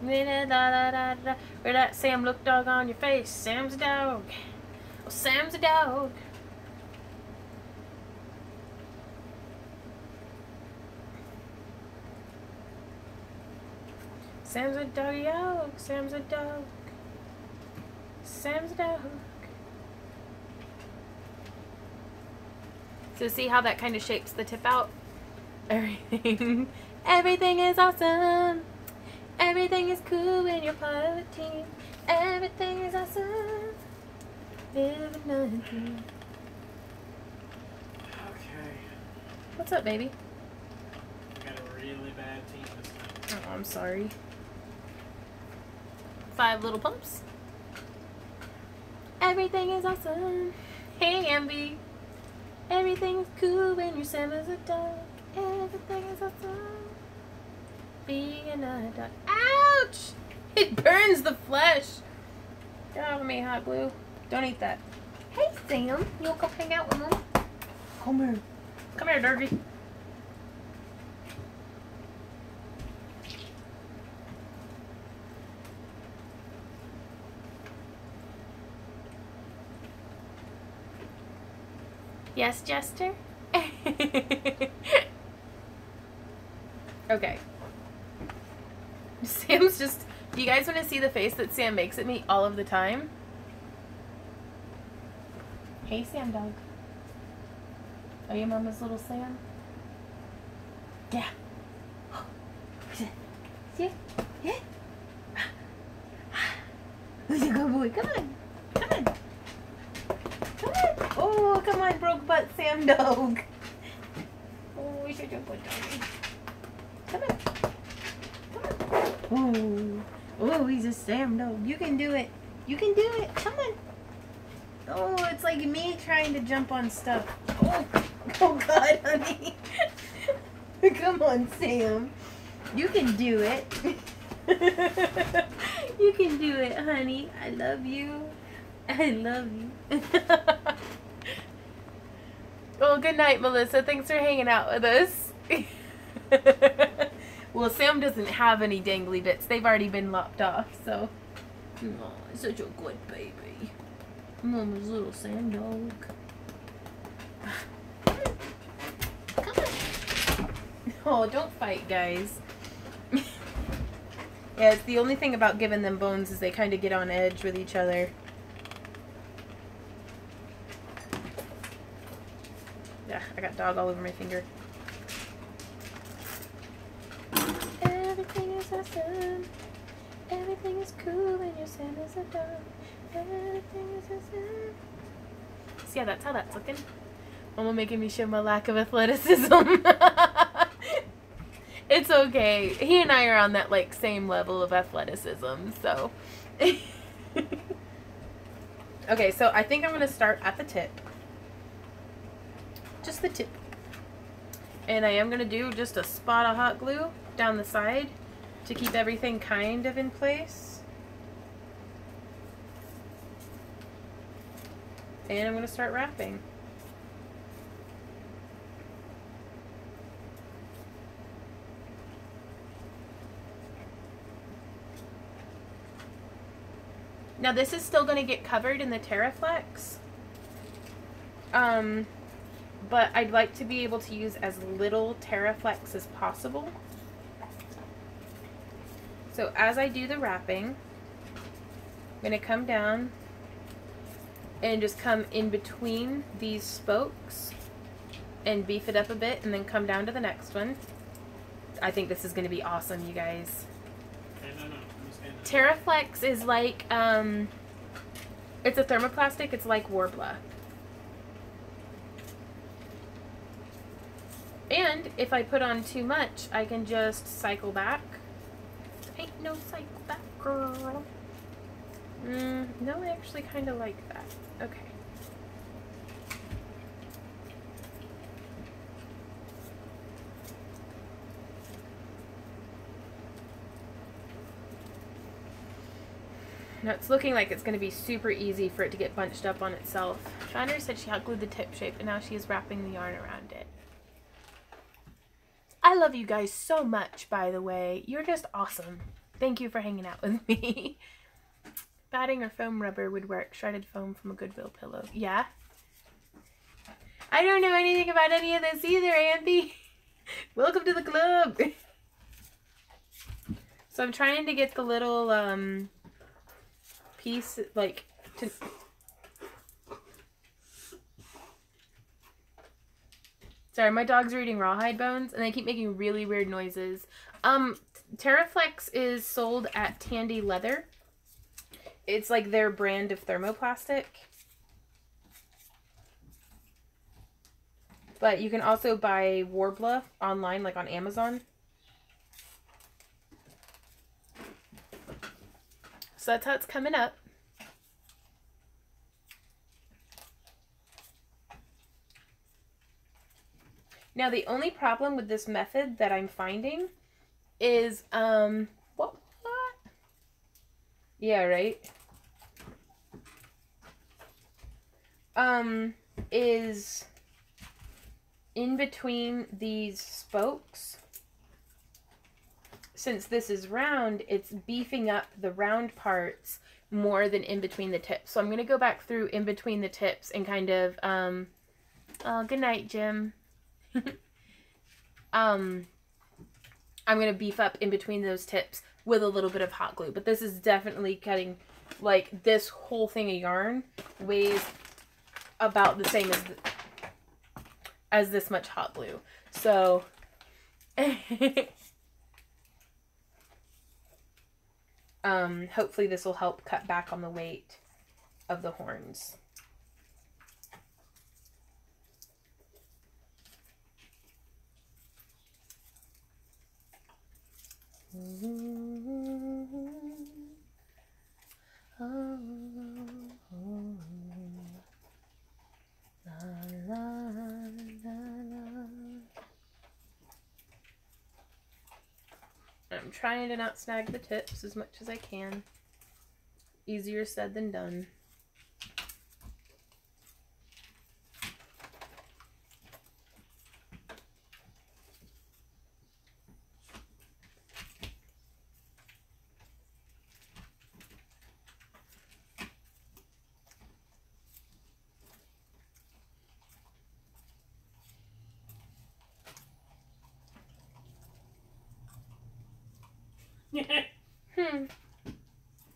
Where that Sam look dog on your face? Sam's a dog. Oh, Sam's a dog. Sam's a doggy dog. Sam's a dog. Sam's a dog. So see how that kind of shapes the tip out? Everything is awesome. Everything is cool when you're part of a team. Everything is awesome. Living nothing. Okay. What's up, baby? I got a really bad team this time. Oh, I'm sorry. 5 little pumps. Everything is awesome. Hey, Ambi. Everything is cool when you're Sam as a dog. Everything is awesome. Being a dog. Ouch! It burns the flesh. Get off of me, hot glue. Don't eat that. Hey, Sam. You'll come hang out with Mom? Come here. Come here, Derby. Yes, Jester? Okay. Sam's just... Do you guys want to see the face that Sam makes at me all of the time? Hey, Sam dog. Are you Mama's little Sam? Yeah. Yeah. Yeah. Who's a good boy? Come on. Come on. Come on. Oh, come on, broke butt Sam dog. Oh, you're such a good dog. Come on. Come on. Oh, he's a Sam dog. You can do it. You can do it. Come on. Oh, it's like me trying to jump on stuff. Oh, oh God, honey. Come on, Sam. You can do it. You can do it, honey. I love you. I love you. Well, good night, Melissa. Thanks for hanging out with us. Well, Sam doesn't have any dangly bits. They've already been lopped off, so. Oh, such a good baby. Mama's little Sam dog. Come on. Oh, don't fight, guys. Yeah, it's the only thing about giving them bones is they kind of get on edge with each other. Yeah, I got dog all over my finger. Everything is awesome. Everything is cool when you're Sam is a dog. Everything is awesome. So yeah, that's how that's looking. Almost making me show my lack of athleticism. It's okay. He and I are on that like same level of athleticism, so. Okay, so I think I'm gonna start at the tip. Just the tip. And I am gonna do just a spot of hot glue down the side to keep everything kind of in place. And I'm gonna start wrapping. Now this is still going to get covered in the Terraflex, but I'd like to be able to use as little Terraflex as possible. So as I do the wrapping, I'm going to come down and just come in between these spokes and beef it up a bit, and then come down to the next one. I think this is going to be awesome, you guys. Terraflex is like, it's a thermoplastic, it's like Warbler. And if I put on too much, I can just cycle back. Ain't no cycle back, girl. No, I actually kind of like that. Okay. Now it's looking like it's going to be super easy for it to get bunched up on itself. Shiner said she hot glued the tip shape and now she is wrapping the yarn around it. I love you guys so much, by the way. You're just awesome. Thank you for hanging out with me. Batting or foam rubber would work. Shredded foam from a Goodwill pillow. Yeah? I don't know anything about any of this either, Andy. Welcome to the club. So I'm trying to get the little, piece, like, to... Sorry, my dogs are eating rawhide bones, and they keep making really weird noises. Terraflex is sold at Tandy Leather. It's like their brand of thermoplastic. But you can also buy Warbler online, like on Amazon. So that's how it's coming up. Now the only problem with this method that I'm finding is, what? Yeah, right? Is in between these spokes. Since this is round, it's beefing up the round parts more than in between the tips. So I'm going to go back through in between the tips and kind of, oh, good night, Jim. I'm going to beef up in between those tips with a little bit of hot glue. But this is definitely cutting, like, this whole thing of yarn weighs about the same as this much hot glue. So... hopefully this will help cut back on the weight of the horns. I'm trying to not snag the tips as much as I can. Easier said than done.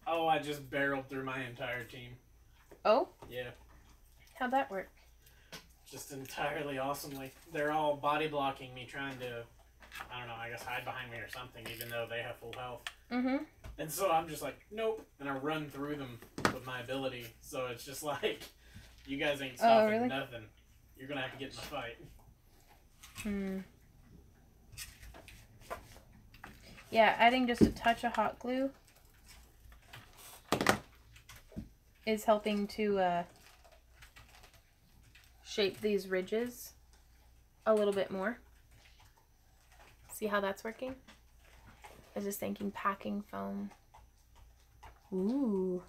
Oh, I just barreled through my entire team. Oh? Yeah. How'd that work? Just entirely awesomely. They're all body blocking me, trying to, I don't know, I guess hide behind me or something, even though they have full health. Mm-hmm. And so I'm just like, nope. And I run through them with my ability. So it's just like, you guys ain't stopping nothing. you're gonna have to get in the fight. Yeah, adding just a touch of hot glue is helping to shape these ridges a little bit more. See how that's working? I was just thinking packing foam. Ooh.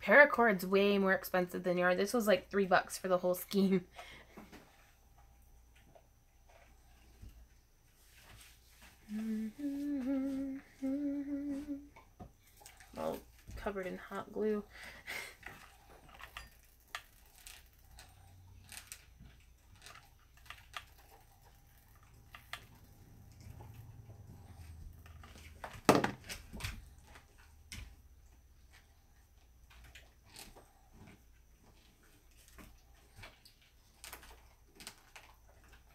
Paracord's way more expensive than yarn. This was like $3 for the whole scheme. All covered in hot glue.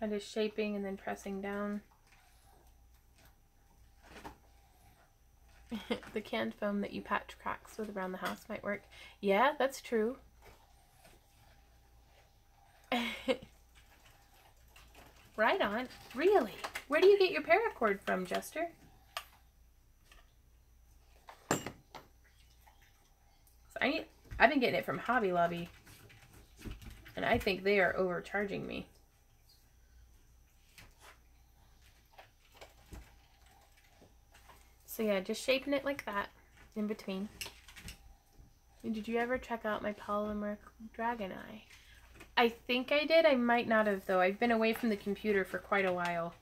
I'm just shaping and then pressing down. The canned foam that you patch cracks with around the house might work. Yeah, that's true. Right on. Really? Where do you get your paracord from, Jester? I've been getting it from Hobby Lobby, and I think they are overcharging me. So yeah, just shaping it like that in between. And did you ever check out my polymer dragon eye? I think I did. I might not have, though. I've been away from the computer for quite a while.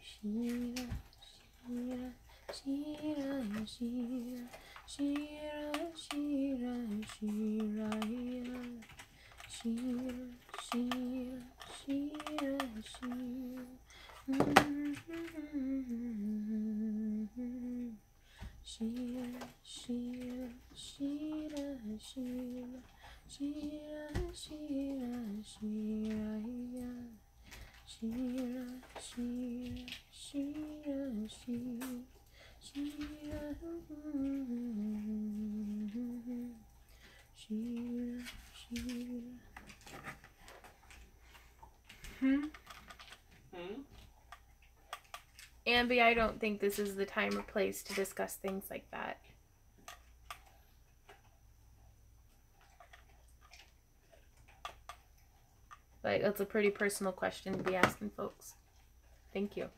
Shira, Shira, Shira, Shira, Shira, Shira, Shira, Shira, Shira, Shira, Shira. Shira, Shira, Shira, Shira, Shira, Shira, Shira, Shira, Shira, Shira, Shira, Shira, Shira, Shira. Ambi, I don't think this is the time or place to discuss things like that. Like, that's a pretty personal question to be asking folks. Thank you.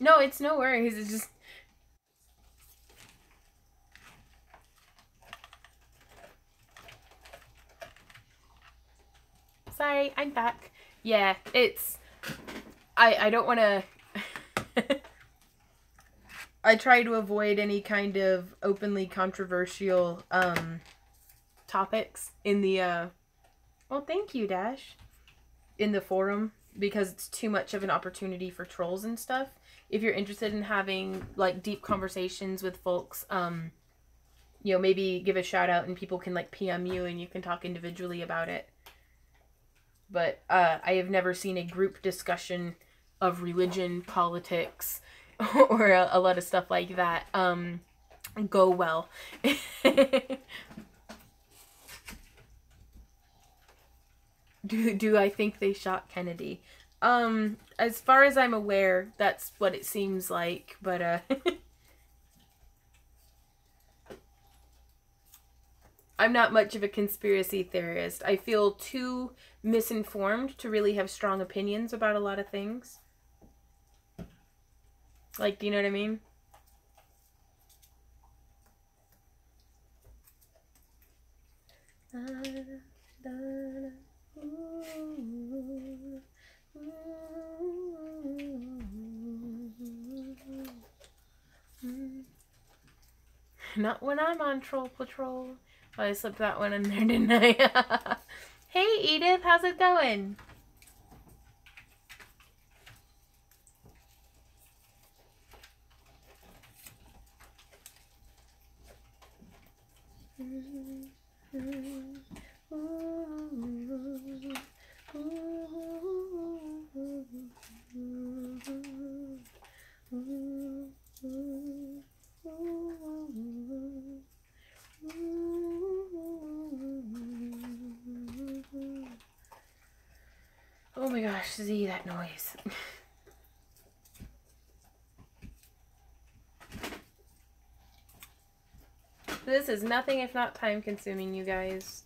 No, it's no worries. It's just... Sorry, I'm back. Yeah, it's... I don't want to... I try to avoid any kind of openly controversial topics in the... Well, thank you, Dash. In the forum, because it's too much of an opportunity for trolls and stuff. If you're interested in having, like, deep conversations with folks, you know, maybe give a shout out and people can, like, PM you and you can talk individually about it. But I have never seen a group discussion of religion, politics, or a lot of stuff like that go well. Do I think they shot Kennedy? As far as I'm aware, that's what it seems like, but I'm not much of a conspiracy theorist. I feel too misinformed to really have strong opinions about a lot of things. Like, do you know what I mean? Not when I'm on Troll Patrol. Oh, I slipped that one in there, didn't I? Hey, Edith, how's it going? Oh my gosh, Z, that noise. This is nothing if not time consuming, you guys.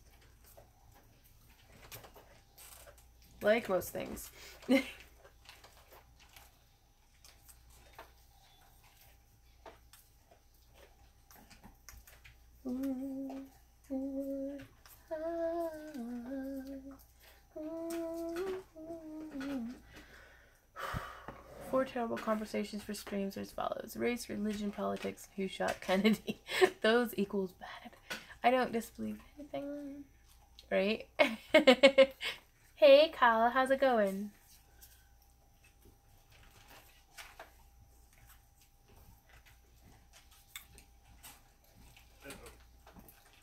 Like most things. Four terrible conversations for streams as follows. Race, religion, politics, who shot Kennedy. Those equals bad. I don't disbelieve anything. Right? Hey, Kyle, how's it going?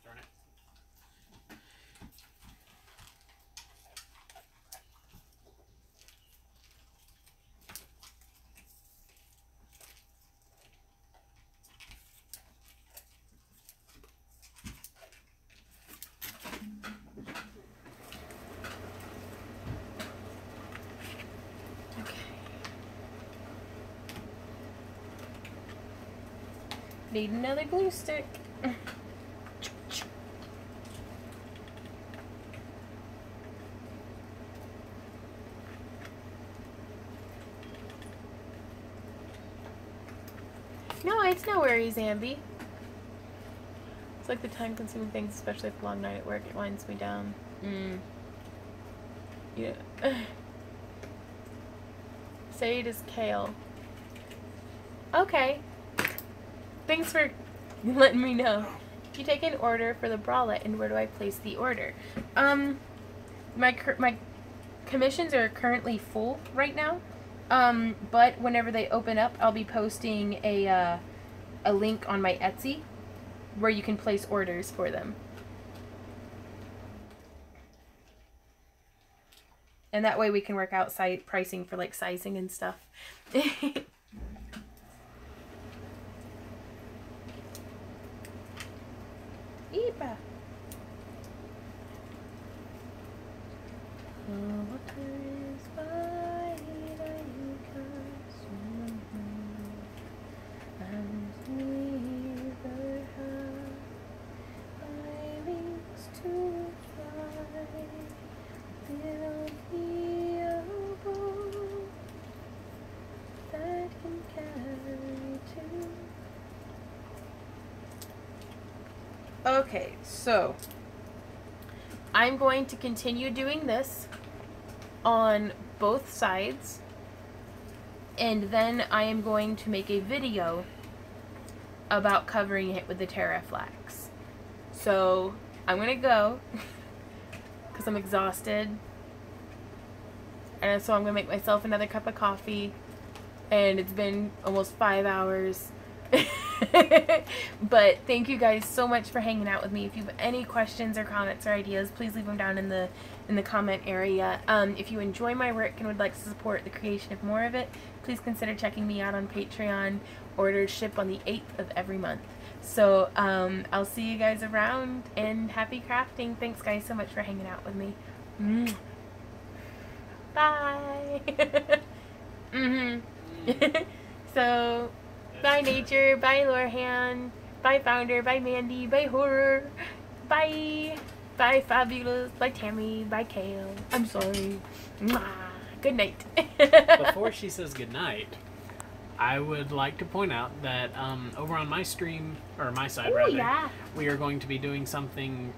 Darn it. Need another glue stick. No, it's no worries, Ambi. It's like the time-consuming things, especially if a long night at work, it winds me down. Yeah. Say it is kale. Okay. Thanks for letting me know. If you take an order for the bralette, and where do I place the order? My commissions are currently full right now. But whenever they open up, I'll be posting a link on my Etsy where you can place orders for them. And that way we can work out pricing for like sizing and stuff. Eepa. Okay, so I'm going to continue doing this on both sides, and then I am going to make a video about covering it with the Terraflax. So I'm gonna go because I'm exhausted, and so I'm gonna make myself another cup of coffee, and it's been almost 5 hours. But thank you guys so much for hanging out with me. If you have any questions or comments or ideas, please leave them down in the comment area. If you enjoy my work and would like to support the creation of more of it, please consider checking me out on Patreon. Orders ship on the 8th of every month. So I'll see you guys around, and happy crafting. Thanks guys so much for hanging out with me. Bye. So bye nature, bye Lorhan, bye founder, bye Mandy, bye horror, bye fabulous, bye Tammy, bye Kale. I'm sorry. Mwah. Good night. Before she says good night, I would like to point out that over on my stream, or my side rather, yeah. we are going to be doing something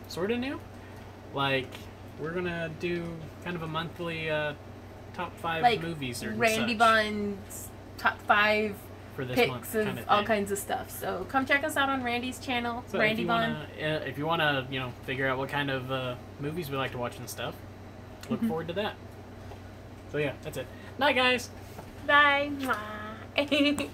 sort of new. Like, we're going to do kind of a monthly top 5 like movies or Randy such. Bond's top 5 For this picks month, of kind of all thing. kinds of stuff. So come check us out on Randy's channel, So Randy Bond. if you wanna, you know, figure out what kind of movies we like to watch and stuff, look forward to that. So yeah, that's it. Night, guys. Bye. Mwah.